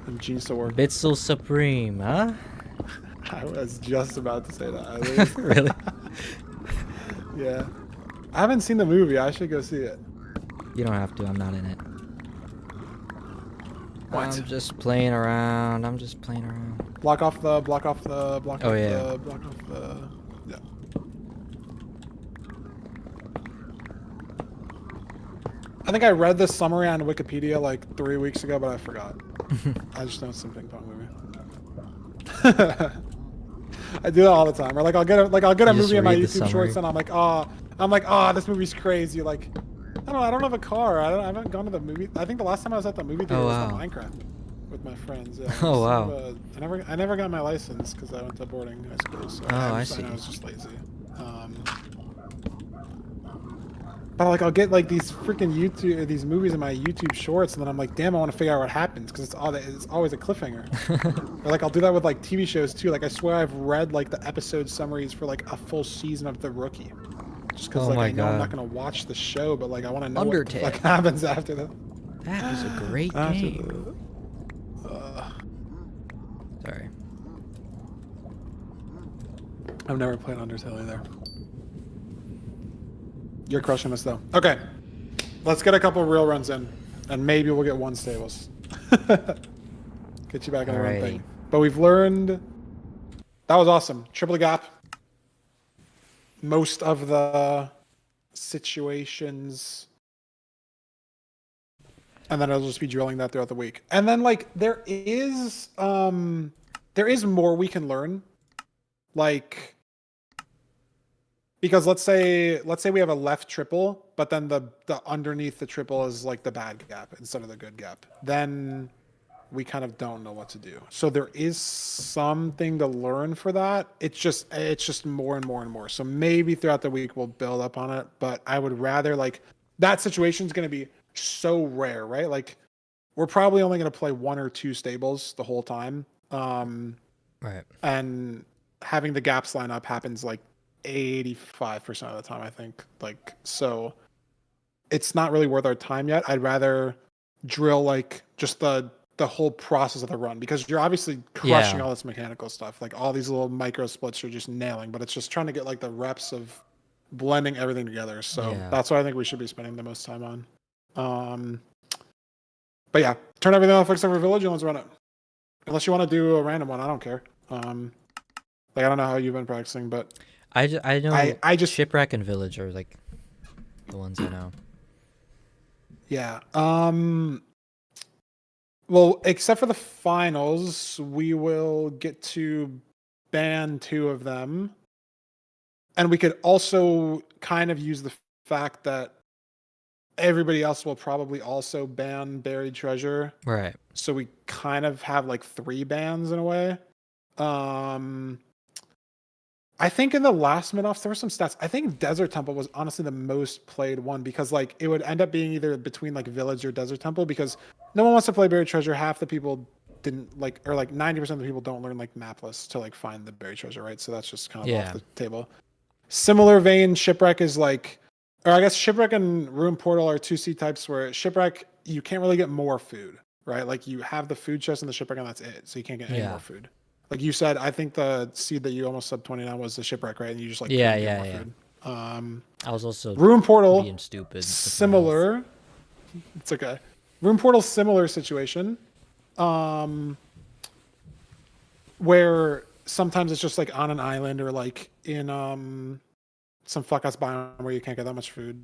Speaker 2: And G sword.
Speaker 1: Bitzel Supreme, huh?
Speaker 2: I was just about to say that. At least.
Speaker 1: Really?
Speaker 2: Yeah. I haven't seen the movie. I should go see it.
Speaker 1: You don't have to. I'm not in it.
Speaker 2: What?
Speaker 1: I'm just playing around.
Speaker 2: Block off the.
Speaker 1: Oh, yeah.
Speaker 2: Yeah. I think I read this summary on Wikipedia like 3 weeks ago, but I forgot. I just know it's some ping pong movie. I do that all the time. Or like I'll get a movie in my YouTube shorts, and I'm like, this movie's crazy. Like, I don't have a car. I haven't gone to the movie. I think the last time I was at the movie theater was on Minecraft with my friends. Yeah,
Speaker 1: Oh wow.
Speaker 2: I never got my license because I went to boarding high school. So
Speaker 1: I see.
Speaker 2: I was just lazy. But like I'll get like these freaking these movies in my YouTube shorts, and then I'm like, damn, I want to figure out what happens because it's always a cliffhanger. Or like I'll do that with like TV shows too. Like I swear I've read like the episode summaries for like a full season of The Rookie, just because like I know I'm not gonna watch the show, but like I want to know what the fuck happens after that.
Speaker 1: That was a great game. Sorry.
Speaker 2: I've never played Undertale either. You're crushing us though. Okay, let's get a couple real runs in, and maybe we'll get one stables. Get you back on the run thing. But we've learned that was awesome. Triple gap. Most of the situations, and then I'll just be drilling that throughout the week. And then like there is more we can learn, like. Because let's say we have a left triple, but then the underneath the triple is like the bad gap instead of the good gap. Then we kind of don't know what to do. So there is something to learn for that. It's just more and more and more. So maybe throughout the week we'll build up on it. But I would rather like that situation is going to be so rare, right? Like we're probably only going to play 1 or 2 stables the whole time.
Speaker 1: Right.
Speaker 2: And having the gaps line up happens like 85% of the time, I think. Like, so it's not really worth our time yet. I'd rather drill like just the whole process of the run, because you're obviously crushing
Speaker 1: Yeah.
Speaker 2: all this mechanical stuff. Like all these little micro splits you're just nailing, but it's just trying to get like the reps of blending everything together. So
Speaker 1: Yeah.
Speaker 2: that's what I think we should be spending the most time on. But yeah, turn everything off except for village and let's run it. Unless you want to do a random one, I don't care. Like I don't know how you've been practicing, but
Speaker 1: I know
Speaker 2: I just
Speaker 1: shipwreck and village are like the ones I know.
Speaker 2: yeah. Well, except for the finals, we will get to ban 2 of them. And we could also kind of use the fact that everybody else will probably also ban buried treasure.
Speaker 1: Right.
Speaker 2: So we kind of have like 3 bans in a way. I think in the last Midoffs, there were some stats. I think Desert Temple was honestly the most played one, because like it would end up being either between like Village or Desert Temple, because no one wants to play Buried Treasure. Half the people didn't like, or like 90% of the people don't learn like map lists to like find the Buried Treasure, right? So that's just kind of off the table. Similar vein, Shipwreck is like, or I guess Shipwreck and Ruin Portal are 2 C types, where Shipwreck, you can't really get more food, right? Like you have the food chest in the Shipwreck and that's it. So you can't get any more food. Like you said, I think the seed that you almost sub 29 was the Shipwreck, right? And you just like couldn't get more food.
Speaker 1: I was also
Speaker 2: Ruin Portal
Speaker 1: being stupid.
Speaker 2: Similar. It's okay. Ruin Portal similar situation. Where sometimes it's just like on an island or like in some fuck ass biome where you can't get that much food.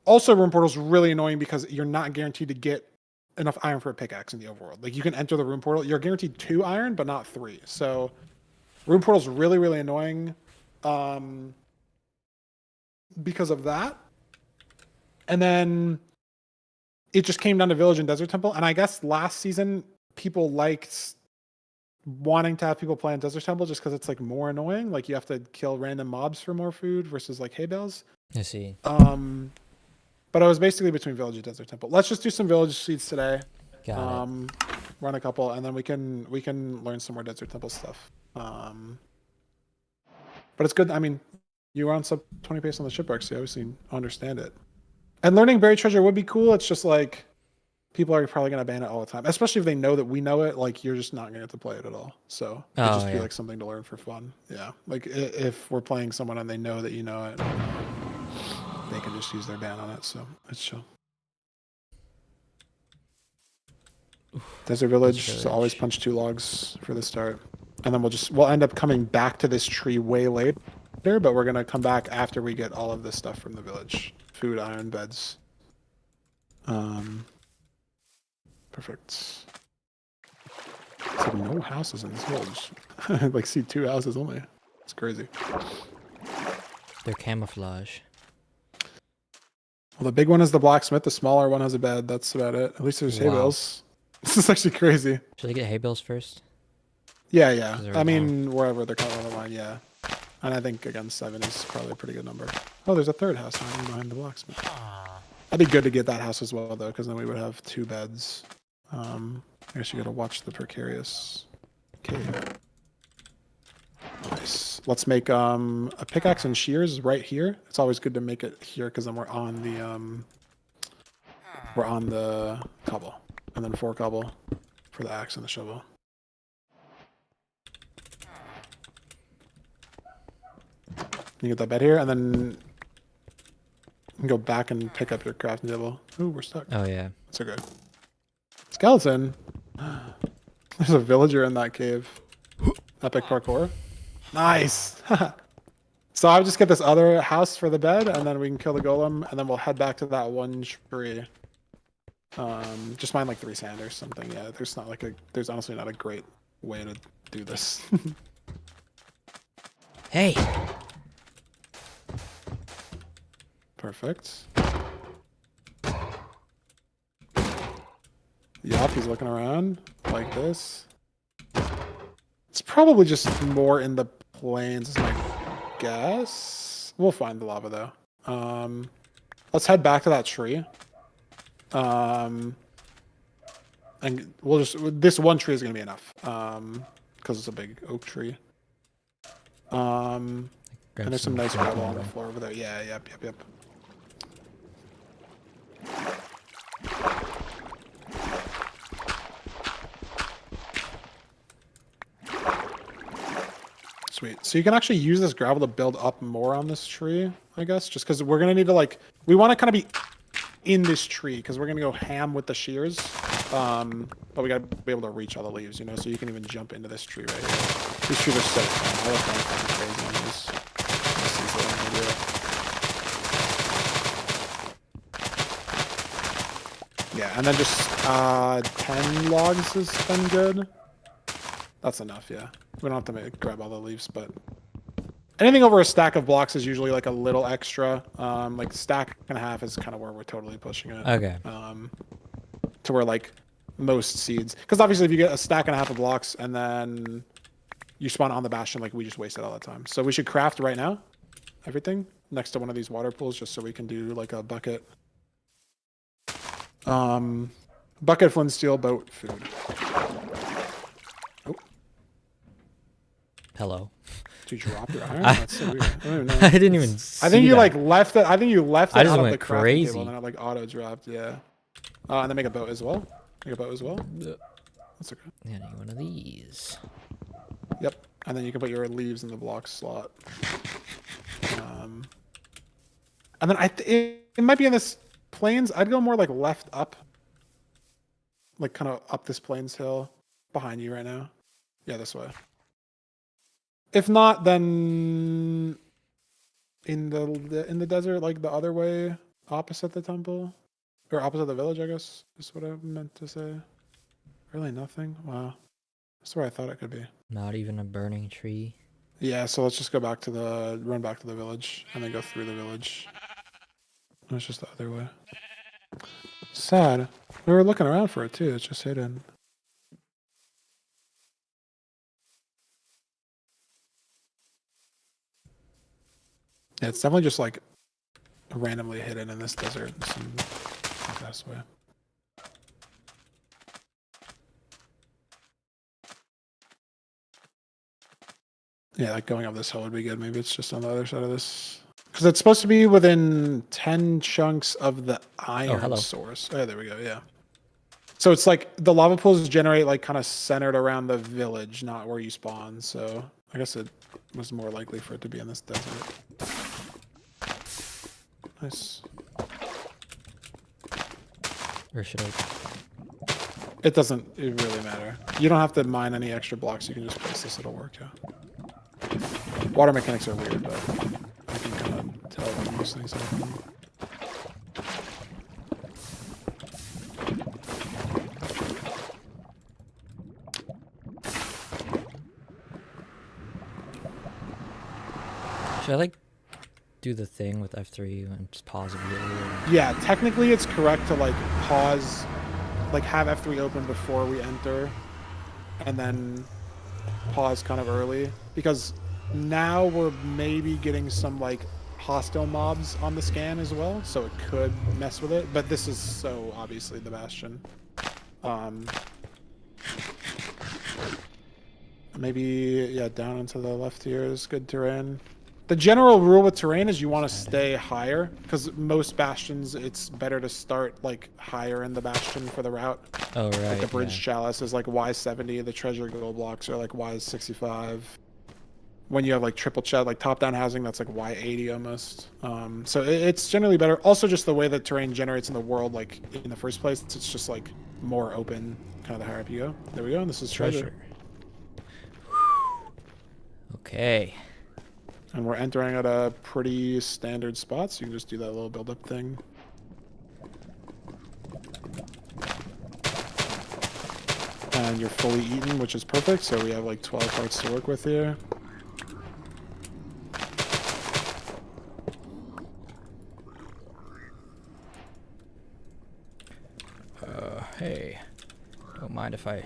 Speaker 2: Also, Ruin Portal's really annoying because you're not guaranteed to get enough iron for a pickaxe in the overworld. Like you can enter the Ruin Portal, you're guaranteed 2 iron, but not 3. So Ruin Portal's really, really annoying because of that. And then it just came down to Village and Desert Temple. And I guess last season people liked wanting to have people play in Desert Temple just because it's like more annoying. Like you have to kill random mobs for more food versus like hay bales.
Speaker 1: I see.
Speaker 2: But I was basically between Village and Desert Temple. Let's just do some Village seeds today.
Speaker 1: Got it.
Speaker 2: Run a couple, and then we can learn some more Desert Temple stuff. But it's good. I mean, you were on sub 20 pace on the shipwreck, so you obviously understand it. And learning buried treasure would be cool. It's just like people are probably gonna ban it all the time, especially if they know that we know it. Like you're just not gonna get to play it at all. So it just be like something to learn for fun. Yeah, like if we're playing someone and they know that you know it, they can just use their ban on it. So it's chill. Desert Village. So always punch 2 logs for the start, and then we'll end up coming back to this tree way later. But we're gonna come back after we get all of this stuff from the village: food, iron, beds. Perfect. It's like no houses in this village. I like see 2 houses only. It's crazy.
Speaker 1: They're camouflage.
Speaker 2: Well, the big one is the blacksmith. The smaller one has a bed. That's about it. At least there's hay bales. This is actually crazy.
Speaker 1: Should I get hay bales first?
Speaker 2: Yeah, yeah. I mean, wherever they're kind of on the line, yeah. And I think, again, 7 is probably a pretty good number. Oh, there's a 3rd house hiding behind the blacksmith. That'd be good to get that house as well, though, because then we would have 2 beds. I guess you gotta watch the precarious cave. Nice. Let's make a pickaxe and shears right here. It's always good to make it here because then we're on the cobble, and then 4 cobble for the axe and the shovel. You get that bed here, and then you can go back and pick up your crafting table. Ooh, we're stuck.
Speaker 1: Oh yeah.
Speaker 2: It's okay. Skeleton. There's a villager in that cave. Epic parkour. Nice. So I'll just get this other house for the bed, and then we can kill the golem, and then we'll head back to that one tree. Just mine like 3 sand or something. Yeah, there's honestly not a great way to do this.
Speaker 1: Hey.
Speaker 2: Perfect. Yup, he's looking around like this. It's probably just more in the plains, is my guess. We'll find the lava though. Let's head back to that tree. And we'll just this one tree is gonna be enough. Because it's a big oak tree. And there's some nice gravel on the floor over there. Yeah, yep. Sweet. So you can actually use this gravel to build up more on this tree, I guess, just because we're gonna need to like we want to kind of be in this tree because we're gonna go ham with the shears. But we gotta be able to reach all the leaves, you know. So you can even jump into this tree right here. These trees are so fun. I love going fucking crazy on these. This is what I'm gonna do. Yeah, and then just 10 logs has been good. That's enough, yeah. We don't have to grab all the leaves, but anything over a stack of blocks is usually like a little extra. Like stack and a half is kind of where we're totally pushing it.
Speaker 1: Okay.
Speaker 2: To where like most seeds, because obviously if you get a stack and a half of blocks and then you spawn on the bastion, like we just wasted all that time. So we should craft right now, everything next to one of these water pools, just so we can do like a bucket. Bucket, flint, steel, boat, food.
Speaker 1: Hello.
Speaker 2: Did you drop your iron? That's so weird. I don't even know.
Speaker 1: I didn't even see
Speaker 2: I think you
Speaker 1: that.
Speaker 2: like left it. I think you left it
Speaker 1: I just
Speaker 2: out of
Speaker 1: went
Speaker 2: the crafting
Speaker 1: crazy.
Speaker 2: table and then it like auto dropped. Yeah. And then make a boat as well. Make a boat as well. That's okay.
Speaker 1: Yeah, I need one of these.
Speaker 2: Yep. And then you can put your leaves in the block slot. And then it might be in this plains. I'd go more like left up. Like kind of up this plains hill behind you right now. Yeah, this way. If not, then in the desert, like the other way, opposite the temple, or opposite the village, I guess is what I meant to say. Really nothing. Wow, that's where I thought it could be.
Speaker 1: Not even a burning tree.
Speaker 2: Yeah, so let's just go back to run back to the village, and then go through the village. It's just the other way. Sad. We were looking around for it too. It's just hidden. Yeah, it's definitely just like randomly hidden in this desert in some best way. Yeah, like going up this hill would be good. Maybe it's just on the other side of this. Because it's supposed to be within 10 chunks of the iron source. Oh, there we go, yeah. So it's like the lava pools generate like kind of centered around the village, not where you spawn. So I guess it was more likely for it to be in this desert. Nice.
Speaker 1: Or should I?
Speaker 2: It doesn't really matter. You don't have to mine any extra blocks. You can just place this. It'll work, yeah. Water mechanics are weird, but I can kind of tell when most things happen.
Speaker 1: Should I like do the thing with F3 and just pause immediately?
Speaker 2: Yeah, technically it's correct to like pause, like have F3 open before we enter, and then pause kind of early, because now we're maybe getting some like hostile mobs on the scan as well, so it could mess with it, but this is so obviously the bastion. Maybe, yeah, down into the left here is good terrain. The general rule with terrain is you want to stay higher, because most bastions, it's better to start like higher in the bastion for the route.
Speaker 1: Oh, right.
Speaker 2: Like the bridge chalice is like Y70, the treasure gold blocks are like Y65. When you have like triple chest, like top-down housing, that's like Y80 almost. So it's generally better. Also, just the way that terrain generates in the world, like in the first place, it's just like more open, kind of the higher up you go. There we go. And this is treasure.
Speaker 1: Okay.
Speaker 2: And we're entering at a pretty standard spot, so you can just do that little build-up thing. And you're fully eaten, which is perfect, so we have like 12 hearts to work with here.
Speaker 1: Hey, don't mind if I...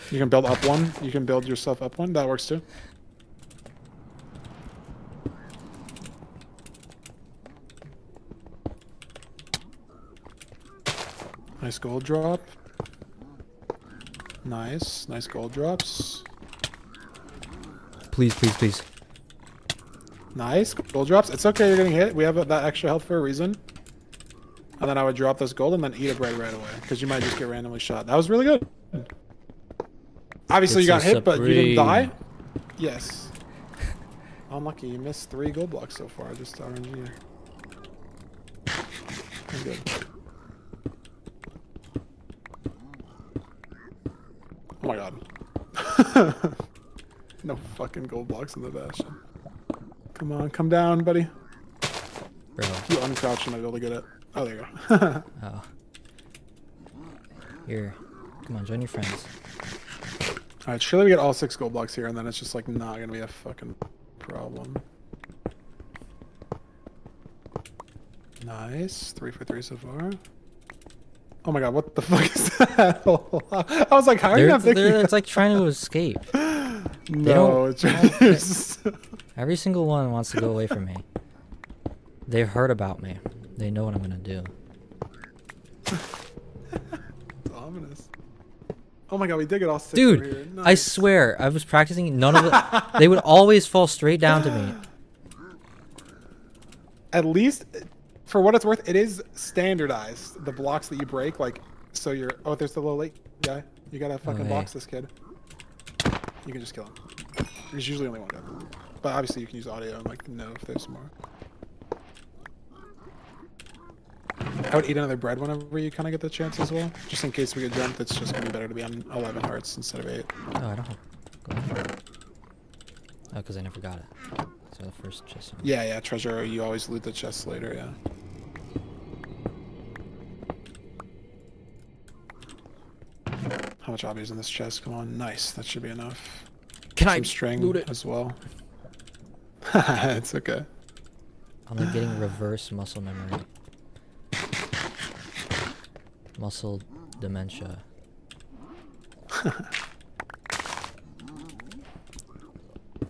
Speaker 2: You can build up one. You can build yourself up one. That works too. Nice gold drop. Nice. Nice gold drops.
Speaker 1: Please, please, please.
Speaker 2: Nice. Gold drops. It's okay, you're getting hit. We have that extra health for a reason. And then I would drop this gold and then eat it right away. Because you might just get randomly shot. That was really good. Obviously, you got hit, but you didn't die. Yes. Unlucky. You missed 3 gold blocks so far. Just RNG. That's good. Oh my god. No fucking gold blocks in the bastion. Come on, come down, buddy.
Speaker 1: Bro.
Speaker 2: If you uncrouch, you might be able to get it. Oh, there you go.
Speaker 1: Oh. Here. Come on, join your friends.
Speaker 2: Alright, surely we get all 6 gold blocks here, and then it's just like not gonna be a fucking problem. Nice. 3 for 3 so far. Oh my god, what the fuck is that? I was like, how are you not thinking?
Speaker 1: It's like trying to escape.
Speaker 2: No, it's just...
Speaker 1: Every single one wants to go away from me. They heard about me. They know what I'm gonna do.
Speaker 2: It's ominous. Oh my god, we did get all 6
Speaker 1: Dude,
Speaker 2: over here. Nice.
Speaker 1: I swear, I was practicing. None of it. They would always fall straight down to me.
Speaker 2: At least, for what it's worth, it is standardized. The blocks that you break, like, so you're... Oh, there's the low late guy. You gotta fucking box this kid. You can just kill him. There's usually only one guy. But obviously you can use audio and like know if there's more. I would eat another bread whenever you kind of get the chance as well. Just in case we get jumped, it's just going to be better to be on 11 hearts instead of 8.
Speaker 1: Oh, I don't have... Go for it. Oh, because I never got it. So the first chest...
Speaker 2: Yeah, treasure. You always loot the chests later, yeah. How much obby is in this chest? Come on, nice. That should be enough.
Speaker 1: Can
Speaker 2: Some
Speaker 1: I
Speaker 2: string
Speaker 1: loot it?
Speaker 2: as well? It's okay.
Speaker 1: I'm like getting reverse muscle memory. Muscle dementia.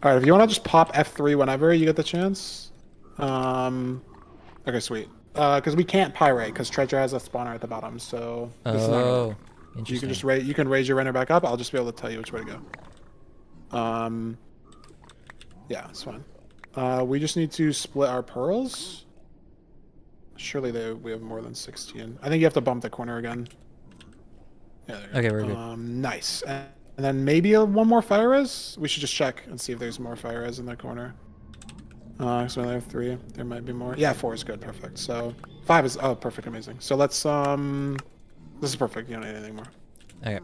Speaker 2: Alright, if you want to just pop F3 whenever you get the chance. Okay, sweet. Because we can't pyrite, because treasure has a spawner at the bottom, so... This is not gonna work. You can just you can raise your render back up. I'll just be able to tell you which way to go. Yeah, it's fine. We just need to split our pearls. Surely we have more than 16. I think you have to bump the corner again. Yeah, there you go.
Speaker 1: Okay, we're good.
Speaker 2: Nice. And then maybe one more fire res? We should just check and see if there's more fire res in that corner. So we only have 3. There might be more. Yeah, 4 is good. Perfect. So 5 is... Oh, perfect. Amazing. So let's... This is perfect. You don't need anything more.
Speaker 1: Okay.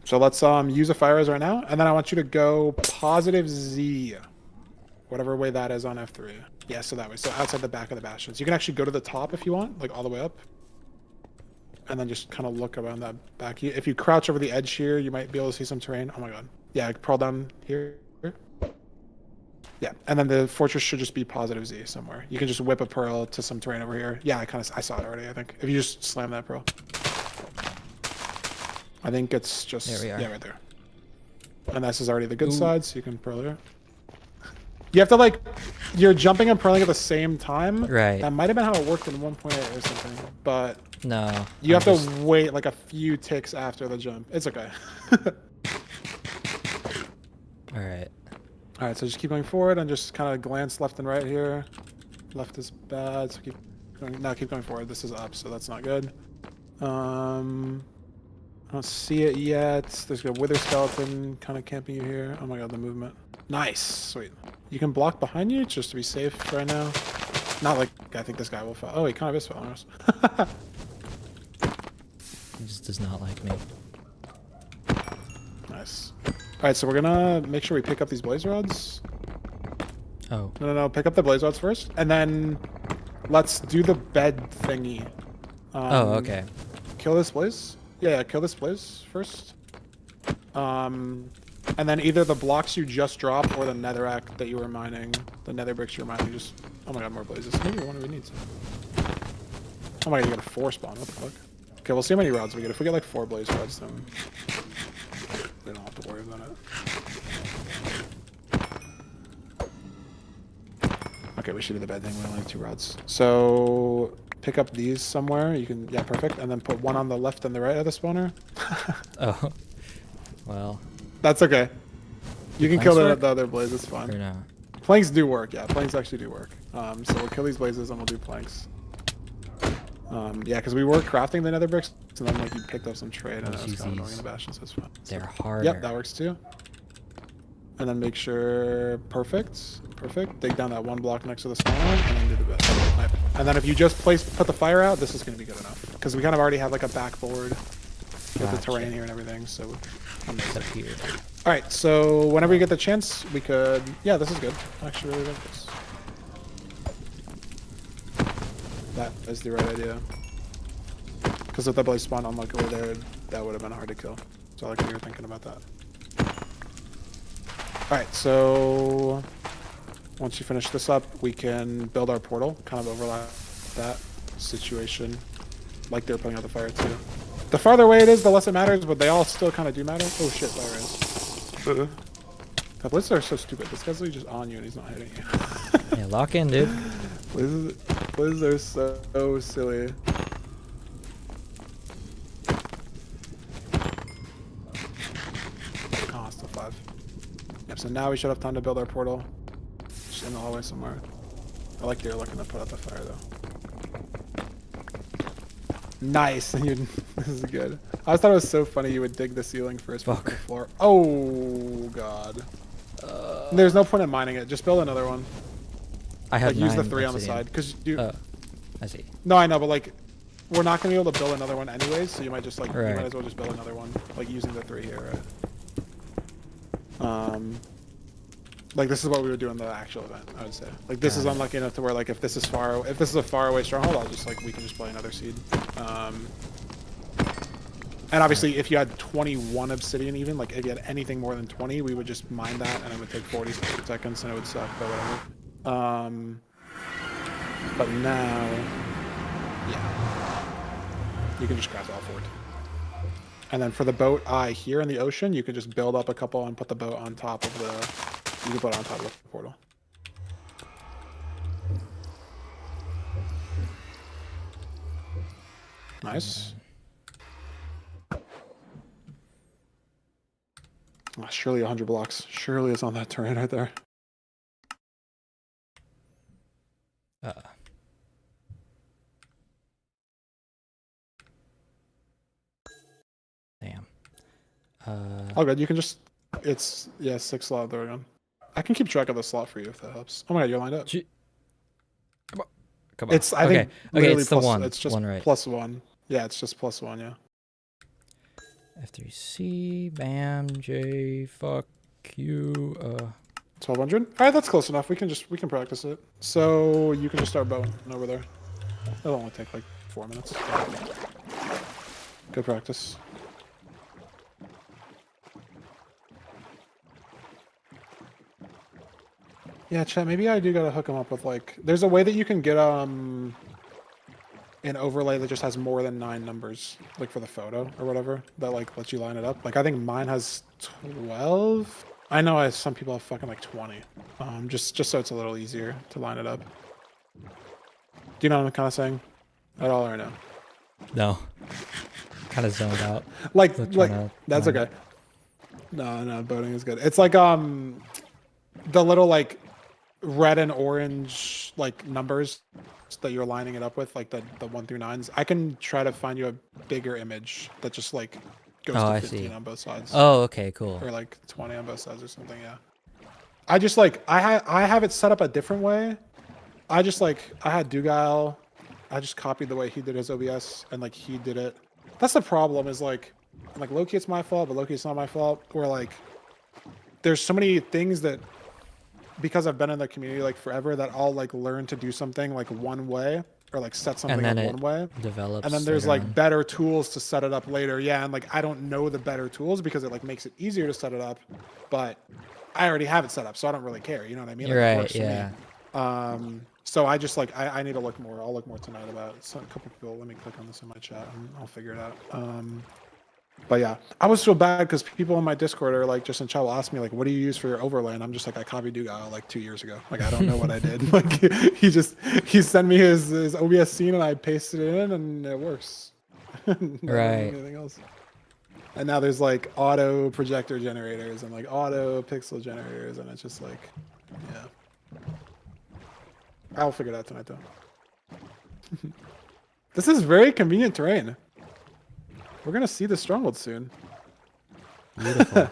Speaker 2: So let's use a fire res right now, and then I want you to go positive Z, whatever way that is on F3. Yeah, so that way. So outside the back of the bastions. You can actually go to the top if you want, like all the way up, and then just kind of look around that back. If you crouch over the edge here, you might be able to see some terrain. Oh my god. Yeah, crawl down here. Yeah, and then the fortress should just be positive Z somewhere. You can just whip a pearl to some terrain over here. Yeah, I saw it already, I think. If you just slam that pearl. I think it's just...
Speaker 1: There we are.
Speaker 2: Yeah, right there. And this is already the good side, so you can pearl here. You have to, like... You're jumping and pearling at the same time.
Speaker 1: Right.
Speaker 2: That might have been how it worked in 1.8 or something, but...
Speaker 1: No.
Speaker 2: You have to wait, like, a few ticks after the jump. It's okay.
Speaker 1: Alright.
Speaker 2: Alright, so just keep going forward and just kind of glance left and right here. Left is bad, so keep going forward. This is up, so that's not good. I don't see it yet. There's a wither skeleton kind of camping you here. Oh my god, the movement. Nice, sweet. You can block behind you just to be safe right now. Not like I think this guy will fall. Oh, he kind of is following us.
Speaker 1: He just does not like me.
Speaker 2: Nice. Alright, so we're gonna make sure we pick up these blaze rods.
Speaker 1: Oh.
Speaker 2: No. Pick up the blaze rods first, and then let's do the bed thingy.
Speaker 1: Oh, okay.
Speaker 2: Kill this blaze. Yeah, kill this blaze first. And then either the blocks you just dropped or the netherrack that you were mining, the nether bricks you were mining, just... Oh my god, more blazes. Maybe one we need some. Oh my god, you got a 4 spawn. What the fuck? Okay, we'll see how many rods we get. If we get like 4 blaze rods, then we don't have to worry about it. Okay, we should do the bed thing. We only have 2 rods. So pick up these somewhere. You can, yeah, perfect. And then put one on the left and the right of the spawner.
Speaker 1: Oh, well.
Speaker 2: That's okay. You can
Speaker 1: planks
Speaker 2: kill
Speaker 1: work?
Speaker 2: the other blaze. It's fine.
Speaker 1: Or no?
Speaker 2: Planks do work. Yeah, planks actually do work. So we'll kill these blazes and we'll do planks. Yeah, because we were crafting the nether bricks, and then like you picked up some trade, and it was kind of annoying in the bastion, so it's fine.
Speaker 1: They're harder.
Speaker 2: Yep, that works too. And then make sure perfect. Dig down that one block next to the spawn, and then do the best. And then if you just put the fire out, this is going to be good enough because we kind of already have like a backboard with the terrain here and everything. So
Speaker 1: Up here.
Speaker 2: all right, so whenever you get the chance, we could. Yeah, this is good. I actually really like this. That is the right idea. Because if that blaze spawned on like over there, that would have been hard to kill. So I like what you were thinking about that. Alright, so once you finish this up, we can build our portal, kind of overlap that situation. Like they're putting out the fire too. The farther away it is, the less it matters, but they all still kind of do matter. Oh shit, fire is. The blazes are so stupid. This guy's literally just on you and he's not hitting you.
Speaker 1: Yeah, lock in, dude.
Speaker 2: Blazes are so silly. Oh, still 5. Yep, so now we should have time to build our portal. Just in the hallway somewhere. I like you're looking to put out the fire though. Nice! This is good. I always thought it was so funny you would dig the ceiling first before the floor. Oh god. There's no point in mining it. Just build another one.
Speaker 1: I have
Speaker 2: like use the
Speaker 1: 9
Speaker 2: 3 on the
Speaker 1: obsidian.
Speaker 2: side because you.
Speaker 1: Oh, I see.
Speaker 2: No, I know, but like, we're not gonna be able to build another one anyways, so you might just like,
Speaker 1: Right.
Speaker 2: you might as well just build another one, like using the 3 here, right? Like this is what we would do in the actual event, I would say. Like this is unlucky enough to where like if this is a far away stronghold, I'll just like we can just play another seed. And obviously, if you had 21 obsidian, even like if you had anything more than 20, we would just mine that, and it would take 40 seconds, and it would suck, but whatever. But now, yeah, you can just craft all 4. And then for the boat here in the ocean, you could just build up a couple and put the boat on top of the. You can put it on top of the portal. Nice. Oh, surely 100 blocks. Surely it's on that terrain right there.
Speaker 1: Damn.
Speaker 2: All good. You can just. It's 6 slot. There we go. I can keep track of the slot for you if that helps. Oh my god, you're lined up.
Speaker 1: Come on.
Speaker 2: It's I think
Speaker 1: it's the
Speaker 2: plus,
Speaker 1: one.
Speaker 2: It's just
Speaker 1: one right.
Speaker 2: +1. Yeah, it's just +1. Yeah.
Speaker 1: F3C, bam, J, fuck you.
Speaker 2: 1200. All right, that's close enough. We can practice it. So you can just start boating over there. It'll only take like 4 minutes. Good practice. Yeah, chat. Maybe I do gotta hook him up with like. There's a way that you can get an overlay that just has more than 9 numbers, like for the photo or whatever, that like lets you line it up. Like I think mine has 12. I know some people have fucking like 20. Just so it's a little easier to line it up. Do you know what I'm kind of saying at all or no?
Speaker 1: No. Kind of zoned out.
Speaker 2: Like that's okay. No, boating is good. It's like the little like red and orange like numbers that you're lining it up with, like the 1 through 9s. I can try to find you a bigger image that just like goes to 15 on both sides.
Speaker 1: Oh, okay, cool.
Speaker 2: Or like 20 on both sides or something. Yeah. I just like I have it set up a different way. I had Dugile. I just copied the way he did his OBS and like he did it. That's the problem is like low-key it's my fault, but low-key it's not my fault. Where like there's so many things that because I've been in the community like forever that I'll like learn to do something like one way or like set something up one way.
Speaker 1: Develops
Speaker 2: and then there's like better tools to set it up later. Yeah, and like I don't know the better tools because it like makes it easier to set it up, but I already have it set up, so I don't really care. You know what I mean? Like,
Speaker 1: right. Yeah.
Speaker 2: So I just like I need to look more. I'll look more tonight about it. So a couple people. Let me click on this in my chat and I'll figure it out. But yeah, I was so bad because people in my Discord are like, just in chat will ask me like, "What do you use for your overlay?" And I'm just like, I copied Dugal like 2 years ago. Like I don't know what I did. Like he sent me his OBS scene and I pasted it in and it works. I don't need
Speaker 1: Right.
Speaker 2: anything else. And now there's like auto projector generators and like auto pixel generators, and it's just like, yeah. I'll figure it out tonight though. This is very convenient terrain. We're gonna see the stronghold soon.
Speaker 1: Beautiful.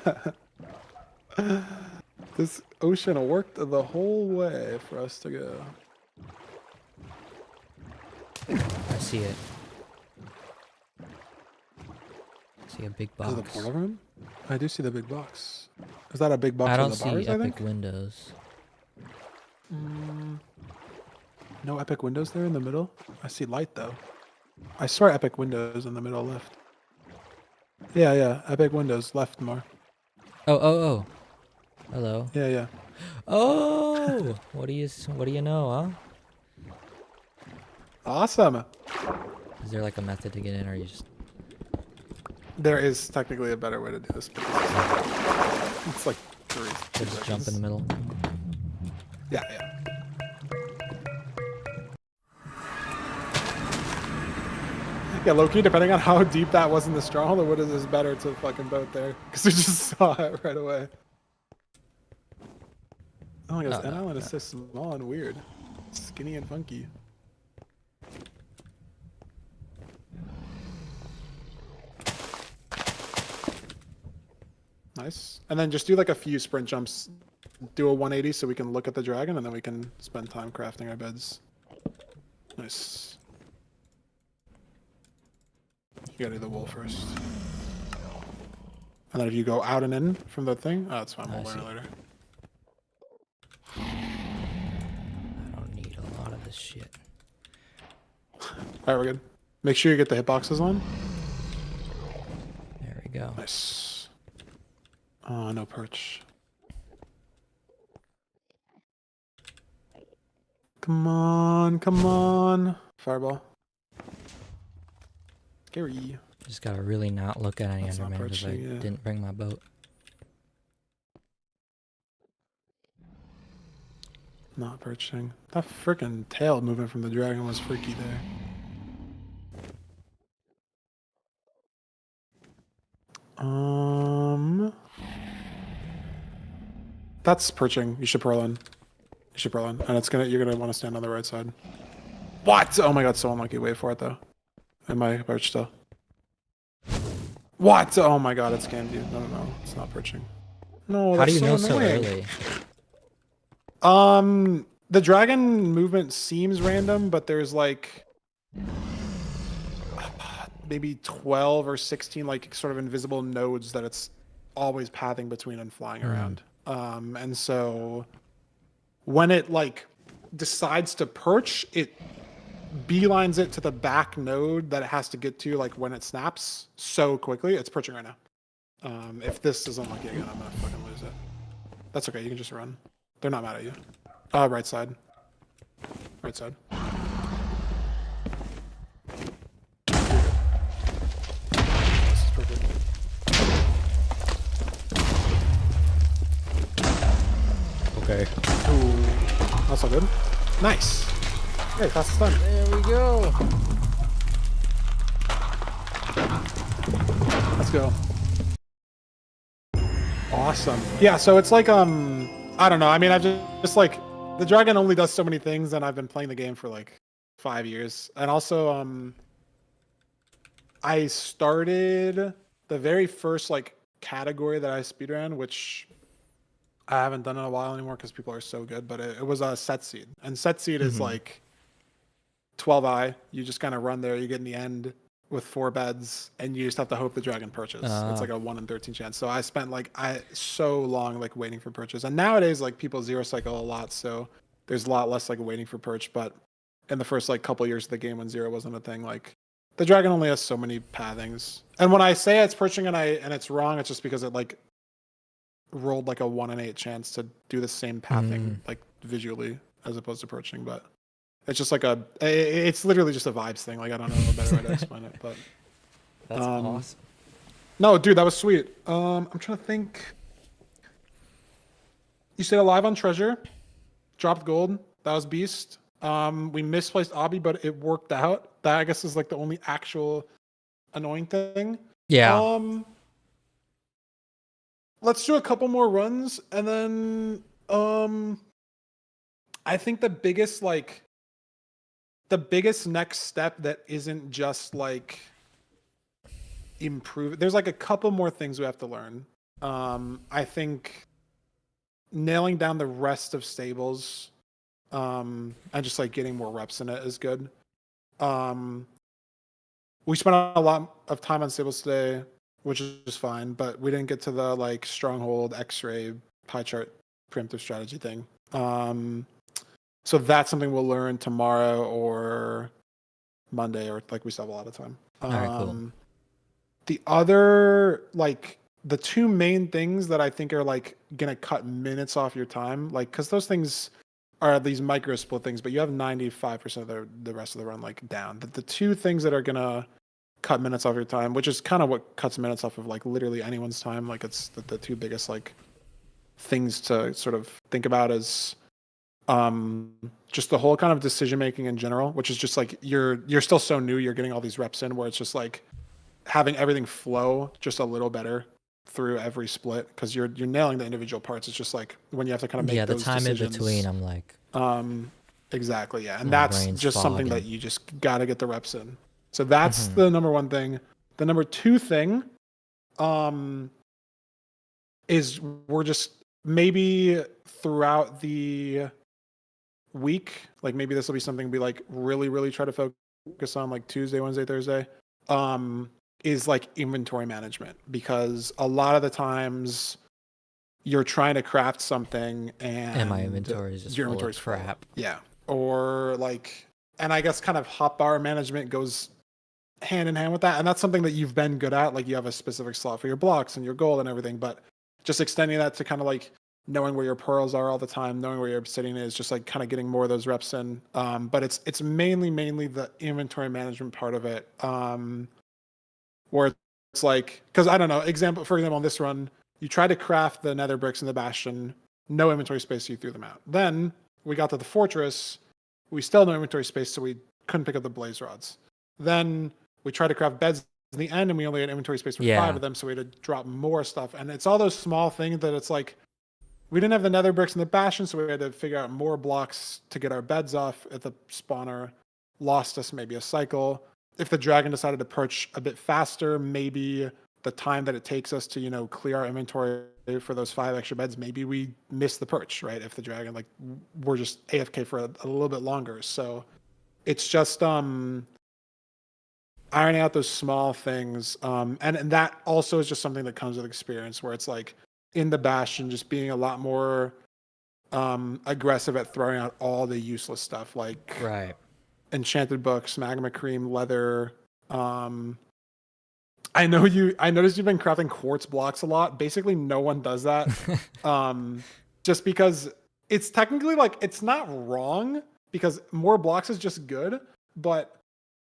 Speaker 2: This ocean worked the whole way for us to go.
Speaker 1: I see it. I see a big box.
Speaker 2: Is it the portal room? I do see the big box. Is that a big box
Speaker 1: I don't
Speaker 2: of the
Speaker 1: see
Speaker 2: bars, I
Speaker 1: epic
Speaker 2: think?
Speaker 1: windows.
Speaker 2: No epic windows there in the middle? I see light though. I swear epic windows in the middle left. Yeah, yeah. Epic windows left more.
Speaker 1: Oh. Hello.
Speaker 2: Yeah, yeah.
Speaker 1: Oh, what do you know, huh?
Speaker 2: Awesome.
Speaker 1: Is there like a method to get in, or you just?
Speaker 2: There is technically a better way to do this, but it's like
Speaker 1: Just jump in the middle.
Speaker 2: Yeah, yeah. Yeah, Loki, depending on how deep that was in the stronghold, it would have been better to fucking boat there. Because we just saw it right away. Oh my god, this island is so small and weird. Skinny and funky. Nice. And then just do like a few sprint jumps. Do a 180 so we can look at the dragon, and then we can spend time crafting our beds. Nice. You gotta do the wool first. And then if you go out and in from the thing, oh, that's fine. We'll learn it later.
Speaker 1: I don't need a lot of this shit.
Speaker 2: Alright, we're good. Make sure you get the hitboxes on.
Speaker 1: There we go.
Speaker 2: Nice. Oh, no perch. Come on, come on. Fireball. Scary.
Speaker 1: Just gotta really not look at any
Speaker 2: That's not
Speaker 1: Enderman because I
Speaker 2: perching, yeah.
Speaker 1: didn't bring my boat.
Speaker 2: Not perching. That freaking tail movement from the dragon was freaky there. That's perching. You should pearl in. You should pearl in. And you're gonna want to stand on the right side. What? Oh my god, so unlucky. Wait for it though. Am I perched still? What? Oh my god, it scammed you. No. It's not perching. No,
Speaker 1: How do you know
Speaker 2: so
Speaker 1: so
Speaker 2: annoying.
Speaker 1: early?
Speaker 2: The dragon movement seems random, but there's like maybe 12 or 16 like sort of invisible nodes that it's always pathing between and flying around. And so when it like decides to perch, it beelines it to the back node that it has to get to like when it snaps so quickly. It's perching right now. If this is unlucky again, I'm gonna fucking lose it. That's okay, you can just run. They're not mad at you. Right side. Right side. This is perfect.
Speaker 1: Okay.
Speaker 2: Ooh, that's all good. Nice. Hey, fastest time.
Speaker 1: There we go.
Speaker 2: Let's go. Awesome. Yeah, so it's like I don't know. I mean, I've just like the dragon only does so many things, and I've been playing the game for like 5 years. And also I started the very first like category that I speedran, which I haven't done in a while anymore because people are so good, but it was a set seed. And set seed is like 12i. You just kind of run there, you get in the end with 4 beds, and you just have to hope the dragon perches. It's like a 1 in 13 chance. So I spent like so long like waiting for perches. And nowadays like people zero cycle a lot, so there's a lot less like waiting for perch. But in the first like couple years of the game when zero wasn't a thing, like the dragon only has so many pathings. And when I say it's perching and it's wrong, it's just because it like rolled like a 1 in 8 chance to do the same pathing like visually as opposed to perching. But it's just like it's literally just a vibes thing. Like I don't know a better way to explain it, but
Speaker 1: That's awesome.
Speaker 2: No, dude, that was sweet. I'm trying to think. You stayed alive on treasure, dropped gold. That was beast. We misplaced Obby, but it worked out. That I guess is like the only actual annoying thing.
Speaker 1: Yeah.
Speaker 2: Um, let's do a couple more runs, and then I think the biggest next step that isn't just like improve. There's like a couple more things we have to learn. I think nailing down the rest of stables, and just like getting more reps in it is good. Um, we spent a lot of time on stables today, which is fine, but we didn't get to the like stronghold, X-ray, pie chart, preemptive strategy thing. So that's something we'll learn tomorrow or Monday, or like we still have a lot of time.
Speaker 1: All right, cool.
Speaker 2: The other like the two main things that I think are like gonna cut minutes off your time, like because those things are these micro split things, but you have 95% of the rest of the run like down. The two things that are gonna cut minutes off your time, which is kind of what cuts minutes off of like literally anyone's time, like it's the two biggest like things to sort of think about is just the whole kind of decision making in general, which is just like you're still so new, you're getting all these reps in where it's just like having everything flow just a little better through every split because you're nailing the individual parts. It's just like when you have to kind of make
Speaker 1: Yeah, the
Speaker 2: those
Speaker 1: time in
Speaker 2: decisions.
Speaker 1: between, I'm like,
Speaker 2: Exactly, yeah, and
Speaker 1: my
Speaker 2: that's
Speaker 1: brain's
Speaker 2: just something
Speaker 1: fogging.
Speaker 2: that you just got to get the reps in. So that's the number one thing. The number two thing, is we're just maybe throughout the week, like maybe this will be something we like really try to focus on like Tuesday, Wednesday, Thursday, is like inventory management because a lot of the times you're trying to craft something
Speaker 1: And my
Speaker 2: and
Speaker 1: inventory is just
Speaker 2: your
Speaker 1: full of
Speaker 2: inventory's full.
Speaker 1: crap.
Speaker 2: Yeah. Or like, and I guess kind of hotbar management goes hand in hand with that. And that's something that you've been good at. Like you have a specific slot for your blocks and your gold and everything, but just extending that to kind of like knowing where your pearls are all the time, knowing where your obsidian is, just like kind of getting more of those reps in. But it's mainly the inventory management part of it. Where it's like, because I don't know, for example, on this run, you tried to craft the nether bricks in the bastion, no inventory space, so you threw them out. Then we got to the fortress, we still had no inventory space, so we couldn't pick up the blaze rods. Then we tried to craft beds in the end, and we only had inventory space for 5 of them, so we had to drop more stuff. And it's all those small things that it's like, we didn't have the nether bricks in the bastion, so we had to figure out more blocks to get our beds off at the spawner. Lost us maybe a cycle. If the dragon decided to perch a bit faster, maybe the time that it takes us to clear our inventory for those 5 extra beds, maybe we miss the perch, right? If the dragon like we're just AFK for a little bit longer. So it's just ironing out those small things, and that also is just something that comes with experience, where it's like in the bastion, just being a lot more aggressive at throwing out all the useless stuff like
Speaker 1: Right.
Speaker 2: enchanted books, magma cream, leather. I noticed you've been crafting quartz blocks a lot. Basically, no one does that. Just because it's technically like it's not wrong because more blocks is just good, but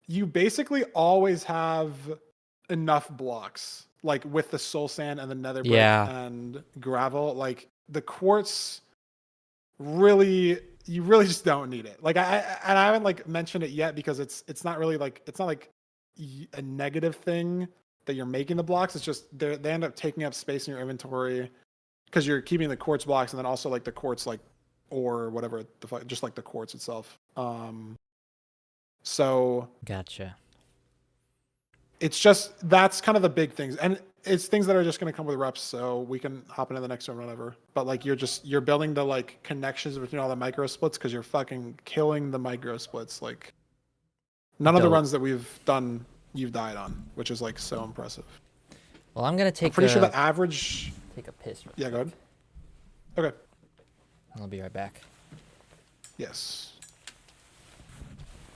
Speaker 2: you basically always have enough blocks, like with the soul sand and the nether brick
Speaker 1: Yeah.
Speaker 2: and gravel. Like the quartz, really, you really just don't need it. Like and I haven't like mentioned it yet because it's not really like it's not like a negative thing that you're making the blocks. It's just they end up taking up space in your inventory because you're keeping the quartz blocks and then also like the quartz like or whatever the fuck, just like the quartz itself. So
Speaker 1: Gotcha.
Speaker 2: it's just that's kind of the big things, and it's things that are just going to come with reps. So we can hop into the next one whenever. But like you're building the like connections between all the micro splits because you're fucking killing the micro splits. Like none of the
Speaker 1: Dope.
Speaker 2: runs that we've done, you've died on, which is like so impressive.
Speaker 1: Well, I'm gonna
Speaker 2: I'm
Speaker 1: take
Speaker 2: pretty sure
Speaker 1: a
Speaker 2: the average.
Speaker 1: take a piss real
Speaker 2: Yeah, go
Speaker 1: quick.
Speaker 2: ahead. Okay.
Speaker 1: I'll be right back.
Speaker 2: Yes.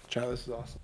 Speaker 2: Chat. This is awesome.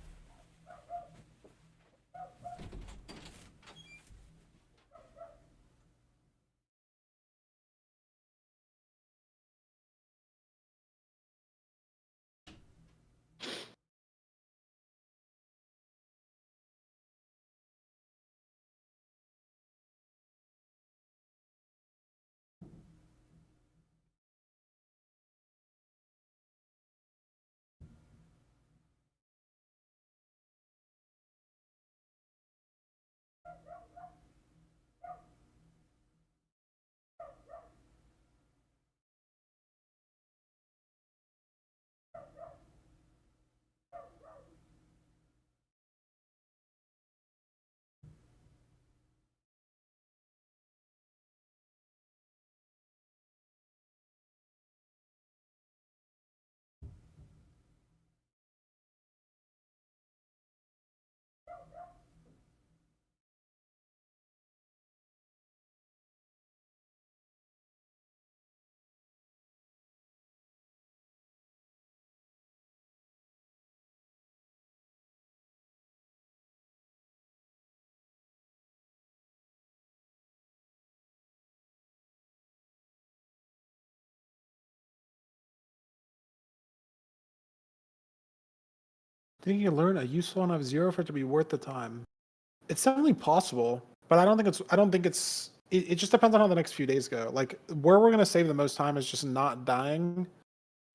Speaker 2: Think you can learn a useful enough zero for it to be worth the time? It's definitely possible, but I don't think it's. I don't think it's. It just depends on how the next few days go. Like where we're gonna save the most time is just not dying,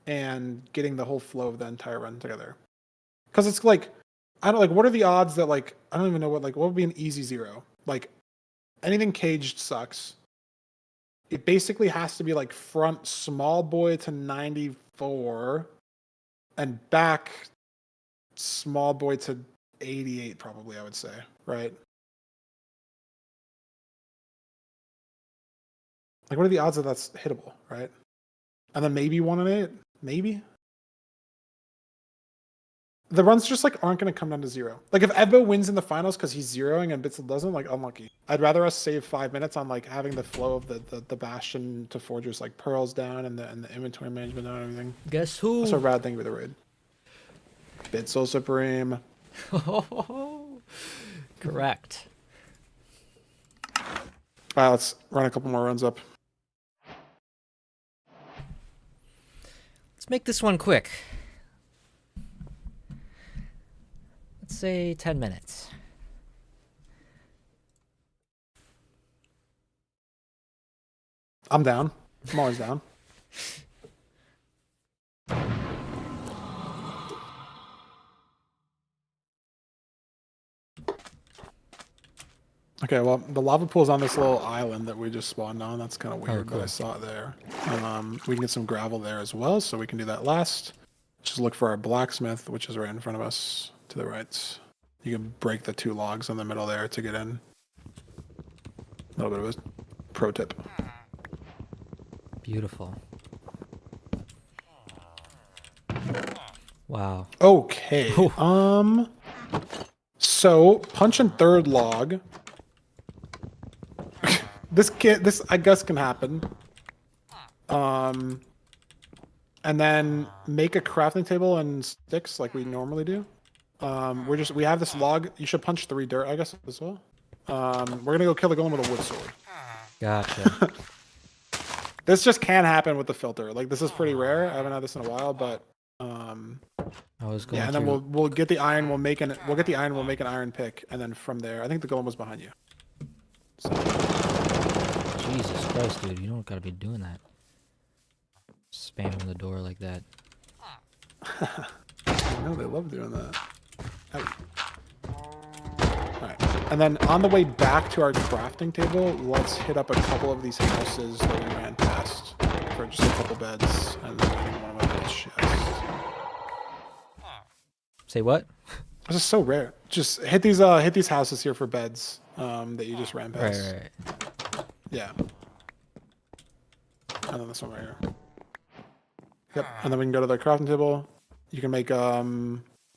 Speaker 2: and getting the whole flow of the entire run together. Because it's like, I don't like. What are the odds that like I don't even know what would be an easy zero? Like anything caged sucks. It basically has to be like front small boy to 94, and back small boy to 88 probably, I would say, right? Like what are the odds that that's hittable, right? And then maybe 1 and 8, maybe. The runs just like aren't going to come down to zero. Like if Ebbo wins in the finals because he's zeroing and Bitzel doesn't, like unlucky. I'd rather us save 5 minutes on like having the flow of the bastion to forgers like pearls down and the inventory management down and everything.
Speaker 1: Guess who?
Speaker 2: That's a rad thing with the raid. Bitzel Supreme.
Speaker 1: Correct.
Speaker 2: All right, let's run a couple more runs up.
Speaker 1: Let's make this one quick. Let's say 10 minutes.
Speaker 2: I'm down. I'm always down. Okay, well, the lava pool's on this little island that we just spawned on. That's kind of weird,
Speaker 1: cool.
Speaker 2: but I saw it there. We can get some gravel there as well, so we can do that last. Just look for our blacksmith, which is right in front of us to the right. You can break the 2 logs in the middle there to get in. A little bit of a pro tip.
Speaker 1: Beautiful. Wow.
Speaker 2: Okay. So punch and third log. This I guess can happen. And then make a crafting table and sticks like we normally do. We have this log. You should punch 3 dirt, I guess, as well. We're gonna go kill the golem with a wood sword.
Speaker 1: Gotcha.
Speaker 2: This just can happen with the filter. Like this is pretty rare. I haven't had this in a while, but
Speaker 1: I was going
Speaker 2: yeah, and then we'll get the iron. We'll make an iron pick, and then from there, I think the golem was behind you. So.
Speaker 1: Jesus Christ, dude! You don't gotta be doing that. Spamming the door like that.
Speaker 2: I know they love doing that. Alright, and then on the way back to our crafting table, let's hit up a couple of these houses that we ran past for just a couple beds, and then one of my beds chests.
Speaker 1: Say what?
Speaker 2: This is so rare. Just hit these houses here for beds that you just ran past.
Speaker 1: Right.
Speaker 2: Yeah. And then this one right here. Yep. And then we can go to the crafting table. You can make I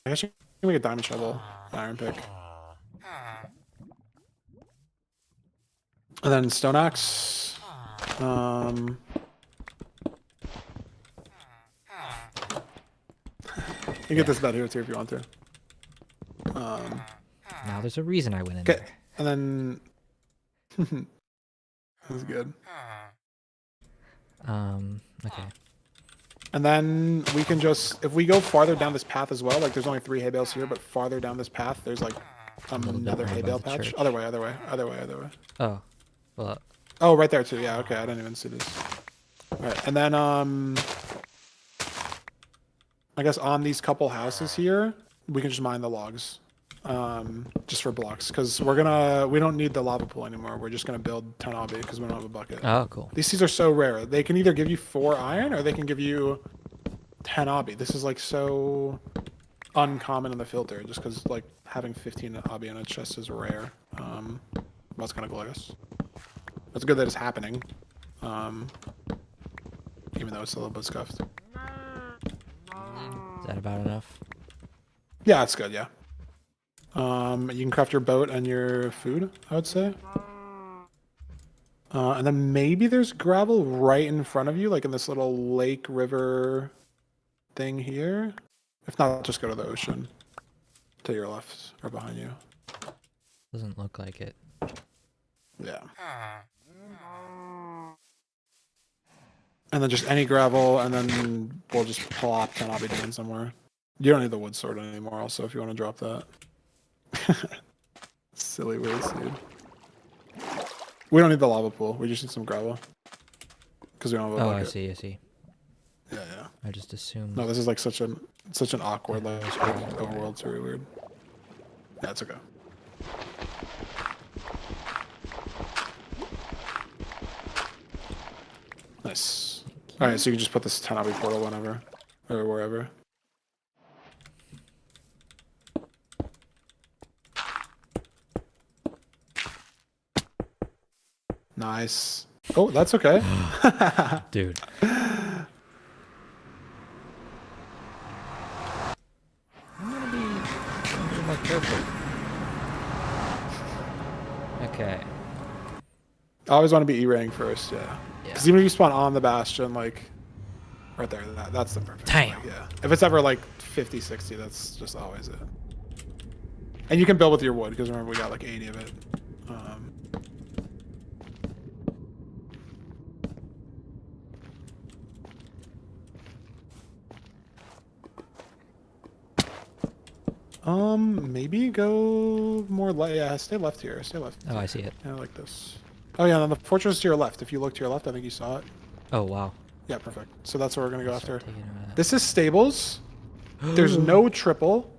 Speaker 2: guess you can make a diamond shovel, iron pick. And then stone axe. You get this bed here too if you want to.
Speaker 1: Now there's a reason I went in
Speaker 2: Okay.
Speaker 1: there.
Speaker 2: And then that's good.
Speaker 1: Okay.
Speaker 2: And then we can just, if we go farther down this path as well, like there's only 3 hay bales here, but farther down this path, there's like another hay bale patch.
Speaker 1: church.
Speaker 2: Other way.
Speaker 1: Oh. Well,
Speaker 2: Oh, right there too. Yeah, okay, I didn't even see this. Alright, and then I guess on these couple houses here, we can just mine the logs. Just for blocks, because we don't need the lava pool anymore. We're just gonna build 10 obby because we don't have a bucket.
Speaker 1: oh, cool.
Speaker 2: These seeds are so rare. They can either give you 4 iron or they can give you 10 obby. This is like so uncommon in the filter, just because like having 15 obby in a chest is rare. That's kind of glorious. It's good that it's happening, even though it's a little bit scuffed.
Speaker 1: Is that about enough?
Speaker 2: Yeah, it's good. Yeah. You can craft your boat and your food, I would say. And then maybe there's gravel right in front of you, like in this little lake river thing here. If not, just go to the ocean to your left or behind you.
Speaker 1: Doesn't look like it.
Speaker 2: Yeah. And then just any gravel, and then we'll just plop 10 obby down somewhere. You don't need the wood sword anymore. Also, if you want to drop that. Silly waste, dude. We don't need the lava pool. We just need some gravel. Because we don't have a bucket.
Speaker 1: I see, I see.
Speaker 2: Yeah, yeah.
Speaker 1: I just assumed.
Speaker 2: No, this is like such an awkward like overworld. It's really weird. Yeah, it's okay. Nice. All right, so you can just put this 10 obby portal whenever or wherever. Nice. Oh, that's okay.
Speaker 1: Dude. I'm gonna be a little more careful. Okay.
Speaker 2: I always want to be E-raying first, yeah. Because even if you spawn on the bastion, like, right there, that's the perfect.
Speaker 1: Damn.
Speaker 2: Like, yeah. If it's ever like 50, 60, that's just always it. And you can build with your wood, because remember we got like 80 of it. Maybe go more left. Yeah, stay left here. Stay left.
Speaker 1: Oh, I see it.
Speaker 2: Yeah, like this. Oh yeah, and the fortress is to your left. If you look to your left, I think you saw it.
Speaker 1: Oh, wow.
Speaker 2: Yeah, perfect. So that's what we're gonna go after.
Speaker 1: Taking
Speaker 2: This is stables. There's no triple.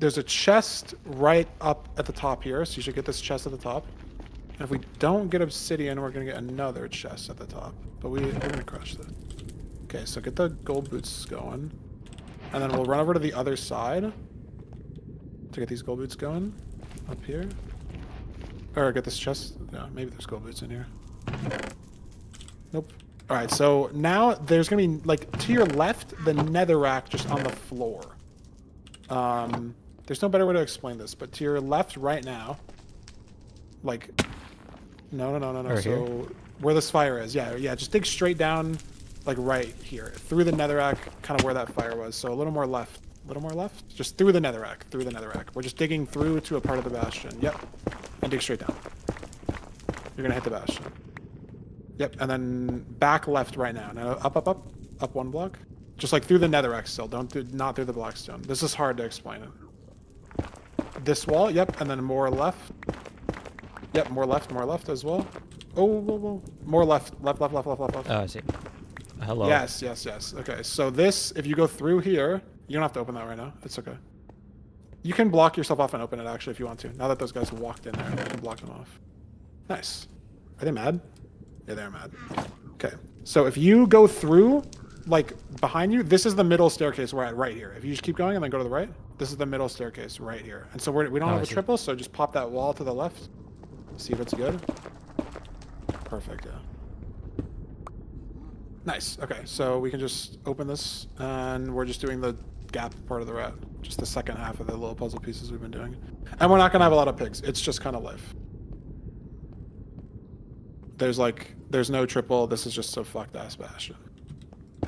Speaker 2: There's a chest right up at the top here, so you should get this chest at the top. And if we don't get obsidian, we're gonna get another chest at the top. But we're gonna crush this. Okay, so get the gold boots going. And then we'll run over to the other side to get these gold boots going up here. Or get this chest. Yeah, maybe there's gold boots in here. Nope. All right, so now there's gonna be like to your left the netherrack just on the floor. There's no better way to explain this, but to your left right now, like, no.
Speaker 1: Right
Speaker 2: so
Speaker 1: here?
Speaker 2: where this fire is, yeah, just dig straight down, like right here through the netherrack, kind of where that fire was. So a little more left. Just through the netherrack. We're just digging through to a part of the bastion. Yep. And dig straight down. You're gonna hit the bastion. Yep, and then back left right now. Now up one block. Just like through the netherrack still. Not through the blackstone. This is hard to explain it. This wall, yep, and then more left. Yep, more left as well. Oh, whoa. More left.
Speaker 1: Oh, I see. Hello.
Speaker 2: Yes. Okay, so this, if you go through here, you don't have to open that right now. It's okay. You can block yourself off and open it, actually, if you want to. Now that those guys walked in there, you can block them off. Nice. Are they mad? Yeah, they're mad. Okay, so if you go through, like, behind you, this is the middle staircase we're at right here. If you just keep going and then go to the right, this is the middle staircase right here. And so we don't have a triple, so just pop that wall to the left. See if it's good. Perfect, yeah. Nice. Okay, so we can just open this, and we're just doing the gap part of the route. Just the second half of the little puzzle pieces we've been doing. And we're not going to have a lot of pigs. It's just kind of life. There's no triple. This is just a fucked ass bastion.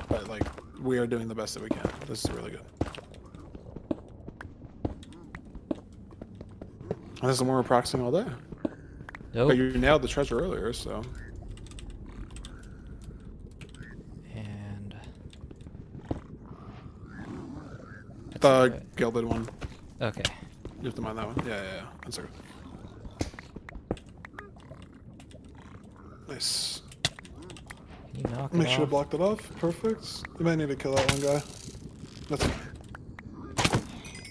Speaker 2: But, like, we are doing the best that we can. This is really good. And this is when we're practicing all day.
Speaker 1: Nope.
Speaker 2: But you nailed the treasure earlier, so... The gilded one.
Speaker 1: Okay.
Speaker 2: You have to mind that one. Yeah. That's okay. Nice.
Speaker 1: Can you knock
Speaker 2: Make
Speaker 1: it
Speaker 2: sure to
Speaker 1: off?
Speaker 2: block that off. Perfect. You might need to kill that one guy. That's okay.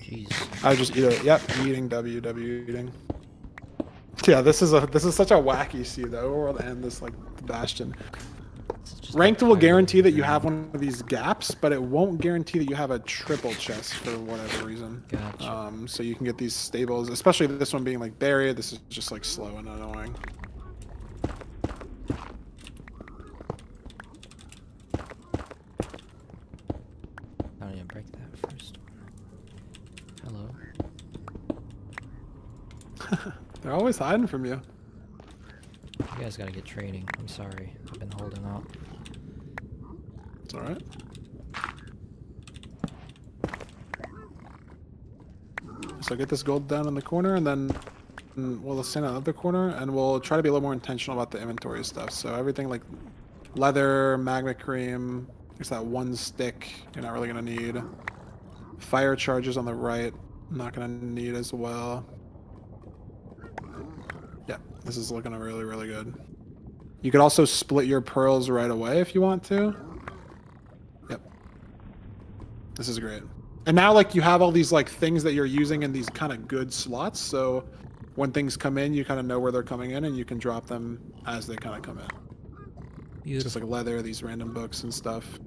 Speaker 1: Jeez.
Speaker 2: I just eat it. Yep. Eating. Eating. Yeah. This is such a wacky seed, the overworld and this like bastion. Ranked will guarantee that you have one of these gaps, but it won't guarantee that you have a triple chest for whatever reason.
Speaker 1: Gotcha.
Speaker 2: So you can get these stables, especially this one being like buried. This is just like slow and annoying.
Speaker 1: I don't even break that first one. Hello.
Speaker 2: They're always hiding from you.
Speaker 1: You guys gotta get training. I'm sorry. I've been holding out.
Speaker 2: It's alright. So get this gold down in the corner, and then we'll stand on the other corner, and we'll try to be a little more intentional about the inventory stuff. So everything like leather, magma cream, there's that one stick you're not really gonna need. Fire charges on the right. Not gonna need as well. Yeah, this is looking really, really good. You could also split your pearls right away if you want to. Yep. This is great. And now, like, you have all these, like, things that you're using in these kind of good slots, so when things come in, you kind of know where they're coming in, and you can drop them as they kind of come in.
Speaker 1: Beautiful.
Speaker 2: Just like leather, these random books and stuff.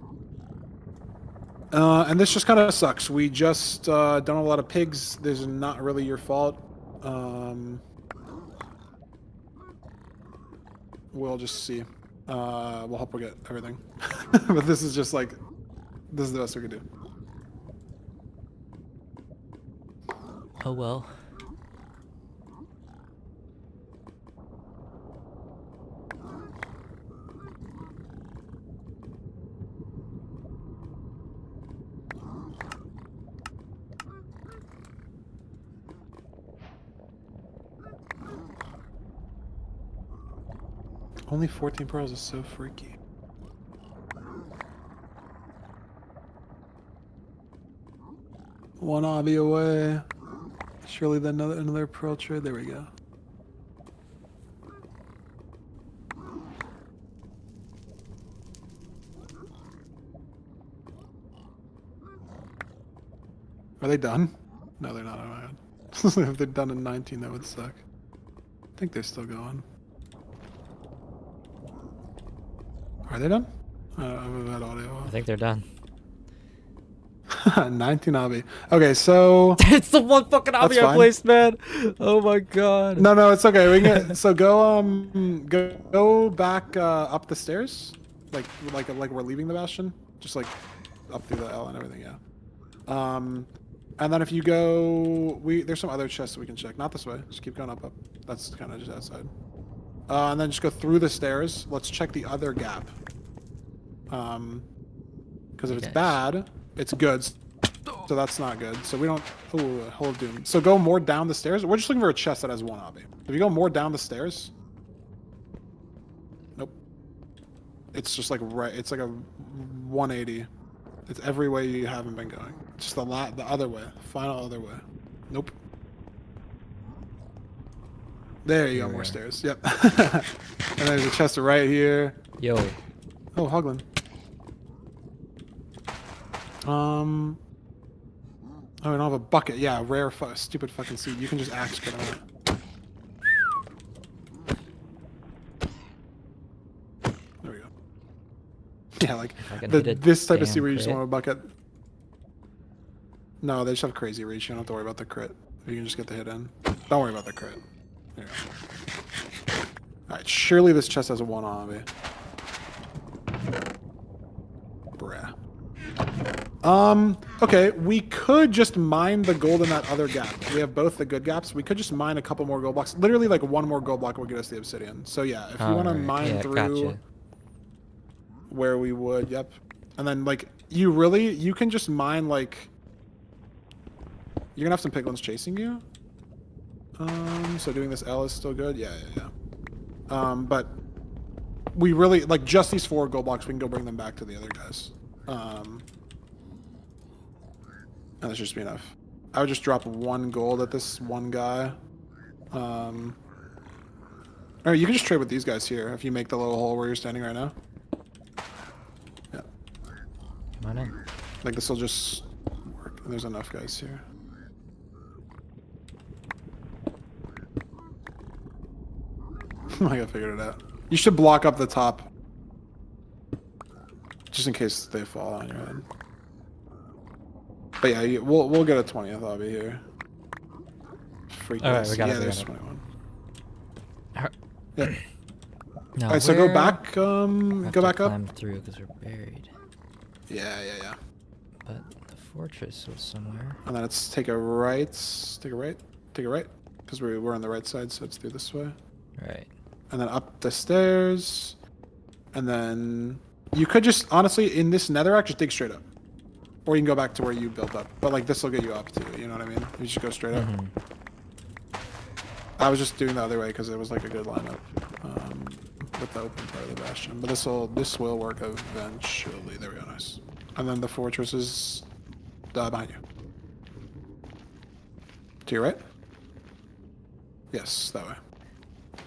Speaker 2: And this just kind of sucks. We just don't have a lot of pigs. This is not really your fault. We'll just see. We'll hope we get everything. But this is just like, this is the best we can do.
Speaker 1: Oh well.
Speaker 2: Only 14 pearls is so freaky. One obby away. Surely then another pearl trade. There we go. Are they done? No, they're not. Oh my god. If they're done in 19, that would suck. I think they're still going. Are they done? I'm bad audio.
Speaker 1: I think they're done.
Speaker 2: 19 obby. Okay, so
Speaker 1: It's the one fucking
Speaker 2: That's
Speaker 1: obby I
Speaker 2: fine.
Speaker 1: placed, man. Oh my god.
Speaker 2: no, it's okay. We can so go back up the stairs, like we're leaving the bastion, just like up through the L and everything. Yeah. And then if you go, there's some other chests we can check. Not this way. Just keep going up. That's kind of just outside. And then just go through the stairs. Let's check the other gap. Because if it's
Speaker 1: Okay.
Speaker 2: bad, it's good. So that's not good. So we don't. Ooh, hold doom. So go more down the stairs. We're just looking for a chest that has one obby. If you go more down the stairs, nope. It's just like right. It's like a 180. It's every way you haven't been going. Just the other way. Final other way. Nope. There you go. More stairs. Yep. And there's a chest right here.
Speaker 1: Yo.
Speaker 2: Oh, Hoglin. Oh, I don't have a bucket. Yeah, rare stupid fucking seed. You can just axe get on it. There we go. Yeah, like this type of seed where you just want a bucket. No, they just have crazy reach. You don't have to worry about the crit. You can just get the hit in. Don't worry about the crit. There you go. Alright, surely this chest has a one obby. Bruh. Okay, we could just mine the gold in that other gap. We have both the good gaps. We could just mine a couple more gold blocks. Literally, like, one more gold block will get us the obsidian. So, yeah, if you want to mine through where we would, yep. And then, like, you can just mine, like... You're gonna have some piglins chasing you. So doing this L is still good? Yeah. But we really, like, just these 4 gold blocks, we can go bring them back to the other guys. And that should just be enough. I would just drop 1 gold at this one guy. Or you can just trade with these guys here if you make the little hole where you're standing right now. Yeah.
Speaker 1: Come on in.
Speaker 2: Like, this will just work. There's enough guys here. I figured it out. You should block up the top. Just in case they fall on your head. But yeah, we'll get a 20th obby here. Freak
Speaker 1: Alright, we got it.
Speaker 2: Yeah, there's 21. Yeah.
Speaker 1: Now,
Speaker 2: Alright, so go back,
Speaker 1: go
Speaker 2: back up.
Speaker 1: climb through because we're buried.
Speaker 2: Yeah.
Speaker 1: But the fortress was somewhere.
Speaker 2: And then it's take a right, because we're on the right side, so it's through this way.
Speaker 1: Right.
Speaker 2: And then up the stairs, and then you could just honestly in this netherrack just dig straight up, or you can go back to where you built up. But like this will get you up too. You know what I mean? You just go straight up. I was just doing the other way because it was like a good lineup with the open part of the bastion. But this will work eventually. There we go, nice. And then the fortress is behind you. To your right? Yes, that way.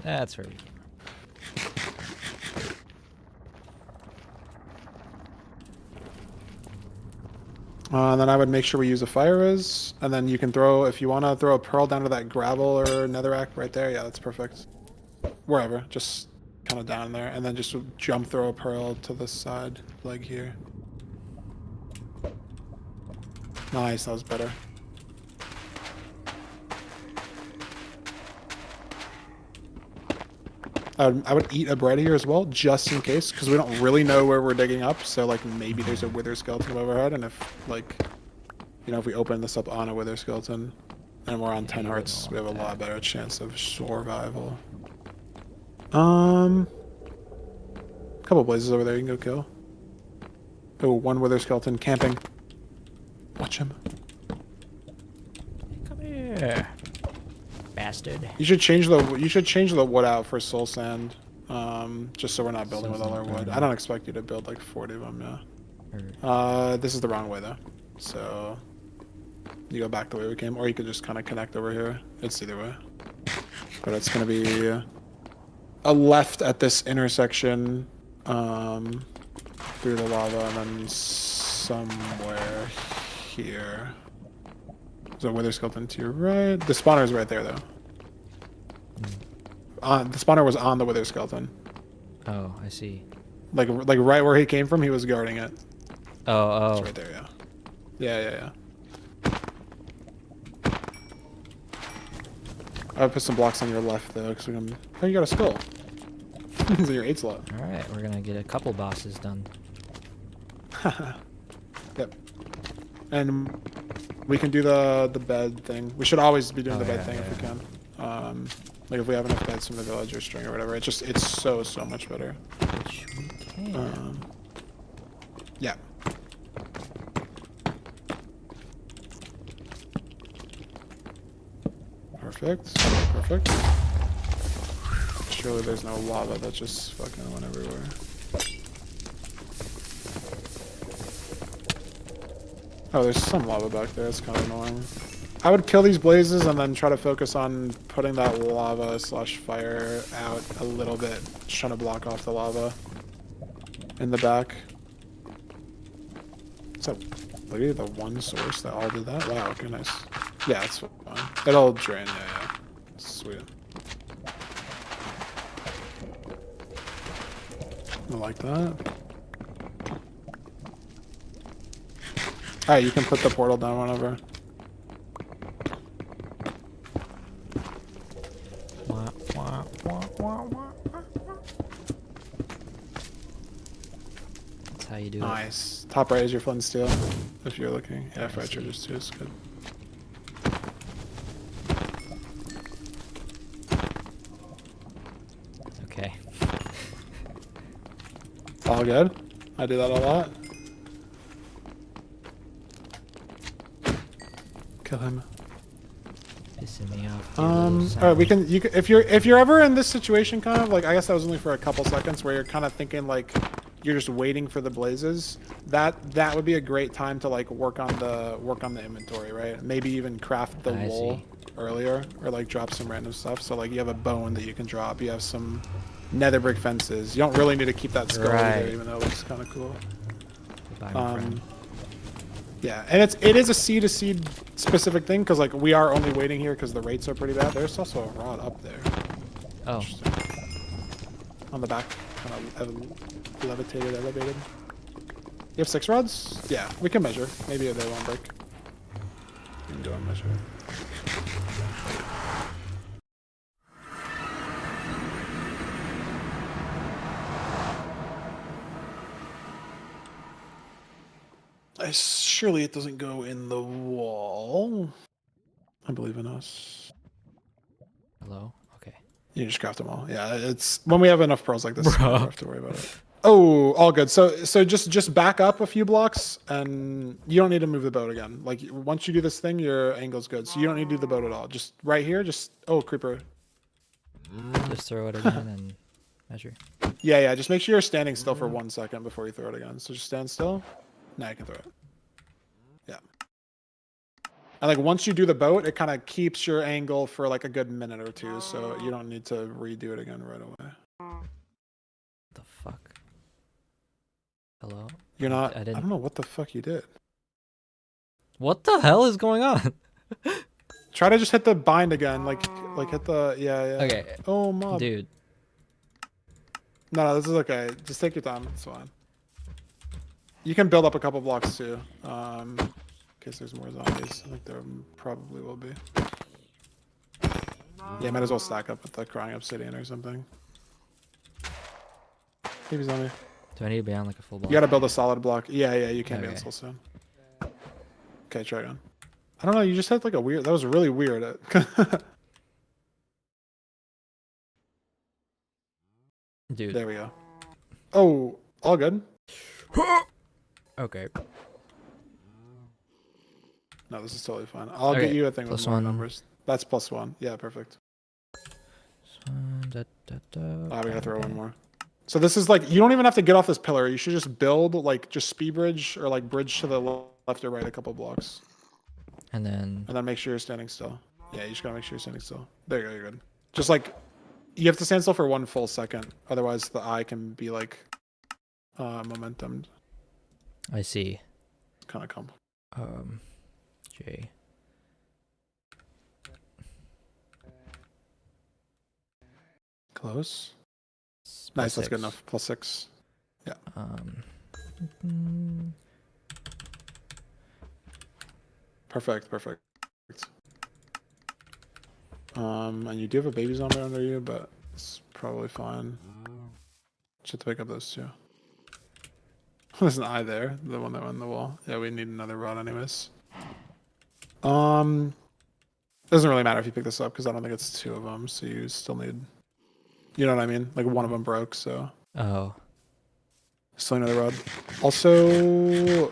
Speaker 1: That's where we
Speaker 2: And then I would make sure we use a fire res, and then you can throw, if you want to throw a pearl down to that gravel or netherrack right there, yeah, that's perfect. Wherever, just kind of down there, and then just jump throw a pearl to the side leg here. Nice, that was better. I would eat a bread here as well, just in case, because we don't really know where we're digging up. So like maybe there's a wither skeleton overhead, and if like, you know, if we open this up on a wither skeleton, and we're on 10 hearts, we have a lot better chance of survival. Couple blazes over there you can go kill. Oh, one wither skeleton camping. Watch him.
Speaker 1: come here, bastard.
Speaker 2: You should change the wood out for soul sand, just so we're not building with all our wood. I don't expect you to build like 40 of them, yeah. This is the wrong way though, so you go back the way we came, or you could just kind of connect over here. It's either way, but it's gonna be a left at this intersection, through the lava, and then somewhere here. There's a wither skeleton to your right. The spawner's right there though. The spawner was on the wither skeleton.
Speaker 1: Oh, I see.
Speaker 2: Like right where he came from, he was guarding it.
Speaker 1: Oh.
Speaker 2: It's right there, yeah. Yeah. I would put some blocks on your left though, because we can. Oh, you got a skull. It's in your 8 slot.
Speaker 1: All right, we're gonna get a couple bosses done.
Speaker 2: Yep. And we can do the bed thing. We should always be doing the bed thing if we can. Like if we have enough beds from the village or string or whatever, it's so much better.
Speaker 1: Which we can.
Speaker 2: Yeah. Perfect. Surely there's no lava that just fucking went everywhere. Oh, there's some lava back there. It's kind of annoying. I would kill these blazes and then try to focus on putting that lava / fire out a little bit. Just trying to block off the lava in the back. Is that literally the one source that all did that? Wow, okay, nice. Yeah, it's fine. It'll drain, yeah. Sweet. I like that. Alright, you can put the portal down whenever.
Speaker 1: That's how you do it.
Speaker 2: Nice. Top right is your flint and steel, if you're looking. Yeah, fire charges too is good.
Speaker 1: Okay.
Speaker 2: All good. I do that a lot. Kill him.
Speaker 1: Pissing me off.
Speaker 2: Alright, we can. If you're ever in this situation, kind of like, I guess that was only for a couple seconds, where you're kind of thinking like you're just waiting for the blazes. That would be a great time to like work on the inventory, right? Maybe even craft the wool earlier, or like drop some random stuff. So like you have a bone that you can drop. You have some nether brick fences. You don't really need to keep that skull either, even though it looks kind of cool. Yeah, and it is a seed to seed specific thing, because like we are only waiting here because the rates are pretty bad. There's also a rod up there.
Speaker 1: Oh.
Speaker 2: On the back, kind of levitated, elevated. You have 6 rods? Yeah, we can measure. Maybe they won't break. We can go and measure. Surely it doesn't go in the wall. I believe in us.
Speaker 1: Hello? Okay.
Speaker 2: You just craft them all. Yeah, it's when we have enough pearls like this, we don't have to worry about it. Oh, all good. So just back up a few blocks, and you don't need to move the boat again. Like once you do this thing, your angle's good. So you don't need to do the boat at all. Just right here. Just creeper.
Speaker 1: Just throw it again and measure.
Speaker 2: Yeah. Just make sure you're standing still for 1 second before you throw it again. So just stand still. Now you can throw it. Yeah. And like once you do the boat, it kind of keeps your angle for like a good minute or two, so you don't need to redo it again right away.
Speaker 1: The fuck? Hello?
Speaker 2: You're not.
Speaker 1: I
Speaker 2: I
Speaker 1: didn't.
Speaker 2: don't know what the fuck you did.
Speaker 1: What the hell is going on?
Speaker 2: Try to just hit the bind again, like hit the yeah.
Speaker 1: Okay.
Speaker 2: Oh mob.
Speaker 1: Dude.
Speaker 2: No, this is okay. Just take your time. It's fine. You can build up a couple blocks too. In case there's more zombies. I think there probably will be. Yeah, might as well stack up with the crying obsidian or something. Maybe zombie.
Speaker 1: Do I need to be on like a full block?
Speaker 2: You gotta build a solid block. Yeah, you can be on
Speaker 1: Okay.
Speaker 2: soul soon. Okay, try again. I don't know, you just had like a weird, that was really weird.
Speaker 1: Dude.
Speaker 2: There we go. Oh, all good?
Speaker 1: Okay.
Speaker 2: No, this is totally fine. I'll get you a thing with more
Speaker 1: +1.
Speaker 2: numbers. That's +1. Yeah, perfect.
Speaker 1: Da, da, da.
Speaker 2: We gotta throw one more. So this is like, you don't even have to get off this pillar. You should just build like just speed bridge or like bridge to the left or right a couple blocks.
Speaker 1: And then
Speaker 2: make sure you're standing still. Yeah, you just gotta make sure you're standing still. There you go, you're good. Just like, you have to stand still for 1 full second. Otherwise the eye can be like momentumed.
Speaker 1: I see.
Speaker 2: Kind of complicated.
Speaker 1: J.
Speaker 2: Close.
Speaker 1: It's
Speaker 2: Nice, that's
Speaker 1: +6.
Speaker 2: good enough. +6. Yeah. Perfect. And you do have a baby zombie under you, but it's probably fine. Just have to pick up those two. There's an eye there, the one that went in the wall. Yeah, we need another rod anyways. Doesn't really matter if you pick this up because I don't think it's 2 of them, so you still need, you know what I mean? Like one of them broke, so.
Speaker 1: Oh.
Speaker 2: Still another rod. Also,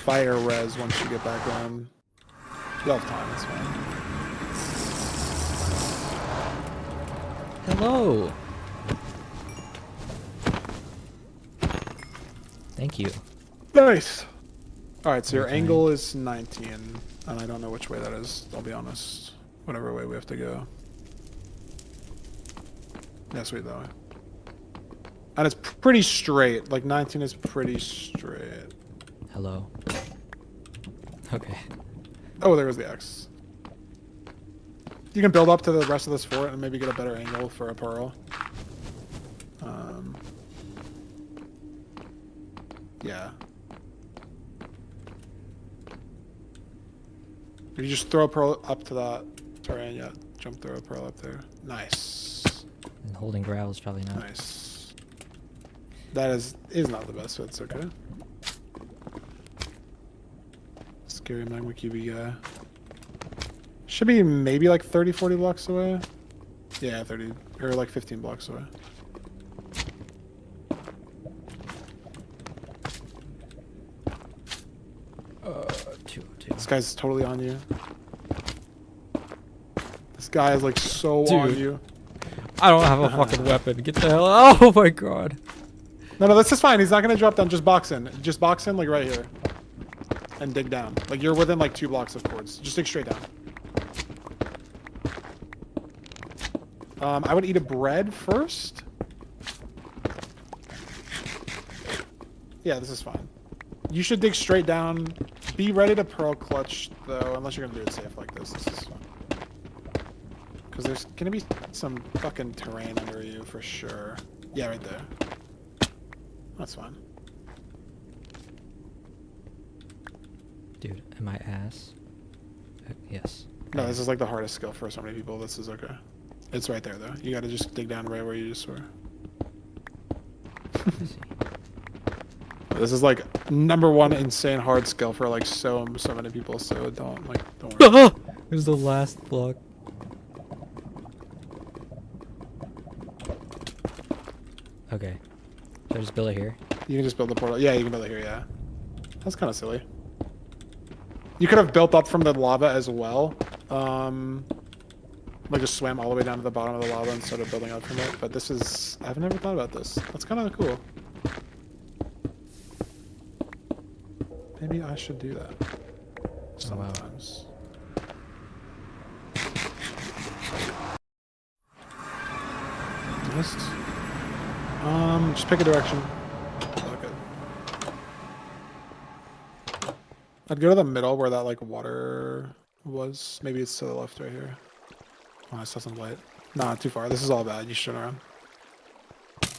Speaker 2: fire res once you get back in. You'll have time, it's fine.
Speaker 1: Hello. Thank you.
Speaker 2: Nice. All right, so your
Speaker 1: Okay.
Speaker 2: angle is 19, and I don't know which way that is, I'll be honest. Whatever way we have to go. Yeah, sweet, that way. And it's pretty straight. Like 19 is pretty straight.
Speaker 1: Hello. Okay.
Speaker 2: Oh, there was the X. You can build up to the rest of this fort and maybe get a better angle for a pearl. Yeah. If you just throw a pearl up to that terrain, yeah, jump throw a pearl up there. Nice.
Speaker 1: And holding gravel is probably not.
Speaker 2: Nice. That is not the best, but it's okay. Scary magma QB guy. Should be maybe like 30, 40 blocks away. Yeah, 30 or like 15 blocks away. This guy's totally on you. This guy is like so on
Speaker 1: Dude.
Speaker 2: you.
Speaker 1: I don't have a fucking weapon. Get the hell out. Oh my god.
Speaker 2: No, this is fine. He's not gonna drop down. Just box in. Just box in like right here. And dig down. Like you're within like 2 blocks of cords. Just dig straight down. I would eat a bread first. Yeah, this is fine. You should dig straight down. Be ready to pearl clutch though, unless you're gonna do it safe like this. This is fine. Because there's gonna be some fucking terrain under you for sure. Yeah, right there. That's fine.
Speaker 1: Dude, am I ass? Yes.
Speaker 2: No, this is like the hardest skill for so many people. This is okay. It's right there though. You gotta just dig down right where you just were.
Speaker 1: I see.
Speaker 2: This is like #1 insane hard skill for like so many people. So don't worry.
Speaker 1: There's the last block. Okay. Should I just build it here?
Speaker 2: You can just build the portal. Yeah, you can build it here. Yeah, that's kind of silly. You could have built up from the lava as well. Like just swam all the way down to the bottom of the lava and started building up from it. But this is, I've never thought about this. That's kind of cool. Maybe I should do that sometimes. this. Just pick a direction. Okay. I'd go to the middle where that like water was. Maybe it's to the left right here. Oh, I saw some light. Nah, too far. This is all bad. You should turn around.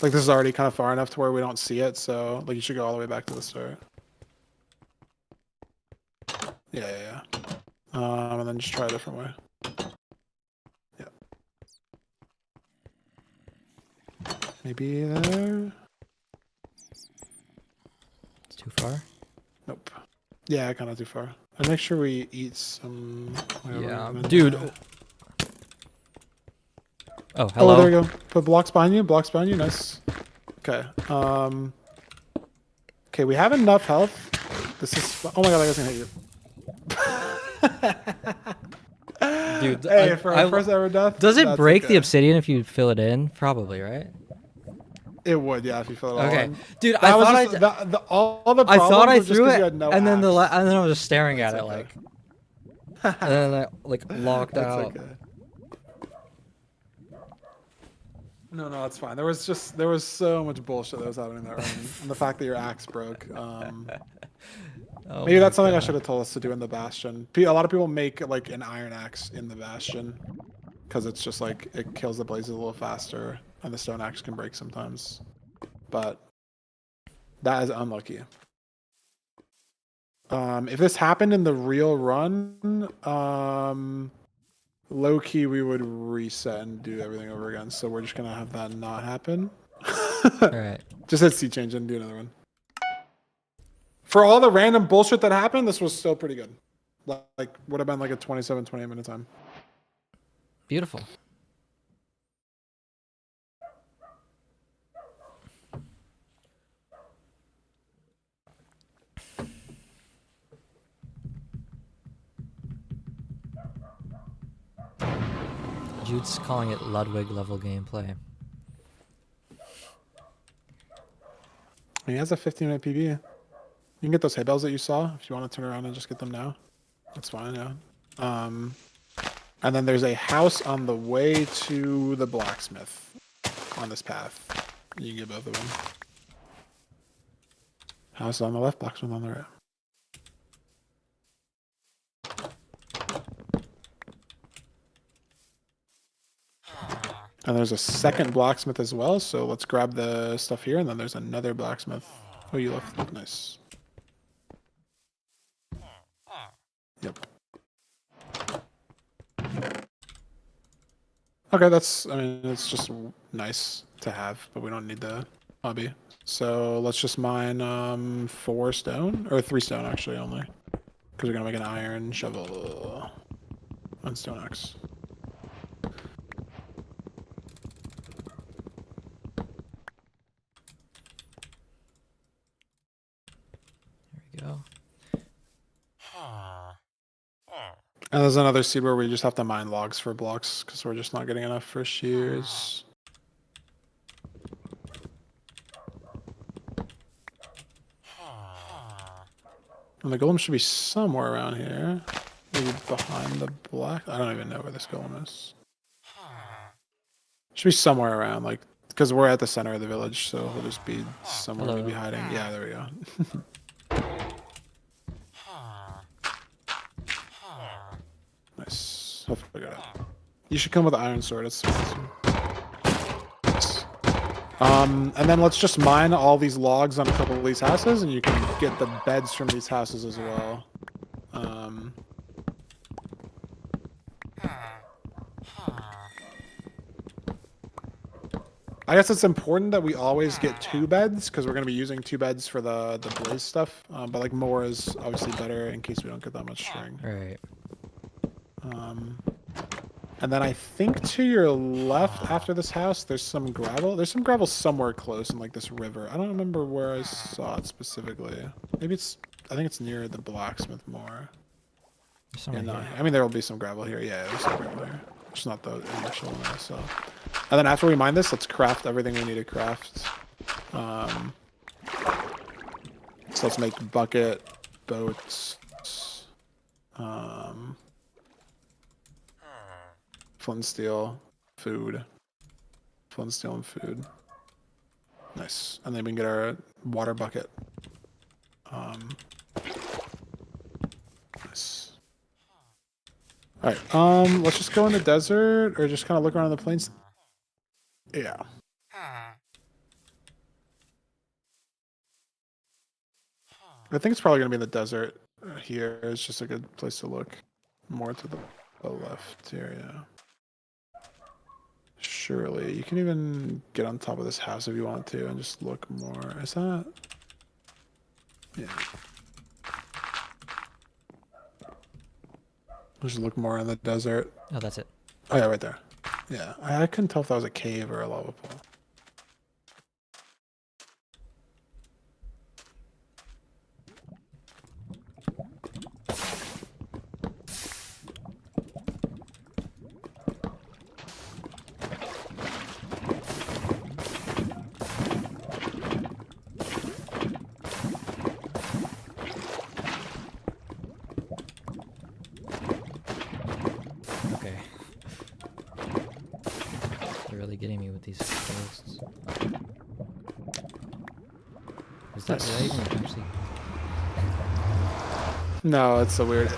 Speaker 2: Like this is already kind of far enough to where we don't see it, so like you should go all the way back to the start. Yeah. And then just try a different way. Yeah. Maybe there.
Speaker 1: It's too far.
Speaker 2: Nope. Yeah, kind of too far. And make sure we eat some.
Speaker 1: Yeah, dude. Oh, hello.
Speaker 2: Oh, there we go. Put blocks behind you. Blocks behind you. Nice. Okay. Okay, we have enough health. This is. Oh my god, that guy's gonna hit you.
Speaker 1: Dude,
Speaker 2: hey, for our first ever death.
Speaker 1: Does it break the obsidian if you fill it in? Probably, right?
Speaker 2: It would, yeah, if you fill it all
Speaker 1: okay,
Speaker 2: in.
Speaker 1: dude,
Speaker 2: I
Speaker 1: thought I threw it,
Speaker 2: no
Speaker 1: and then
Speaker 2: axe.
Speaker 1: and then I was just staring at it
Speaker 2: okay.
Speaker 1: and then I like locked out.
Speaker 2: Okay. No, that's fine. There was so much bullshit that was happening in that run, and the fact that your axe broke. Maybe that's something I should have told us to do in the bastion. A lot of people make like an iron axe in the bastion because it's just like it kills the blazes a little faster, and the stone axe can break sometimes. But that is unlucky. If this happened in the real run, low key we would reset and do everything over again. So we're just gonna have that not happen.
Speaker 1: All right.
Speaker 2: Just hit sea change and do another one. For all the random bullshit that happened, this was still pretty good. Like would have been like a 27, 28 minute time.
Speaker 1: Beautiful. Jude's calling it Ludwig level gameplay.
Speaker 2: He has a 15-minute PB. You can get those hay bales that you saw if you want to turn around and just get them now. That's fine, yeah. And then there's a house on the way to the blacksmith on this path. You can get both of them. House on the left, blacksmith on the right. And there's a second blacksmith as well, so let's grab the stuff here, and then there's another blacksmith. Oh, you left. Nice. Yep. Okay, it's just nice to have, but we don't need the hobby. So let's just mine 4 stone, or 3 stone actually only. Because we're gonna make an iron shovel. 1 stone axe.
Speaker 1: Go.
Speaker 2: And there's another seed where we just have to mine logs for blocks because we're just not getting enough for shears. And the golem should be somewhere around here. Maybe behind the black. I don't even know where this golem is. Should be somewhere around, like, because we're at the center of the village, so he'll just be somewhere maybe hiding. Yeah, there we go. Nice. Hopefully I got it. You should come with the iron sword. It's awesome. Nice. And then let's just mine all these logs on a couple of these houses, and you can get the beds from these houses as well. I guess it's important that we always get 2 beds because we're going to be using 2 beds for the blaze stuff. But like more is obviously better in case we don't get that much string.
Speaker 1: Right.
Speaker 2: And then I think to your left after this house, there's some gravel. There's some gravel somewhere close in like this river. I don't remember where I saw it specifically. Maybe I think it's near the blacksmith more. Yeah, no, I mean, there will be some gravel here. Yeah, there's some gravel here. Just not the initial one I saw. And then after we mine this, let's craft everything we need to craft. So let's make bucket, boats, flint and steel, food, Fun stealing food. Nice. And then we can get our water bucket. Nice. Alright, let's just go in the desert or just kind of look around the plains. Yeah. I think it's probably gonna be in the desert here. It's just a good place to look. More to the left here, yeah. Surely. You can even get on top of this house if you want to and just look more. Is that? Yeah. Just look more in the desert.
Speaker 1: Oh, that's it.
Speaker 2: Oh yeah, right there. Yeah, I couldn't tell if that was a cave or a lava pool.
Speaker 1: Okay. They're really getting me with these ghosts. Is that
Speaker 2: Nice.
Speaker 1: right? Or actually...
Speaker 2: No, it's so weird.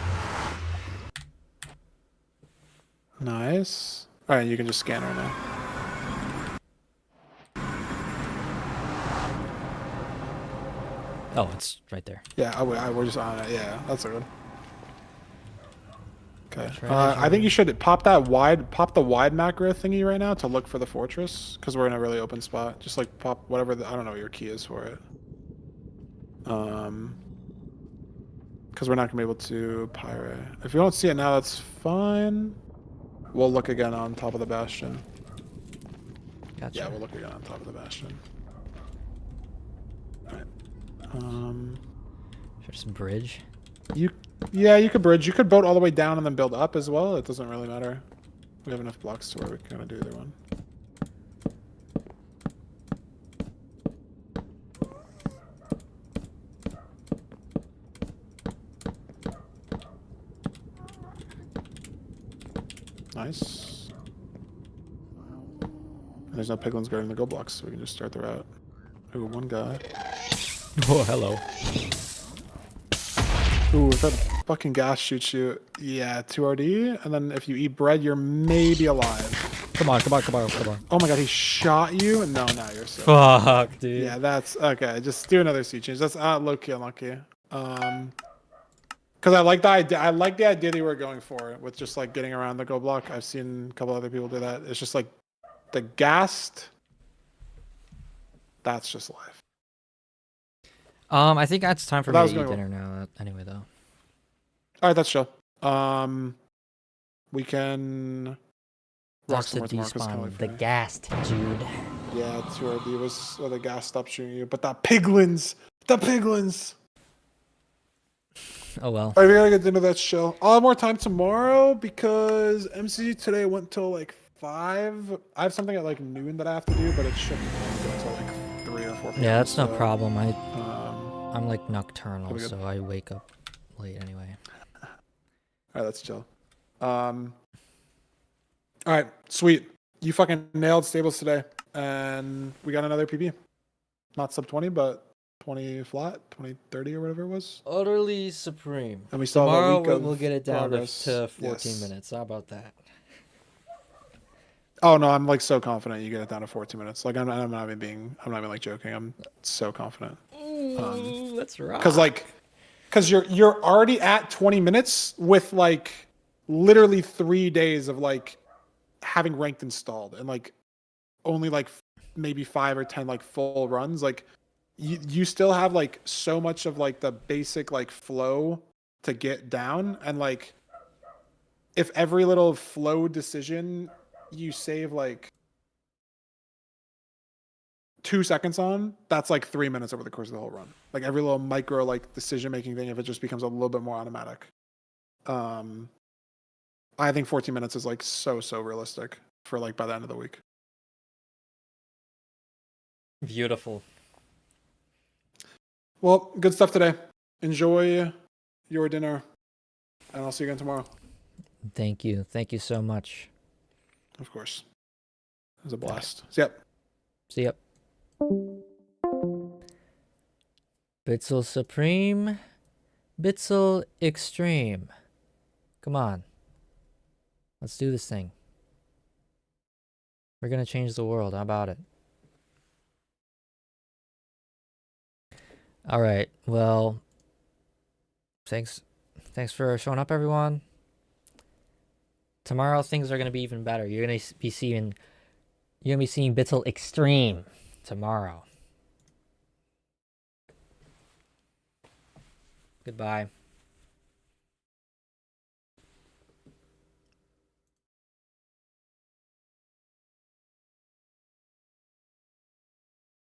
Speaker 2: Nice. All right, you can just scan her now.
Speaker 1: Oh, it's right there.
Speaker 2: Yeah, we're just on it. Yeah, that's good. Okay.
Speaker 1: Treasure.
Speaker 2: I think you should pop the wide macro thingy right now to look for the fortress because we're in a really open spot. Just like pop whatever I don't know what your key is for it. Because we're not gonna be able to pirate. If you don't see it now, that's fine. We'll look again on top of the bastion.
Speaker 1: Gotcha.
Speaker 2: Yeah, we'll look again on top of the bastion. All right.
Speaker 1: Should I just bridge?
Speaker 2: Yeah, you could bridge. You could boat all the way down and then build up as well. It doesn't really matter. We have enough blocks to where we can kind of do either one. Nice. And there's no piglins guarding the go blocks, so we can just start the route. Ooh, one guy.
Speaker 1: Oh, hello.
Speaker 2: Ooh, if that fucking gas shoots you, yeah, 2 RD, and then if you eat bread, you're maybe alive.
Speaker 1: Come on, come on, come on, come on.
Speaker 2: Oh my god, he shot you? No, now you're so.
Speaker 1: Fuck, dude.
Speaker 2: Yeah, that's okay. Just do another sea change. That's low-key unlucky. Because I like the idea. I like the idea that you were going for with just like getting around the go block. I've seen a couple other people do that. It's just like the gassed. That's just life.
Speaker 1: I think it's time for
Speaker 2: That
Speaker 1: me
Speaker 2: was
Speaker 1: to eat
Speaker 2: going
Speaker 1: dinner now. Anyway, though.
Speaker 2: All right, that's chill. We can rock
Speaker 1: That's the
Speaker 2: somewhere tomorrow 'cause it's kinda
Speaker 1: despawn.
Speaker 2: late for
Speaker 1: The
Speaker 2: me.
Speaker 1: gassed, Jude.
Speaker 2: Yeah, 2 RD was the gas stopped shooting you, but the piglins.
Speaker 1: Oh well.
Speaker 2: All right, we gotta get dinner. That's chill. I'll have more time tomorrow because MCG today went till like 5. I have something at like noon that I have to do, but it shouldn't go until like 3 or 4 p.m.
Speaker 1: Yeah, that's no
Speaker 2: so,
Speaker 1: problem. I'm like nocturnal,
Speaker 2: good.
Speaker 1: so I wake up late anyway.
Speaker 2: All right, that's chill. All right, sweet. You fucking nailed stables today, and we got another PB. Not sub 20, but 20 flat, 20-30 or whatever it was.
Speaker 1: Utterly supreme.
Speaker 2: And we still have a
Speaker 1: Tomorrow
Speaker 2: week of
Speaker 1: we'll get it down
Speaker 2: progress.
Speaker 1: to 14
Speaker 2: Yes.
Speaker 1: minutes. How about that?
Speaker 2: Oh no, I'm like so confident you get it down to 14 minutes. Like I'm not even like joking. I'm so confident.
Speaker 1: Ooh, that's right.
Speaker 2: Cause you're already at 20 minutes with like literally 3 days of like having ranked installed and like only like maybe 5 or 10 like full runs. Like you still have like so much of like the basic like flow to get down, and like if every little flow decision you save like 2 seconds on, that's like 3 minutes over the course of the whole run. Like every little micro like decision making thing, if it just becomes a little bit more automatic. I think 14 minutes is like so realistic for like by the end of the week.
Speaker 1: Beautiful.
Speaker 2: Well, good stuff today. Enjoy your dinner, and I'll see you again tomorrow.
Speaker 1: Thank you. Thank you so much.
Speaker 2: Of course. It was a blast. So, yep.
Speaker 1: See ya. Bitzel Supreme. Bitzel Extreme. Come on. Let's do this thing. We're gonna change the world. How about it? All right. Well, thanks for showing up, everyone. Tomorrow things are gonna be even better. You're gonna be seeing Bitzel Extreme tomorrow. Goodbye.